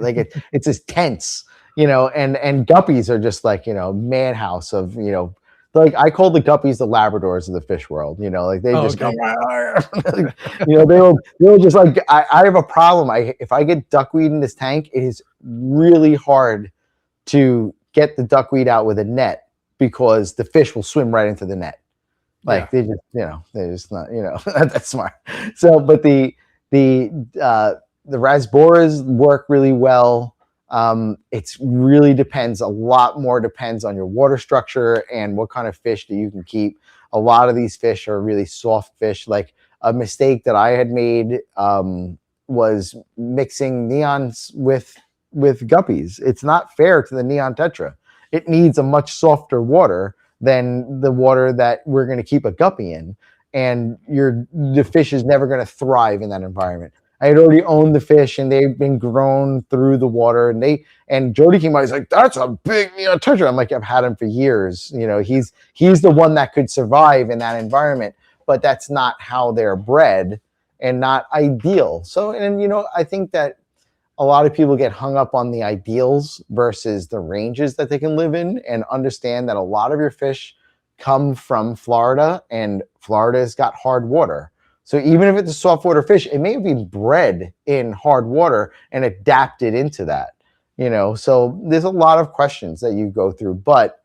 Like it's just tense, and guppies are just like, madhouse of, like I call the guppies the Labradors of the fish world, like they just go, they'll just like, I have a problem. If I get duckweed in this tank, it is really hard to get the duckweed out with a net because the fish will swim right into the net. Like they just, they're just not, that's smart. So, but the rasboras work really well. It's really depends. A lot more depends on your water structure and what kind of fish that you can keep. A lot of these fish are really soft fish. Like a mistake that I had made was mixing neons with guppies. It's not fair to the neon tetra. It needs a much softer water than the water that we're going to keep a guppy in, and the fish is never going to thrive in that environment. I had already owned the fish and they've been grown through the water, and Jody came out, he's like, that's a big neon tetra. I'm like, I've had him for years. He's the one that could survive in that environment, but that's not how they're bred and not ideal. So, and I think that a lot of people get hung up on the ideals versus the ranges that they can live in, and understand that a lot of your fish come from Florida, and Florida's got hard water. So even if it's a saltwater fish, it may be bred in hard water and adapted into that, So there's a lot of questions that you go through. But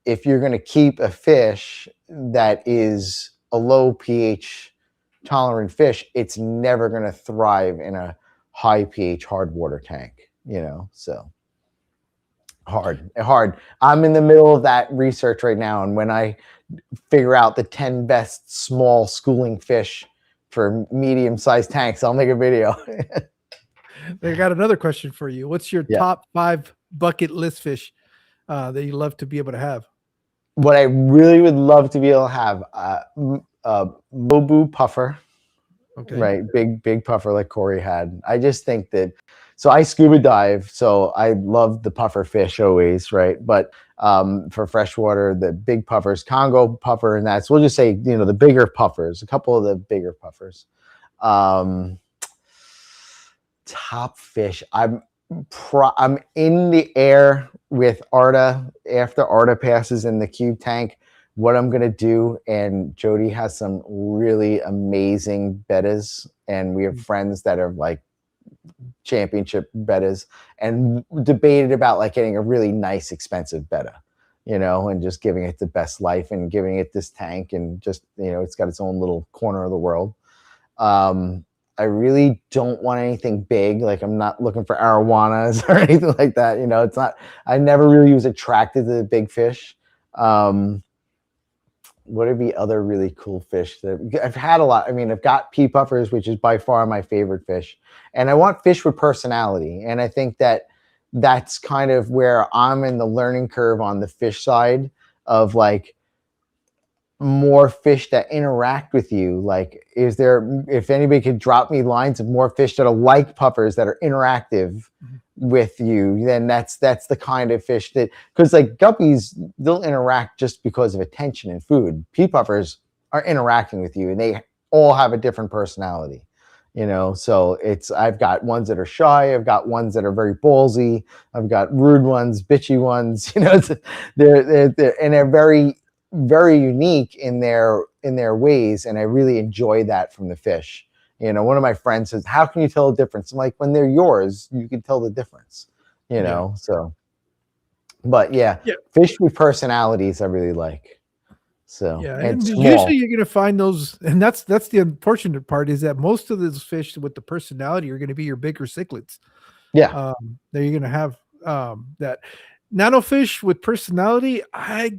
if you're going to keep a fish that is a low pH tolerant fish, it's never going to thrive in a high pH hard water tank, so hard. I'm in the middle of that research right now. And when I figure out the 10 best small schooling fish for medium-sized tanks, I'll make a video. They got another question for you. What's your top 5 bucket list fish that you love to be able to have? What I really would love to be able to have, Mobu puffer. Okay. Right. Big puffer like Corey had. I just think that So I scuba dive, so I love the puffer fish always, right? But for freshwater, the big puffers, Congo puffer, and that's, we'll just say, the bigger puffers, a couple of the bigger puffers. Um, Top fish. I'm in the air with Arta after Arta passes in the cube tank. What I'm gonna do, and Jody has some really amazing bettas, and we have friends that are like championship bettas, and debated about like getting a really nice expensive betta, and just giving it the best life and giving it this tank, and just it's got its own little corner of the world. I really don't want anything big. Like, I'm not looking for arowanas or anything like that. It's not, I never really was attracted to the big fish. What would be other really cool fish that I've had a lot? I mean, I've got pea puffers, which is by far my favorite fish. And I want fish with personality. And I think that that's kind of where I'm in the learning curve on the fish side of like, more fish that interact with you. Like, if anybody could drop me lines of more fish that are like puffers that are interactive with you, then that's the kind of fish that, because like guppies, they'll interact just because of attention and food. Pea puffers are interacting with you, and they all have a different personality. So I've got ones that are shy, I've got ones that are very ballsy, I've got rude ones, bitchy ones. They're very unique in their ways, and I really enjoy that from the fish. One of my friends says, how can you tell the difference? I'm like, when they're yours, you can tell the difference. So, but yeah, fish with personalities I really like. So and usually you're going to find those, and that's the unfortunate part, is that most of those fish with the personality are going to be your bigger cichlids. That you're going to have that. Nanofish with personality,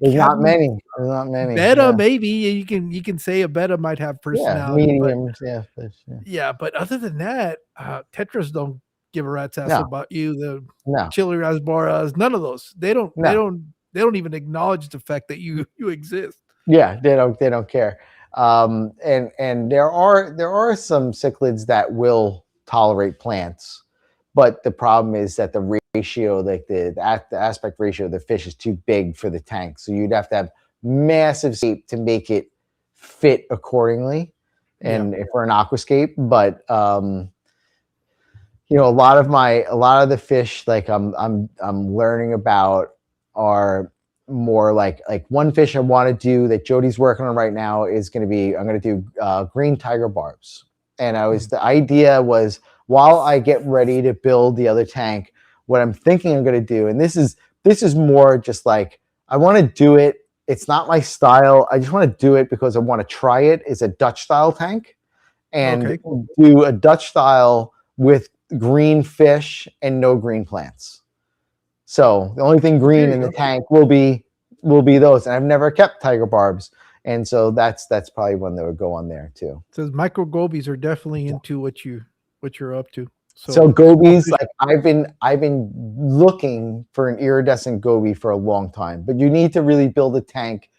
there's not many. Betta, maybe you can say a betta might have personality. Mediums, fish. Yeah, but other than that, tetras don't give a rat's ass about you. The chili rasboras, none of those. They don't even acknowledge the fact that you exist. Yeah, they don't care. And there are some cichlids that will tolerate plants, but the problem is that the ratio, like the aspect ratio of the fish is too big for the tank. So you'd have to have massive scape to make it fit accordingly. And if we're an aquascape, but a lot of the fish like I'm learning about are more like one fish I want to do that Jody's working on right now is I'm going to do green tiger barbs. And the idea was, while I get ready to build the other tank, what I'm thinking I'm going to do, and this is more just like, I want to do it. It's not my style. I just want to do it because I want to try it. Is a Dutch style tank, and do a Dutch style with green fish and no green plants. So the only thing green in the tank will be those. And I've never kept tiger barbs. And so that's probably one that would go on there too. So micro gobies are definitely into what you're up to. So gobies, like I've been looking for an iridescent goby for a long time, but you need to really build a tank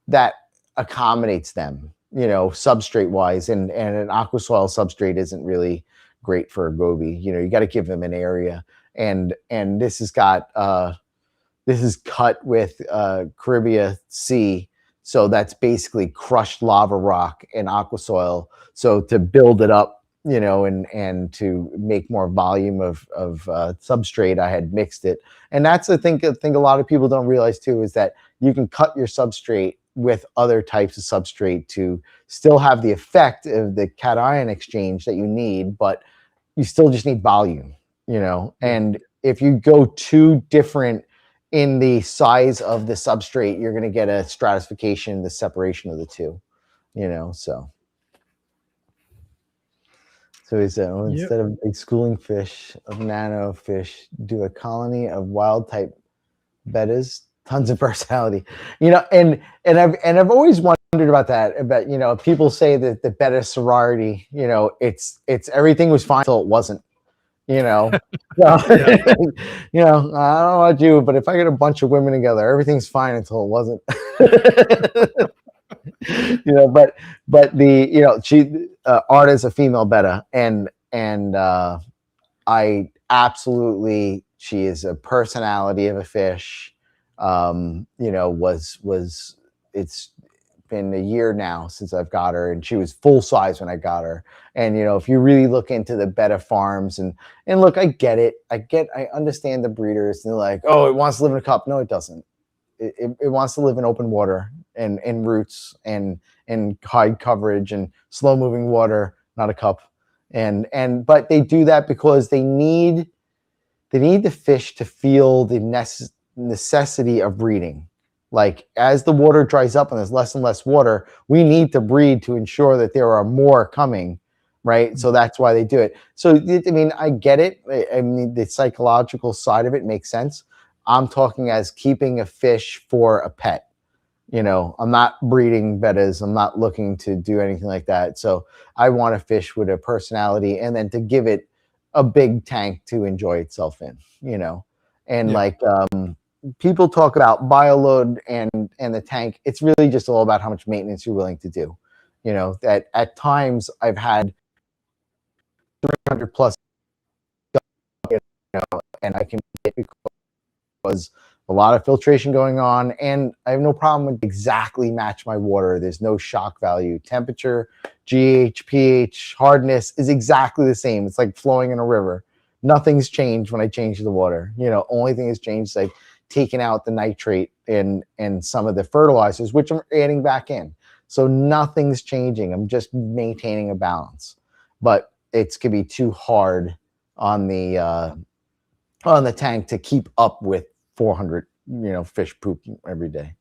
that accommodates them, substrate wise, and an aquasoil substrate isn't really great for a goby. You got to give them an area, and this is cut with Caribbean Sea. So that's basically crushed lava rock and aquasoil. So to build it up, and to make more volume of substrate, I had mixed it. And that's the thing a lot of people don't realize too, is that you can cut your substrate with other types of substrate to still have the effect of the cation exchange that you need, but you still just need volume, and if you go too different in the size of the substrate, you're going to get a stratification, the separation of the two, So he said, instead of big schooling fish of nano fish, do a colony of wild type bettas, tons of personality, and I've always wondered about that. About people say that the betta sorority, it's everything was fine until it wasn't. So, I don't know about you, but if I get a bunch of women together, everything's fine until it wasn't. But she Art is a female betta, and I absolutely, she is a personality of a fish. You know, it's been a year now since I've got her, and she was full size when I got her. And you know, if you really look into the betta farms, and look, I get it. I understand the breeders, and they're like, oh, it wants to live in a cup. No, it doesn't. It wants to live in open water and in roots and hide coverage and slow moving water, not a cup. But they do that because they need the fish to feel the necessity of breeding. Like as the water dries up and there's less and less water, we need to breed to ensure that there are more coming, right? So that's why they do it. So I mean, I get it. I mean, the psychological side of it makes sense. I'm talking as keeping a fish for a pet. You know, I'm not breeding bettas. I'm not looking to do anything like that. So I want a fish with a personality, and then to give it a big tank to enjoy itself in, you know. And Yeah. like people talk about bioload and the tank. It's really just all about how much maintenance you're willing to do. You know, that at times I've had 300 plus, you know, and I can get because a lot of filtration going on, and I have no problem with exactly match my water. There's no shock value. Temperature, GH, pH, hardness is exactly the same. It's like flowing in a river. Nothing's changed when I change the water. You know, only thing has changed is I've taken out the nitrate and some of the fertilizers, which I'm adding back in. So nothing's changing. I'm just maintaining a balance. But it's could be too hard on the tank to keep up with 400, you know, fish poop every day.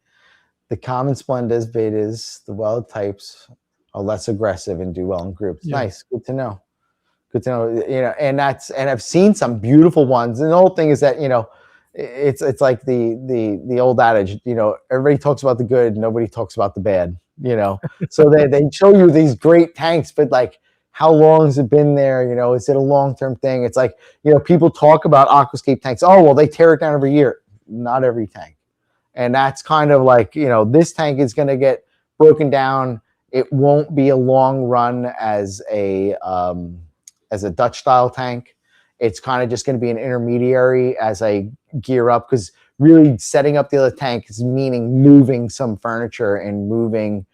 The common splendas, betas, the wild types are less aggressive and do well in groups. Yeah. Nice, good to know. Good to know. You know, and I've seen some beautiful ones. And the whole thing is that, you know, it's like the old adage, you know, everybody talks about the good, nobody talks about the bad, you know. So they show you these great tanks, but like, how long has it been there? You know, is it a long-term thing? It's like, you know, people talk about aquascape tanks. Oh, well, they tear it down every year. Not every tank. And that's kind of like, you know, this tank is going to get broken down. It won't be a long run as a Dutch style tank. It's kind of just going to be an intermediary as I gear up, because really setting up the other tank is meaning moving some furniture and moving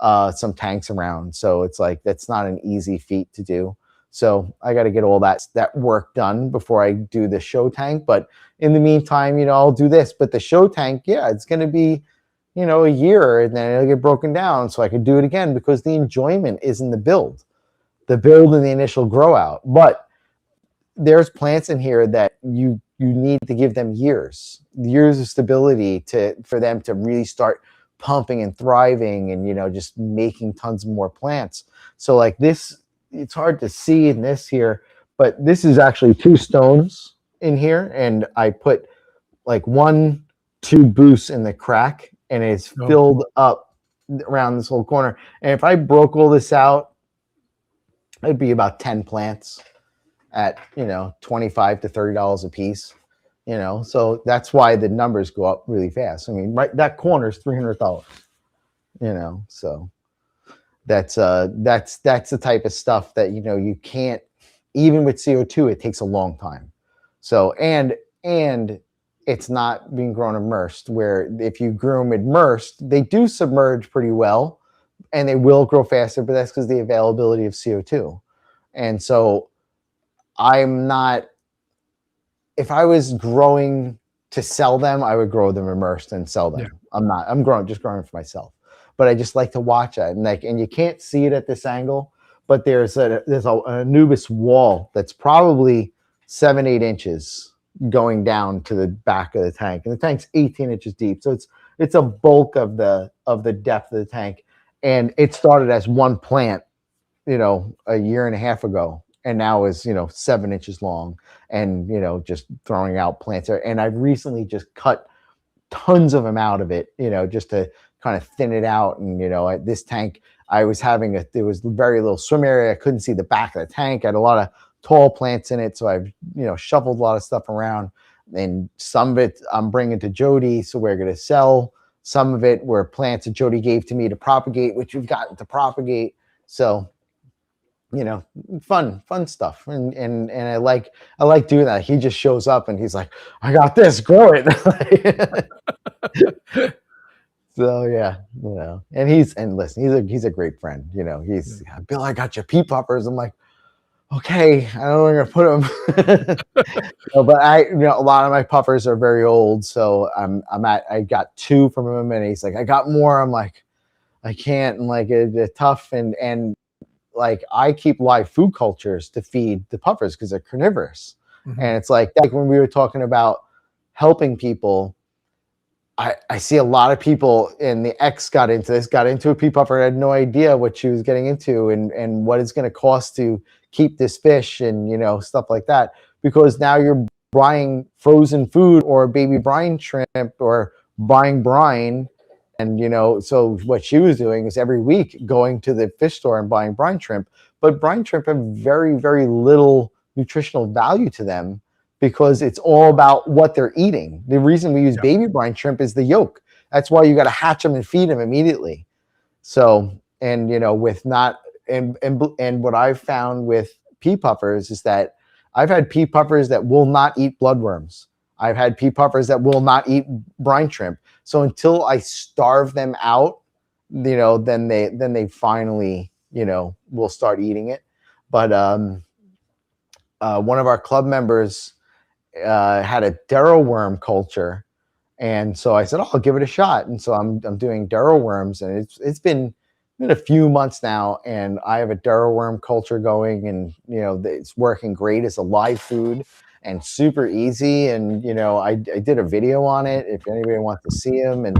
some tanks around. So it's like, that's not an easy feat to do. So I got to get all that work done before I do the show tank. But in the meantime, you know, I'll do this. But the show tank, yeah, it's going to be, you know, a year, and then it'll get broken down so I can do it again, because the enjoyment is in the build and the initial grow out. But there's plants in here that you need to give them years of stability for them to really start pumping and thriving, and, you know, just making tons more plants. So like this, it's hard to see in this here, but this is actually 2 stones in here, and I put like 1-2 boosts in the crack, and it's filled up around this whole corner. And if I broke all this out, it'd be about 10 plants at, you know, $25 to $30 a piece. You know, so that's why the numbers go up really fast. I mean, right, that corner is $300. You know, so that's the type of stuff that, you know, you can't, even with CO2, it takes a long time. So and it's not being grown immersed, where if you grow them immersed, they do submerge pretty well and they will grow faster, but that's because the availability of CO2. And so I'm not, if I was growing to sell them, I would grow them immersed and sell them. Yeah. I'm just growing for myself. But I just like to watch it. And you can't see it at this angle, but there's an Anubis wall that's probably 7-8 inches going down to the back of the tank. And the tank's 18 inches deep. So it's a bulk of the depth of the tank. And it started as one plant, you know, a year and a half ago, and now is, you know, 7 inches long, and, you know, just throwing out plants there. And I've recently just cut tons of them out of it, you know, just to kind of thin it out. And, you know, this tank, there was very little swim area. I couldn't see the back of the tank. I had a lot of tall plants in it. So I've, you know, shuffled a lot of stuff around, and some of it I'm bringing to Jody. So we're going to sell. Some of it were plants that Jody gave to me to propagate, which we've gotten to propagate. So you know, fun stuff. And I like doing that. He just shows up and he's like, I got this, grow it. So yeah, you know, and listen, he's a great friend. You know, he's Bill, I got your pea poppers. I'm like, okay, I don't know where I'm gonna put them. No, but a lot of my puffers are very old, so I got two from him, and he's like, I got more. I'm like, I can't. And like, it's tough, and like I keep live food cultures to feed the puffers because they're carnivorous, and it's like when we were talking about helping people. I see a lot of people, and the ex got into a pea puffer, had no idea what she was getting into and what it's going to cost to keep this fish and, you know, stuff like that. Because now you're buying frozen food or baby brine shrimp or buying brine. And, you know, so what she was doing is every week going to the fish store and buying brine shrimp. But brine shrimp have very, very little nutritional value to them, because it's all about what they're eating. The reason we use baby brine shrimp is the yolk. That's why you got to hatch them and feed them immediately. So, and you know, with not and what I've found with pea puffers is that I've had pea puffers that will not eat bloodworms. I've had pea puffers that will not eat brine shrimp. So until I starve them out, you know, then they finally, you know, will start eating it. But one of our club members had a darrow worm culture, and so I said, "Oh, I'll give it a shot." And so I'm doing darrow worms, and it's been a few months now, and I have a darrow worm culture going, and you know it's working great as a live food and super easy. And you know I did a video on it if anybody wants to see them, and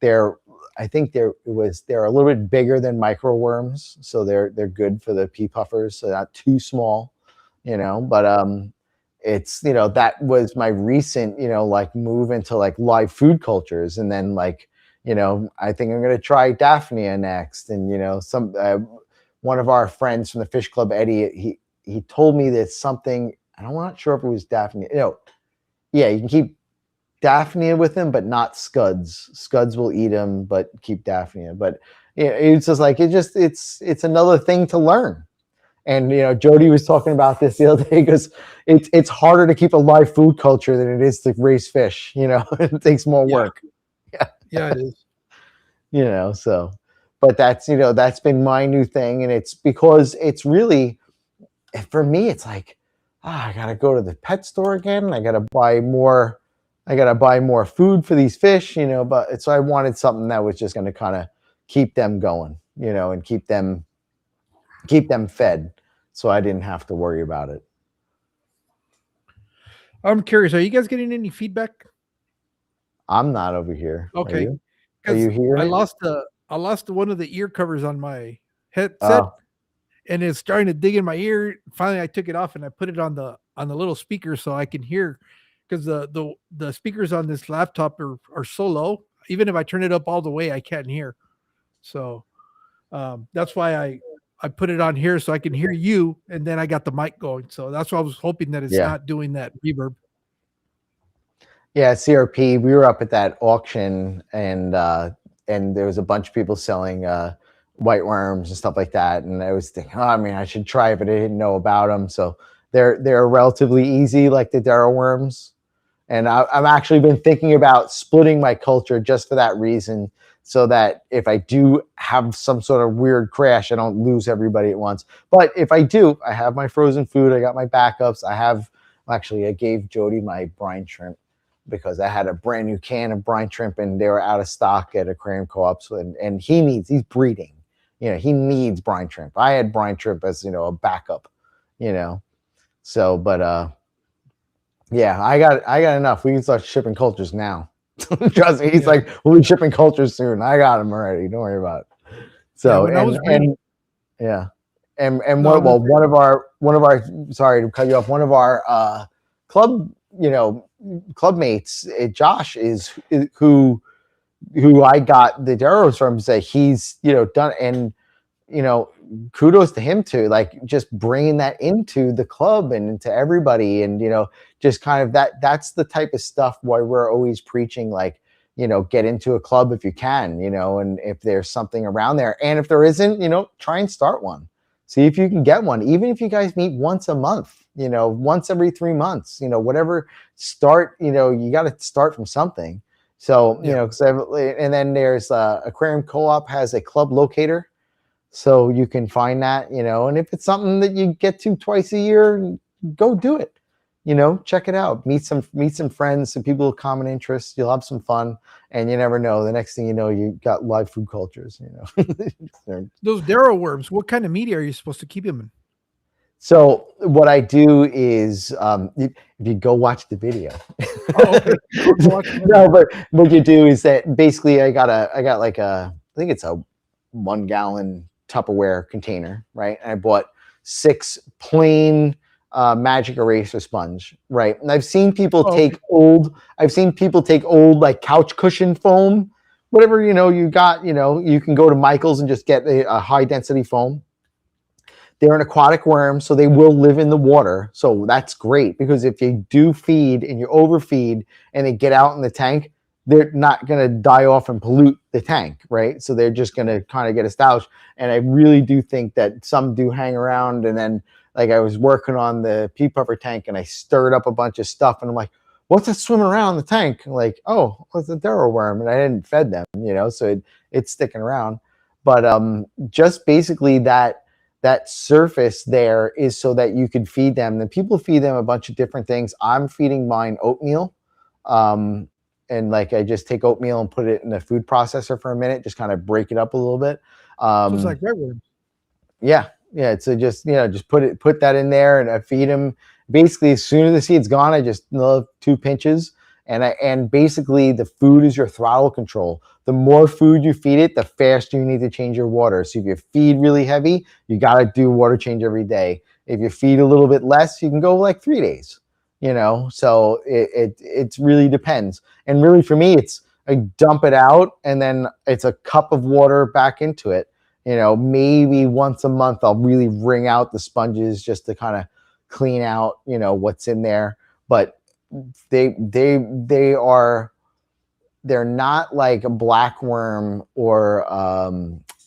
they're I think they're a little bit bigger than micro worms, so they're good for the pea puffers, so not too small, you know, but it's, you know, that was my recent, you know, like move into like live food cultures. And then like, you know, I think I'm going to try Daphnia next. And, you know, one of our friends from the fish club, Eddie, he told me that something, I'm not sure if it was Daphnia. You know, yeah, you can keep Daphnia with him, but not Scuds. Scuds will eat him, but keep Daphnia. But yeah, it's just like, it's another thing to learn. And you know, Jody was talking about this the other day, because it's harder to keep a live food culture than it is to raise fish. You know, it takes more work. Yeah, it is. You know, so, but that's, you know, that's been my new thing, and it's because it's really, for me, it's like, I gotta go to the pet store again. I gotta buy more food for these fish. You know, but so I wanted something that was just going to kind of keep them going. You know, and keep them fed, so I didn't have to worry about it. I'm curious, are you guys getting any feedback? I'm not over here. Okay. Are you here? I lost one of the ear covers on my headset, and it's starting to dig in my ear. Finally, I took it off and I put it on the little speaker so I can hear, because the speakers on this laptop are so low. Even if I turn it up all the way, I can't hear. So that's why I put it on here so I can hear you, and then I got the mic going. So that's why I was hoping that it's not doing that reverb. Yeah, CRP. We were up at that auction, and there was a bunch of people selling white worms and stuff like that. And I was thinking, I mean, I should try it, but I didn't know about them. So they're relatively easy, like the darrow worms. And I've actually been thinking about splitting my culture just for that reason, so that if I do have some sort of weird crash, I don't lose everybody at once. But if I do, I have my frozen food. I got my backups. I gave Jody my brine shrimp, because I had a brand new can of brine shrimp and they were out of stock at aquarium co-op. So, and he's breeding, you know, he needs brine shrimp. I had brine shrimp as, you know, a backup, you know. So, but yeah, I got enough. We can start shipping cultures now. Trust me. He's like, we'll be shipping cultures soon. I got them already. Don't worry about it. So, one of our, sorry to cut you off. One of our club, you know, club mates, Josh, is who I got the Darrows from. Say he's, you know, done, and you know, kudos to him too, like just bringing that into the club and into everybody. And, you know, just kind of that's the type of stuff why we're always preaching, like, you know, get into a club if you can, you know, and if there's something around there, and if there isn't, you know, try and start one. See if you can get one, even if you guys meet once a month, once every 3 months, whatever. Start, you got to start from something. So, and then there's Aquarium Co-op has a club locator. So you can find that, and if it's something that you get to twice a year, go do it. Check it out. Meet some friends, some people with common interests. You'll have some fun, and you never know. The next thing you know, you got live food cultures. Those Darrow worms, what kind of media are you supposed to keep them in? So what I do is, if you go watch the video. Oh, okay. No, but what you do is that basically I got like I think it's a 1 gallon Tupperware container, right? And I bought 6 plain magic eraser sponge, right? And I've seen people take old like couch cushion foam, whatever, you got, you can go to Michael's and just get a high density foam. They're an aquatic worm, so they will live in the water. So that's great, because if you do feed and you overfeed and they get out in the tank, they're not going to die off and pollute the tank, right? So they're just going to kind of get established. And I really do think that some do hang around. And then, like, I was working on the pea puffer tank and I stirred up a bunch of stuff, and I'm like, what's that swimming around the tank? I'm like, oh, it's a Darrow worm, and I didn't fed them, so it's sticking around. But just basically that surface there is so that you can feed them. Then people feed them a bunch of different things. I'm feeding mine oatmeal. And like I just take oatmeal and put it in a food processor for a minute, just kind of break it up a little bit. So it's like redworms. Yeah. So just put that in there, and I feed them. Basically, as soon as the seed's gone, I just 2 pinches, and basically the food is your throttle control. The more food you feed it, the faster you need to change your water. So if you feed really heavy, you got to do water change every day. If you feed a little bit less, you can go like 3 days. So it really depends. And really for me, it's I dump it out, and then it's a cup of water back into it. Maybe once a month I'll really wring out the sponges just to kind of clean out, what's in there. But they're not like a black worm or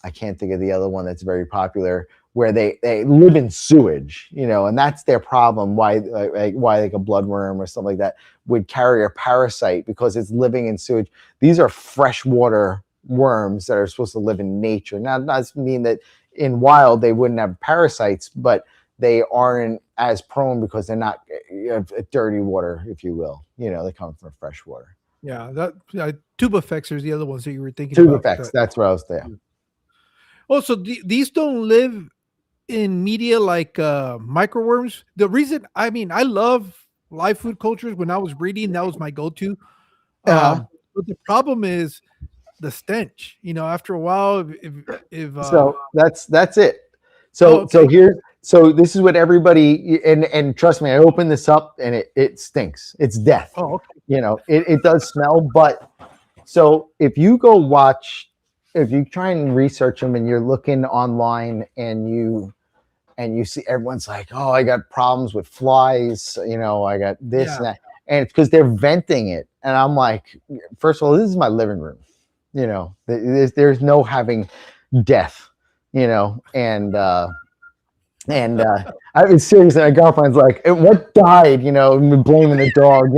I can't think of the other one that's very popular, where they live in sewage, and that's their problem. Why like a bloodworm or something like that would carry a parasite, because it's living in sewage. These are freshwater worms that are supposed to live in nature. Now, it doesn't mean that in wild they wouldn't have parasites, but they aren't as prone because they're not dirty water, if you will. They come from fresh water. Yeah, that tubifex is the other ones that you were thinking about. Tubifex, that's where I was there. Oh, so these don't live in media like microworms. The reason, I love live food cultures. When I was breeding, that was my go-to. But the problem is the stench. After a while, if so that's it. So so this is what everybody, and trust me, I opened this up and it stinks. It's death. Oh, okay. It does smell. But so if you try and research them and you're looking online and you see everyone's like, oh, I got problems with flies, I got this and that, and it's because they're venting it. And I'm like, first of all, this is my living room. There's no having death, and I was serious. And my girlfriend's like, what died? Blaming the dog,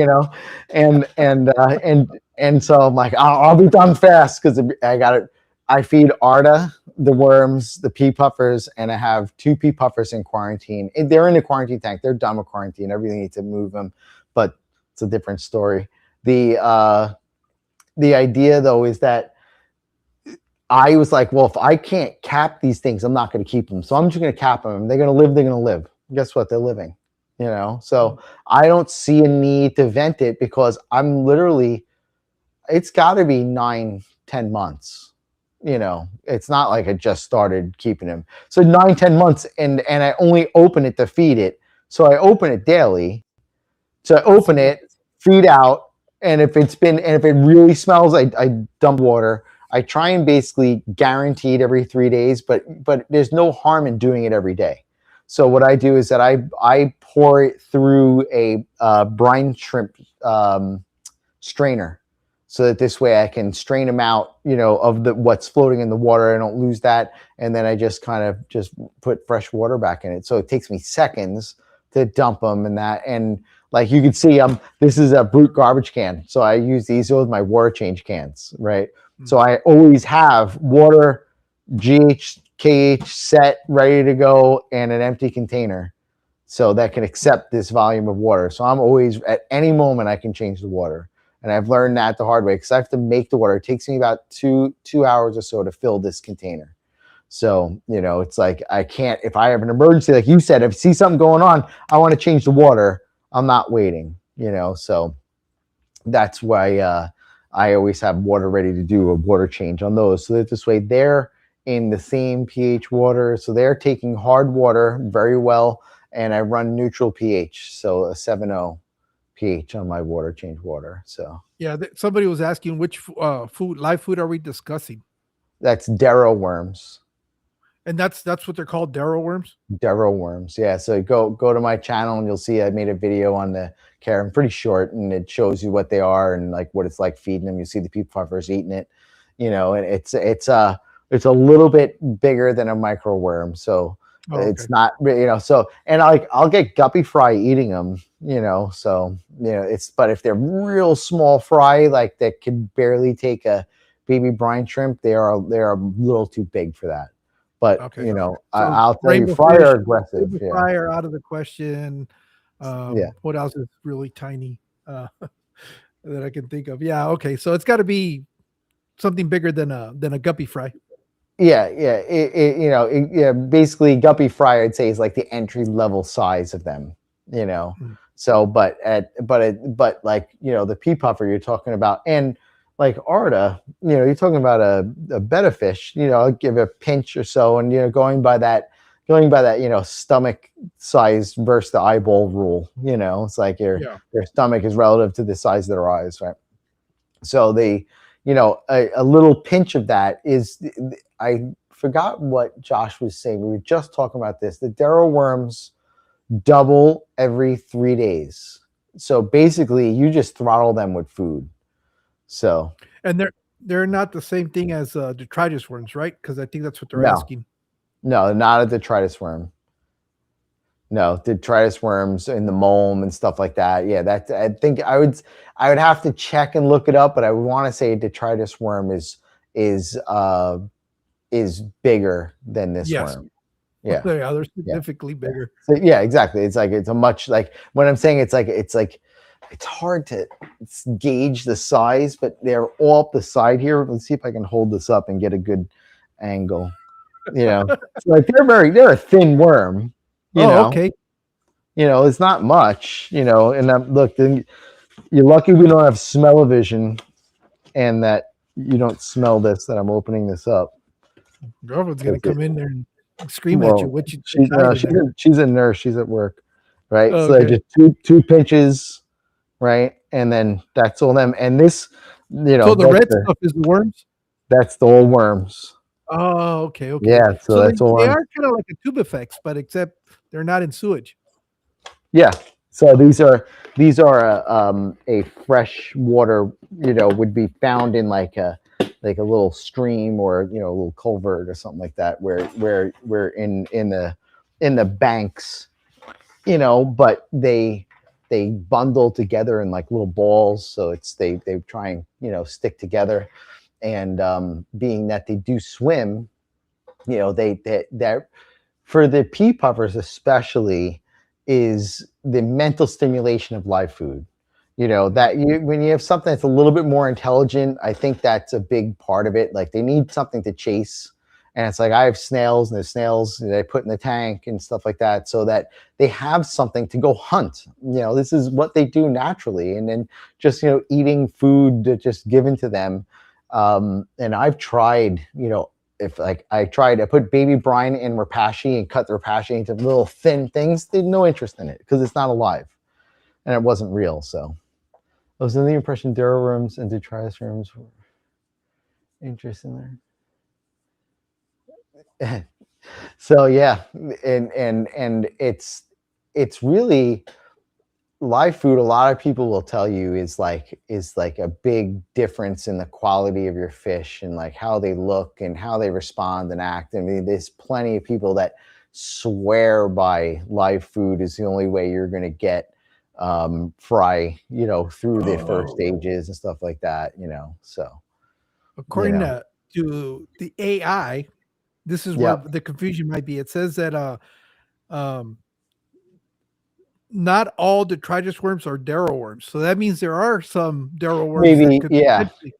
and so I'm like, I'll be done fast, because I got it. I feed Arda, the worms, the pea puffers, and I have 2 pea puffers in quarantine. They're in the quarantine tank. They're done with quarantine. Everything needs to move them, but it's a different story. The idea, though, is that I was like, well, if I can't cap these things, I'm not going to keep them. So I'm just going to cap them. They're going to live. They're going to live. Guess what? They're living. So I don't see a need to vent it, because I'm literally, it's got to be 9-10 months. It's not like I just started keeping them. So 9-10 months, and I only open it to feed it. So I open it daily. So I open it, feed out, and if it really smells, I dump water. I try and basically guarantee it every 3 days, but there's no harm in doing it every day. So what I do is that I pour it through a brine shrimp strainer. so that this way I can strain them out, of what's floating in the water. I don't lose that. And then I just kind of just put fresh water back in it. So it takes me seconds to dump them and that. And like you can see, this is a Brute garbage can. So I use these with my water change cans, right? Mm-hmm. So I always have water, GH, KH set, ready to go, and an empty container so that can accept this volume of water. So I'm always, at any moment, I can change the water. And I've learned that the hard way because I have to make the water. It takes me about two hours or so to fill this container. So, it's like I can't, if I have an emergency, like you said, if I see something going on, I want to change the water. I'm not waiting, so that's why I always have water ready to do a water change on those. So that this way they're in the same pH water. So they're taking hard water very well. And I run neutral pH. So a 7.0 pH on my water change water. So yeah, somebody was asking which live food are we discussing? That's darrow worms. And that's what they're called, darrow worms? Darrow worms, yeah. So go to my channel and you'll see I made a video on the care. I'm pretty short, and it shows you what they are and like what it's like feeding them. You see the pea puffers eating it, and it's a little bit bigger than a micro worm. So it's not, so, and I'll get guppy fry eating them, so, but if they're real small fry, like that could barely take a baby brine shrimp, they're a little too big for that. But, so I'll tell you, fry are aggressive. Fry are out of the question. What else is really tiny that I can think of? Yeah. Okay. So it's got to be something bigger than a guppy fry. Yeah. Basically guppy fry, I'd say, is like the entry level size of them, So, but like, the pea puffer you're talking about, and like Arta, you're talking about a betta fish, I'll give a pinch or so, and going by that, stomach size versus the eyeball rule, it's like your stomach is relative to the size of their eyes, right? So a little pinch of that is, I forgot what Josh was saying. We were just talking about this. The darrow worms double every 3 days. So basically you just throttle them with food. So, and they're not the same thing as detritus worms, right? Because I think that's what they're asking. No, not a detritus worm. No, detritus worms in the mulm and stuff like that. Yeah, I think I would have to check and look it up, but I would want to say detritus worm is bigger than this worm. Yeah, they're significantly bigger. So, yeah, exactly. It's like it's a much, like when I'm saying it's hard to gauge the size, but they're all up the side here. Let's see if I can hold this up and get a good angle. So like they're a thin worm. Okay. It's not much. And look, you're lucky we don't have smell-o-vision, and that you don't smell this. That I'm opening this up. Girlfriend's gonna come in there and scream at you. What she's a nurse. She's at work, right? So just two pinches. Right, and then that's all them. And this, so the red stuff is the worms. That's the old worms. Oh, okay. Yeah, so that's all. They are kind of like a tubifex, but except they're not in sewage. Yeah. So these are a fresh water. Would be found in like a little stream or a little culvert or something like that, where we're in the banks. But they bundle together in like little balls, so they try and stick together, and being that they do swim, that for the pea puffers especially is the mental stimulation of live food. When you have something that's a little bit more intelligent, I think that's a big part of it. Like they need something to chase. And it's like I have snails, and the snails that I put in the tank and stuff like that, so that they have something to go hunt. This is what they do naturally. And then just eating food that's just given to them. And I've tried, I put baby brine in rapashi and cut the rapashi into little thin things. They had no interest in it because it's not alive, and it wasn't real. So I was under the impression darrow worms and detritus worms were interesting there. So yeah, and it's really live food, a lot of people will tell you is like a big difference in the quality of your fish and like how they look and how they respond and act. I mean, there's plenty of people that swear by live food is the only way you're going to get fry, through the first stages and stuff like that, so According to the AI, this is where Yep. the confusion might be. It says that um, not all detritus worms are darrow worms. So that means there are some darrow worms that Maybe, could yeah. potentially.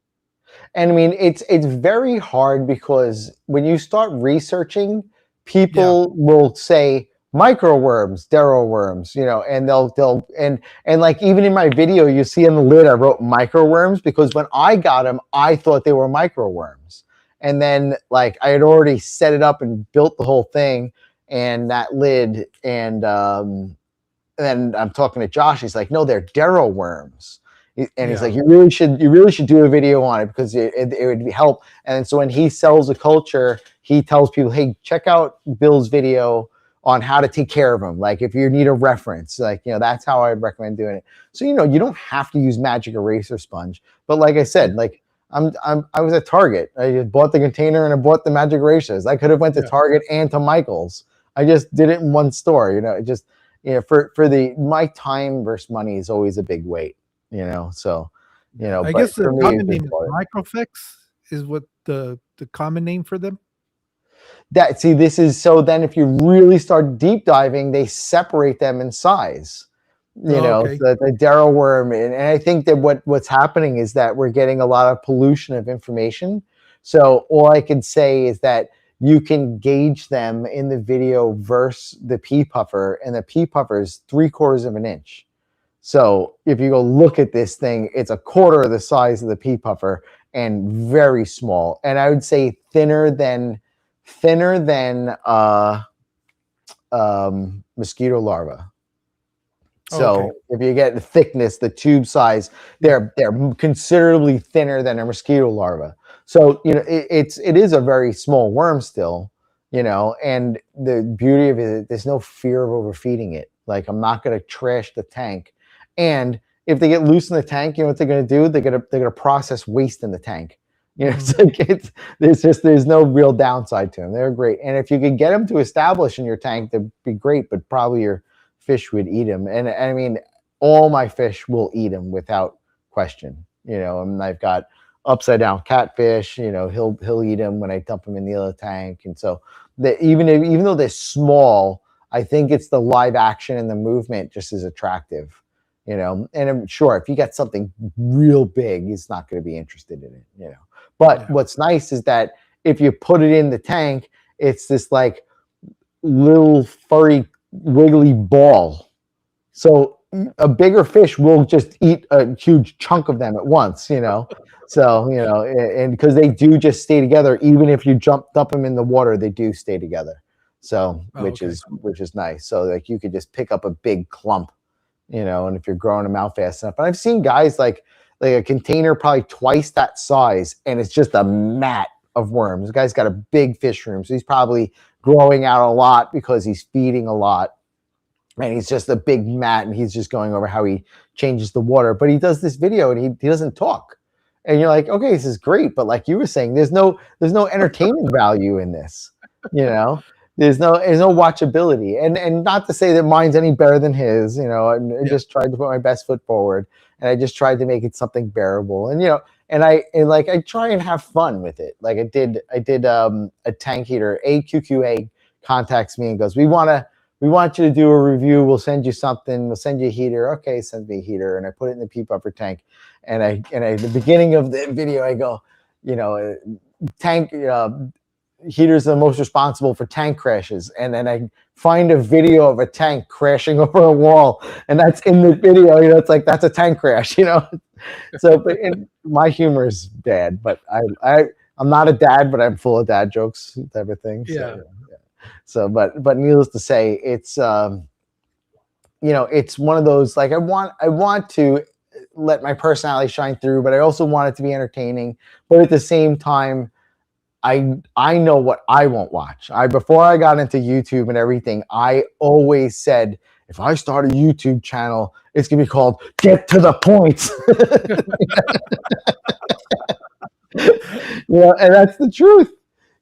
And I mean, it's very hard because when you start researching, Yeah. people will say microworms, darrow worms, and and like even in my video, you see in the lid, I wrote microworms because when I got them, I thought they were microworms. And then like I had already set it up and built the whole thing and that lid. And then I'm talking to Josh. He's like, no, they're darrow worms. And he's like, you really should do a video on it because it would help. And so when he sells a culture, he tells people, hey, check out Bill's video on how to take care of them. Like if you need a reference, like, that's how I'd recommend doing it. So, you don't have to use magic eraser sponge. But like I said, like I was at Target. I bought the container and I bought the magic erasers. I could have went to Target and to Michael's. I just did it in one store, it just, for my time versus money is always a big weight. So, I guess the common name is microfix is what the common name for them. This is so then if you really start deep diving, they separate them in size. The darrow worm, and I think that what's happening is that we're getting a lot of pollution of information. So all I can say is that you can gauge them in the video versus the pea puffer, and the pea puffer is 3/4 of an inch. So if you go look at this thing, it's 1/4 of the size of the pea puffer and very small. And I would say thinner than mosquito larva. So if you get the thickness, the tube size, they're considerably thinner than a mosquito larva. So it is a very small worm still, and the beauty of it, there's no fear of overfeeding it. Like I'm not going to trash the tank. And if they get loose in the tank, what they're going to do? They're going to process waste in the tank. It's like there's no real downside to them. They're great. And if you could get them to establish in your tank, that'd be great. But probably your fish would eat them. And I mean, all my fish will eat them without question. And I've got upside down catfish. He'll eat them when I dump them in the other tank. And so even though they're small, I think it's the live action and the movement just is attractive. And I'm sure if you got something real big, he's not going to be interested in it, But what's nice is that if you put it in the tank, it's this like little furry, wiggly ball. So a bigger fish will just eat a huge chunk of them at once, So, and because they do just stay together, even if you dump them in the water, they do stay together. So, which is nice. So like you could just pick up a big clump. And if you're growing them out fast enough. But I've seen guys like a container probably twice that size, and it's just a mat of worms. The guy's got a big fish room, so he's probably growing out a lot because he's feeding a lot. And he's just a big mat, and he's just going over how he changes the water. But he does this video, and he doesn't talk. And you're like, okay, this is great. But like you were saying, there's no entertainment value in this, There's no watchability, and not to say that mine's any better than his, I just tried to put my best foot forward, and I just tried to make it something bearable, and I try and have fun with it. Like I did a tank heater. AQQA contacts me and goes, we want you to do a review. We'll send you something. We'll send you a heater. Okay, send me a heater, and I put it in the pea puffer tank, and I at the beginning of the video I go, tank. Heaters are the most responsible for tank crashes, and then I find a video of a tank crashing over a wall, and that's in the video. It's like that's a tank crash, So, but my humor is dad, but I'm not a dad, but I'm full of dad jokes type of thing. So, but needless to say, it's it's one of those like I want to let my personality shine through, but I also want it to be entertaining, but at the same time. I know what I won't watch. Before I got into YouTube and everything, I always said if I start a YouTube channel, it's gonna be called Get to the Point. And that's the truth.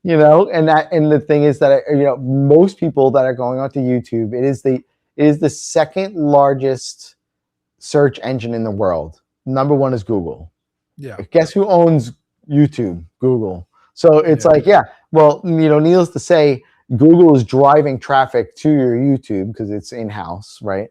And the thing is that most people that are going onto YouTube, it is the second largest search engine in the world. Number one is Google. Yeah. Guess who owns YouTube? Google. So it's Yeah. like, yeah, well, needless to say, Google is driving traffic to your YouTube because it's in-house, right?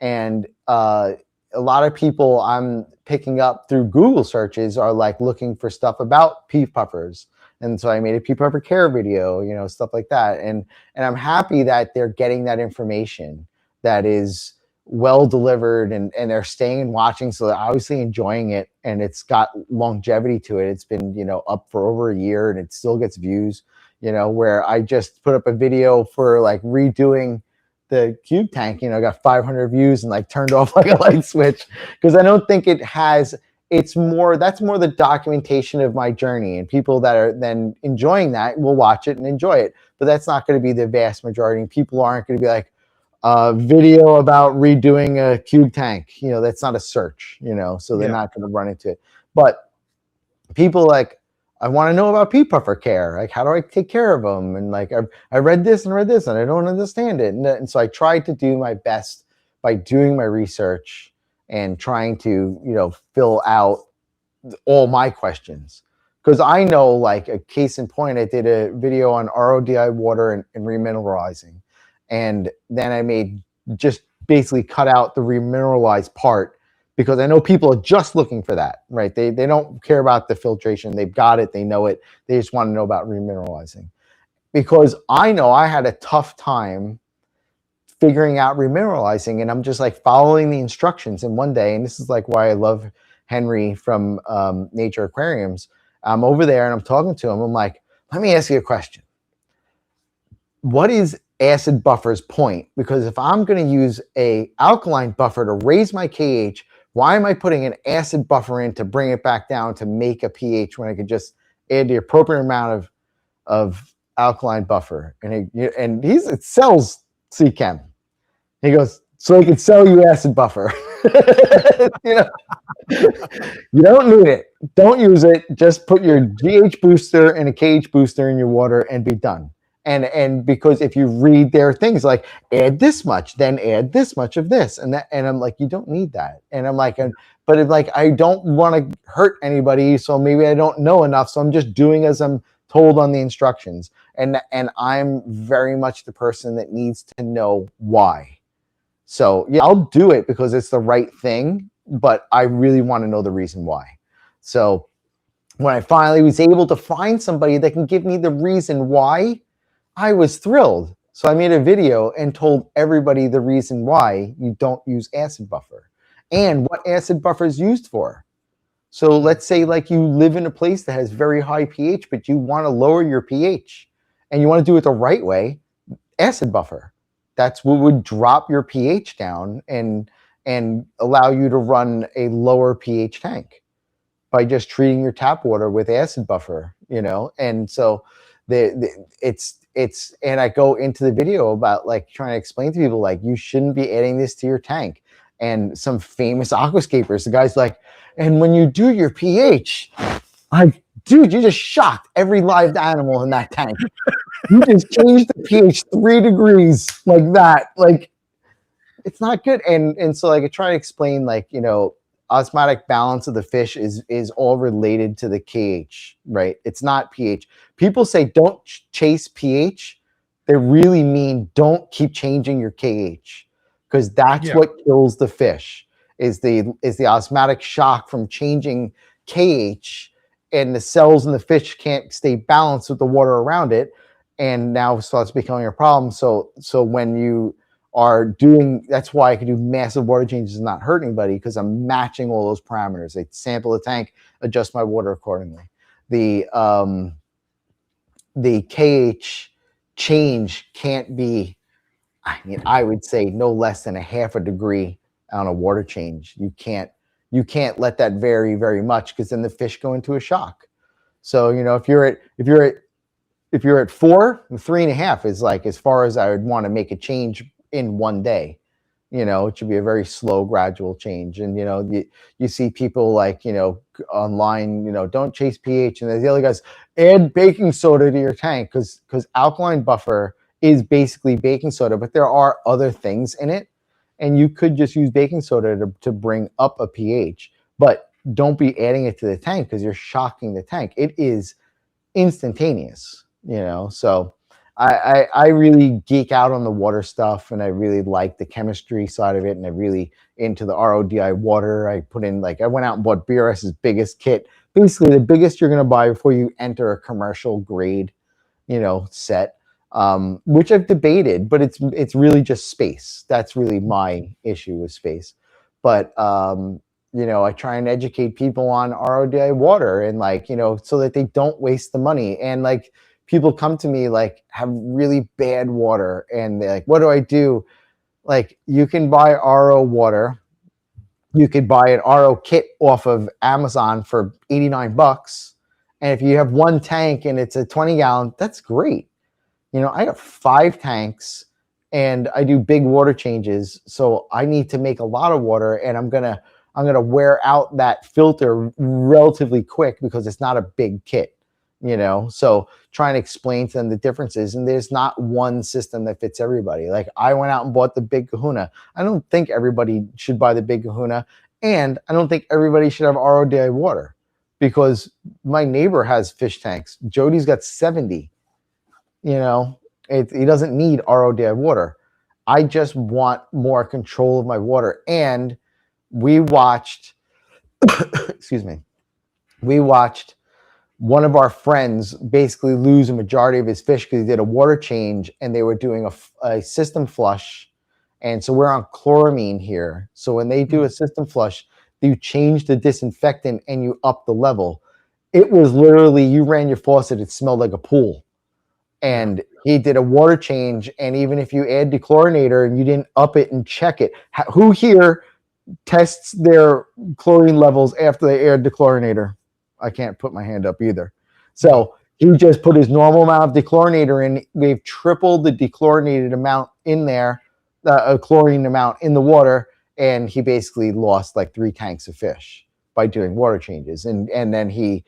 And a lot of people I'm picking up through Google searches are like looking for stuff about pea puffers. And so I made a pea puffer care video, stuff like that. And I'm happy that they're getting that information that is well delivered, and they're staying and watching, so they're obviously enjoying it, and it's got longevity to it. It's been up for over a year, and it still gets views. Where I just put up a video for like redoing the cube tank, got 500 views and like turned off like a light switch, because I don't think it has. That's more the documentation of my journey, and people that are then enjoying that will watch it and enjoy it. But that's not going to be the vast majority. People aren't going to be like, video about redoing a cube tank. That's not a search, so they're not going to run into it. But people like, I want to know about pea puffer care. Like, how do I take care of them? And like, I read this and I don't understand it. And so I tried to do my best by doing my research and trying to, fill out all my questions. Because I know, like, a case in point, I did a video on RODI water and remineralizing. And then I just basically cut out the remineralized part, because I know people are just looking for that, right? They don't care about the filtration. They've got it. They know it. They just want to know about remineralizing. Because I know I had a tough time figuring out remineralizing, and I'm just like following the instructions. And one day, and this is like why I love Henry from Nature Aquariums, I'm over there and I'm talking to him. I'm like, let me ask you a question. What is acid buffer's point? Because if I'm going to use a alkaline buffer to raise my KH, why am I putting an acid buffer in to bring it back down to make a pH when I could just add the appropriate amount of alkaline buffer? And it sells CChem. He goes, so he could sell you acid buffer. You don't need it. Don't use it. Just put your GH booster and a KH booster in your water and be done. And because if you read their things like add this much, then add this much of this and that, and I'm like, you don't need that. And I'm like, but it's like, I don't want to hurt anybody, so maybe I don't know enough, so I'm just doing as I'm told on the instructions. And I'm very much the person that needs to know why. So yeah, I'll do it because it's the right thing, but I really want to know the reason why. So when I finally was able to find somebody that can give me the reason why, I was thrilled. So I made a video and told everybody the reason why you don't use acid buffer and what acid buffer is used for. So let's say like you live in a place that has very high pH, but you want to lower your pH and you want to do it the right way, acid buffer. That's what would drop your pH down and allow you to run a lower pH tank by just treating your tap water with acid buffer, And so and I go into the video about like trying to explain to people like you shouldn't be adding this to your tank. And some famous aquascapers, the guy's like, and when you do your pH, dude, you just shocked every live animal in that tank. You just changed the pH 3 degrees like that. Like, it's not good. And so like I try to explain like, osmotic balance of the fish is all related to the KH, right? It's not pH. People say don't chase pH. They really mean don't keep changing your KH, because that's what kills the fish is the osmotic shock from changing KH, and the cells in the fish can't stay balanced with the water around it, and now starts becoming a problem. So when you are doing, that's why I can do massive water changes and not hurt anybody, because I'm matching all those parameters. I sample the tank, adjust my water accordingly. The KH change can't be, I would say no less than a half a degree on a water change. You can't let that vary very much, because then the fish go into a shock. So if you're at 4, 3.5 is like as far as I would want to make a change in one day. You know, it should be a very slow, gradual change. And, you know, you see people like, you know, online, you know, don't chase pH. And the other guys, add baking soda to your tank, because alkaline buffer is basically baking soda, but there are other things in it. And you could just use baking soda to bring up a pH, but don't be adding it to the tank because you're shocking the tank. It is instantaneous, you know. So I really geek out on the water stuff, and I really like the chemistry side of it, and I really into the RODI water. I put in, like, I went out and bought BRS's biggest kit, basically the biggest you're going to buy before you enter a commercial grade, you know, set, which I've debated, but it's really just space. That's really my issue with space. But you know, I try and educate people on RODI water, and, like, you know, so that they don't waste the money. And, like, people come to me, like, have really bad water, and they're like, what do I do? Like, you can buy RO water. You could buy an RO kit off of Amazon for $89. And if you have one tank and it's a 20-gallon, that's great. You know, I got 5 tanks and I do big water changes. So I need to make a lot of water, and I'm going to wear out that filter relatively quick because it's not a big kit, you know? So trying to explain to them the differences, and there's not one system that fits everybody. Like, I went out and bought the Big Kahuna. I don't think everybody should buy the Big Kahuna, and I don't think everybody should have RODI water, because my neighbor has fish tanks. Jody's got 70, you know? He doesn't need RODI water. I just want more control of my water. And we watched, excuse me, we watched one of our friends basically lose a majority of his fish because he did a water change, and they were doing a system flush. And so we're on chloramine here. So when they do a system flush, you change the disinfectant and you up the level. It was literally, you ran your faucet, it smelled like a pool. And he did a water change, and even if you add dechlorinator and you didn't up it and check it, who here tests their chlorine levels after they add dechlorinator? I can't put my hand up either. So he just put his normal amount of dechlorinator in. We've tripled the dechlorinated amount in there, a chlorine amount in the water, and he basically lost like 3 tanks of fish by doing water changes. And then he,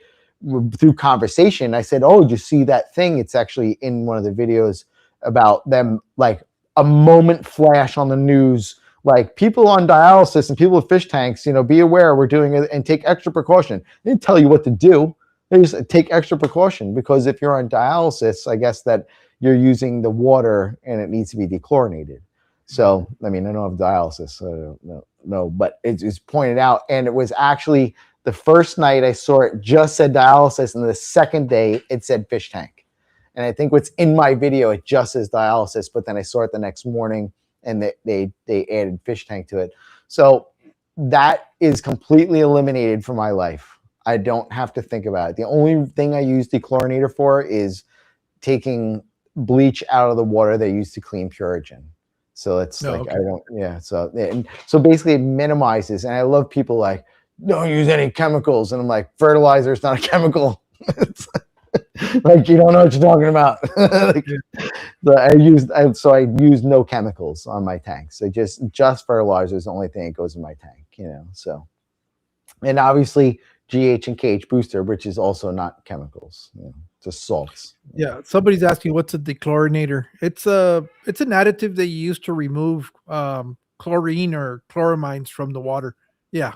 through conversation, I said, oh, did you see that thing? It's actually in one of the videos about them, like a moment flash on the news, like, people on dialysis and people with fish tanks, you know, be aware we're doing it and take extra precaution. They didn't tell you what to do. They just take extra precaution, because if you're on dialysis, I guess that you're using the water and it needs to be dechlorinated. So, I mean, I don't have dialysis, so I don't know, but it's pointed out. And it was actually the first night I saw it just said dialysis, and the second day it said fish tank. And I think what's in my video, it just says dialysis, but then I saw it the next morning and they added fish tank to it. So that is completely eliminated from my life. I don't have to think about it. The only thing I use dechlorinator for is taking bleach out of the water they use to clean Purigen. So it's I don't, yeah. So basically it minimizes, and I love people like, don't use any chemicals. And I'm like, fertilizer is not a chemical. Like, you don't know what you're talking about. Like, I use no chemicals on my tanks. So just fertilizer is the only thing that goes in my tank, you know. So, and obviously GH and KH booster, which is also not chemicals, you know, just salts. Yeah, somebody's asking what's a dechlorinator. It's an additive they use to remove chlorine or chloramines from the water. Yeah.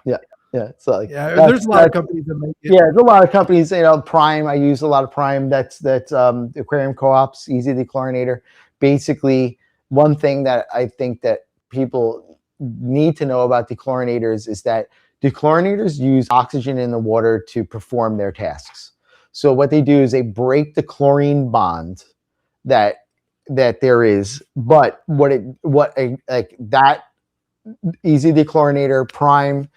So like, there's a lot of companies that make it. Yeah, there's a lot of companies. You know, Prime. I use a lot of Prime. That's Aquarium Co-op's Easy Dechlorinator. Basically, one thing that I think that people need to know about dechlorinators is that dechlorinators use oxygen in the water to perform their tasks. So what they do is they break the chlorine bond that there is. But that Easy Dechlorinator Prime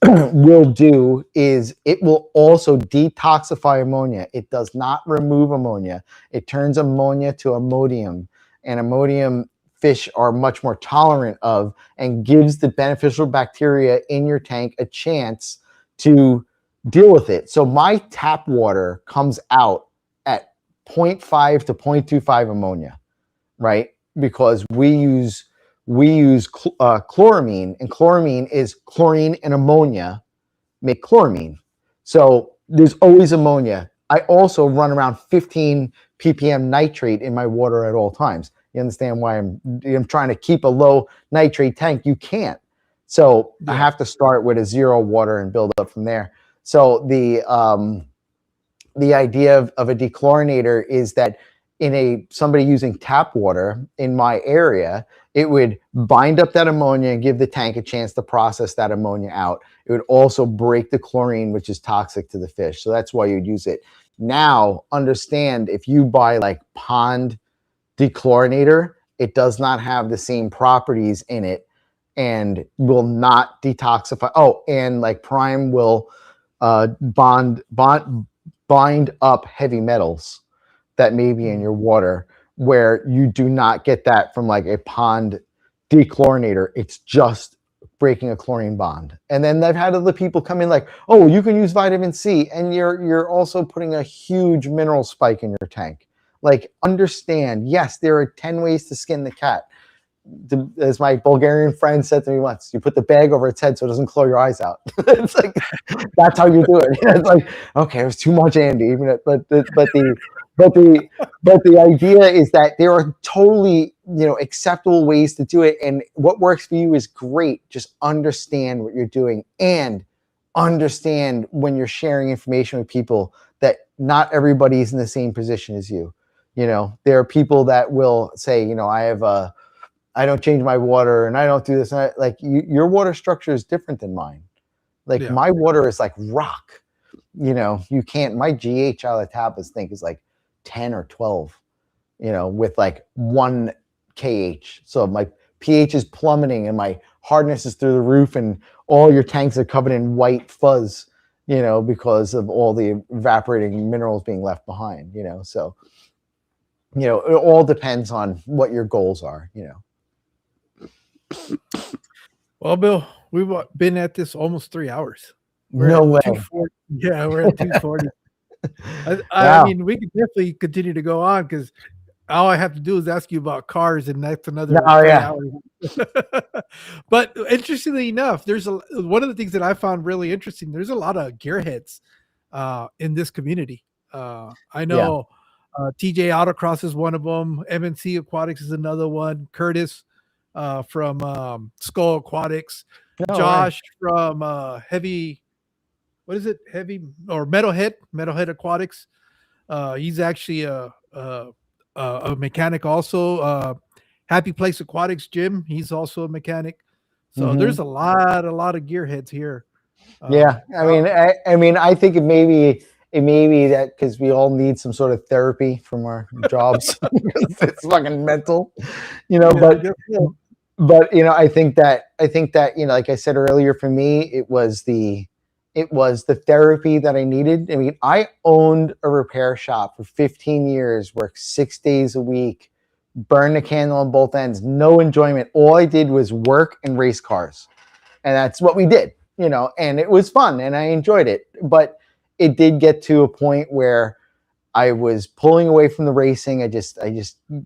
will do is it will also detoxify ammonia. It does not remove ammonia. It turns ammonia to ammonium, and ammonium fish are much more tolerant of, and gives the beneficial bacteria in your tank a chance to deal with it. So my tap water comes out at 0.5 to 0.25 ammonia, right? Because we use we use chloramine, and chloramine is chlorine and ammonia make chloramine. So there's always ammonia. I also run around 15 ppm nitrate in my water at all times. You understand why I'm trying to keep a low nitrate tank? You can't. So I have to start with a 0 water and build up from there. So the idea of a dechlorinator is that in somebody using tap water in my area, it would bind up that ammonia and give the tank a chance to process that ammonia out. It would also break the chlorine, which is toxic to the fish. So that's why you'd use it. Now, understand, if you buy like pond dechlorinator, it does not have the same properties in it and will not detoxify. Oh, and like Prime will bind up heavy metals that may be in your water, where you do not get that from like a pond dechlorinator. It's just breaking a chlorine bond. And then I've had other people come in like, oh, you can use vitamin C, and you're also putting a huge mineral spike in your tank. Like, understand, yes, there are 10 ways to skin the cat. As my Bulgarian friend said to me once, you put the bag over its head so it doesn't claw your eyes out. It's like, that's how you do it. It's like, okay, it was too much, Andy. But the idea is that there are totally, acceptable ways to do it, and what works for you is great. Just understand what you're doing, and understand when you're sharing information with people that not everybody is in the same position as you. There are people that will say, I don't change my water and I don't do this. Like your water structure is different than mine. Like my water is like rock. You can't. My GH out of the tap is like 10 or 12. With like 1 kH. So my pH is plummeting and my hardness is through the roof, and all your tanks are covered in white fuzz. Because of all the evaporating minerals being left behind. So it all depends on what your goals are. Well, Bill, we've been at this almost 3 hours. No way. 240. Yeah, we're at 240. I mean, we could definitely continue to go on, because all I have to do is ask you about cars, and that's another 3 hours. But interestingly enough, there's one of the things that I found really interesting. There's a lot of gearheads in this community. I know TJ Autocross is one of them. MNC Aquatics is another one. Curtis from Skull Aquatics. Josh from Heavy or Metalhead Aquatics. He's actually a mechanic also. Happy Place Aquatics, Jim, he's also a mechanic. So there's a lot of gearheads here. I mean, I think it may be that because we all need some sort of therapy from our jobs. It's fucking mental, but I think that like I said earlier, for me it was the therapy that I needed. I mean, I owned a repair shop for 15 years, worked 6 days a week, burned the candle on both ends, no enjoyment. All I did was work and race cars, and that's what we did, and it was fun and I enjoyed it. But it did get to a point where I was pulling away from the racing. I just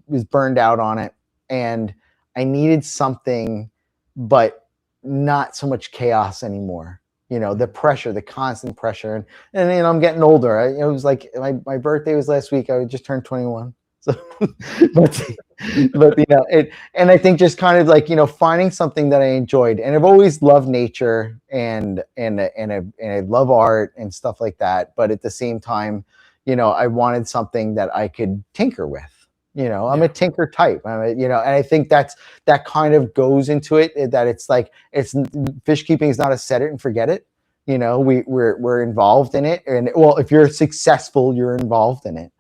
was burned out on it, and I needed something, but not so much chaos anymore. The pressure, the constant pressure. And I'm getting older. It was like my birthday was last week. I just turned 21. So, but and I think just kind of like, finding something that I enjoyed. And I've always loved nature and I love art and stuff like that. But at the same time, I wanted something that I could tinker with. I'm a tinker type, and I think that kind of goes into it, that it's like, fish keeping is not a set it and forget it. We're involved in it. And well, if you're successful, you're involved in it,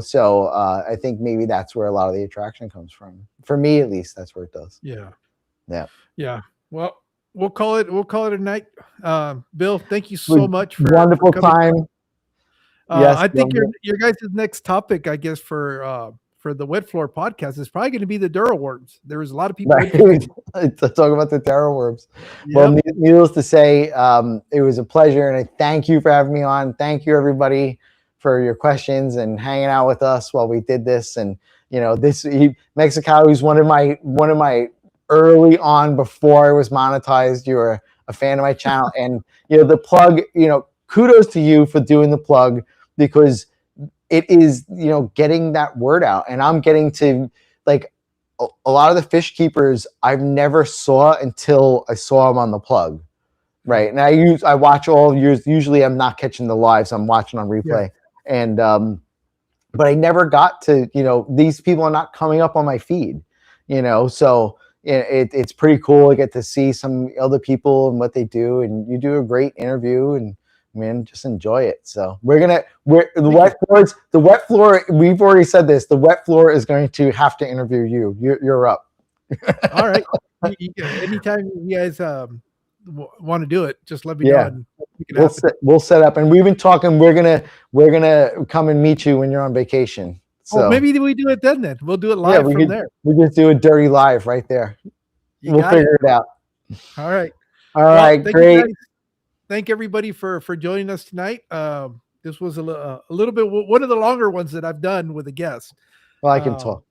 so I think maybe that's where a lot of the attraction comes from. For me, at least, that's where it does. Yeah. Well, we'll call it a night. Bill, thank you so much for wonderful time. Yes, I think your guys' next topic, I guess, for the Wet Floor podcast is probably going to be the Dura worms. There was a lot of people to talk about the Dura worms. Yep. Well, needless to say, it was a pleasure, and I thank you for having me on. Thank you, everybody, for your questions and hanging out with us while we did this. And Mexicali is one of my early on before I was monetized. You were a fan of my channel, and the plug. Kudos to you for doing the plug, because it is getting that word out, and I'm getting to like a lot of the fish keepers I've never saw until I saw them on the plug. Right. And I watch all yours. Usually I'm not catching the lives. I'm watching on replay. Yeah. And, but I never got to, these people are not coming up on my feed, so it's pretty cool to get to see some other people and what they do. And you do a great interview, and man, just enjoy it. So the wet floor, we've already said this, the wet floor is going to have to interview you. You're up. All right. Anytime you guys, want to do it, just let me know. And we'll set up, and we've been talking. We're gonna come and meet you when you're on vacation. So maybe we do it then. We'll do it live from there. We just do a dirty live right there. We'll figure it out. All right. All right. Great. Thank everybody for joining us tonight. This was a little bit one of the longer ones that I've done with a guest. Well, I can talk.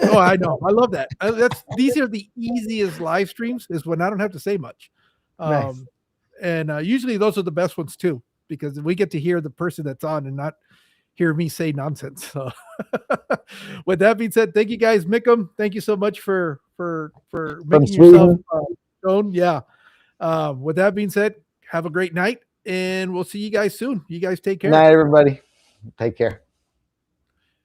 Oh, I know. I love that. These are the easiest live streams, is when I don't have to say much. Nice. And usually those are the best ones too, because we get to hear the person that's on and not hear me say nonsense. So with that being said, thank you guys. Mickham, thank you so much for making yourself known. Yeah. With that being said, have a great night, and we'll see you guys soon. You guys take care. Good night, everybody. Take care.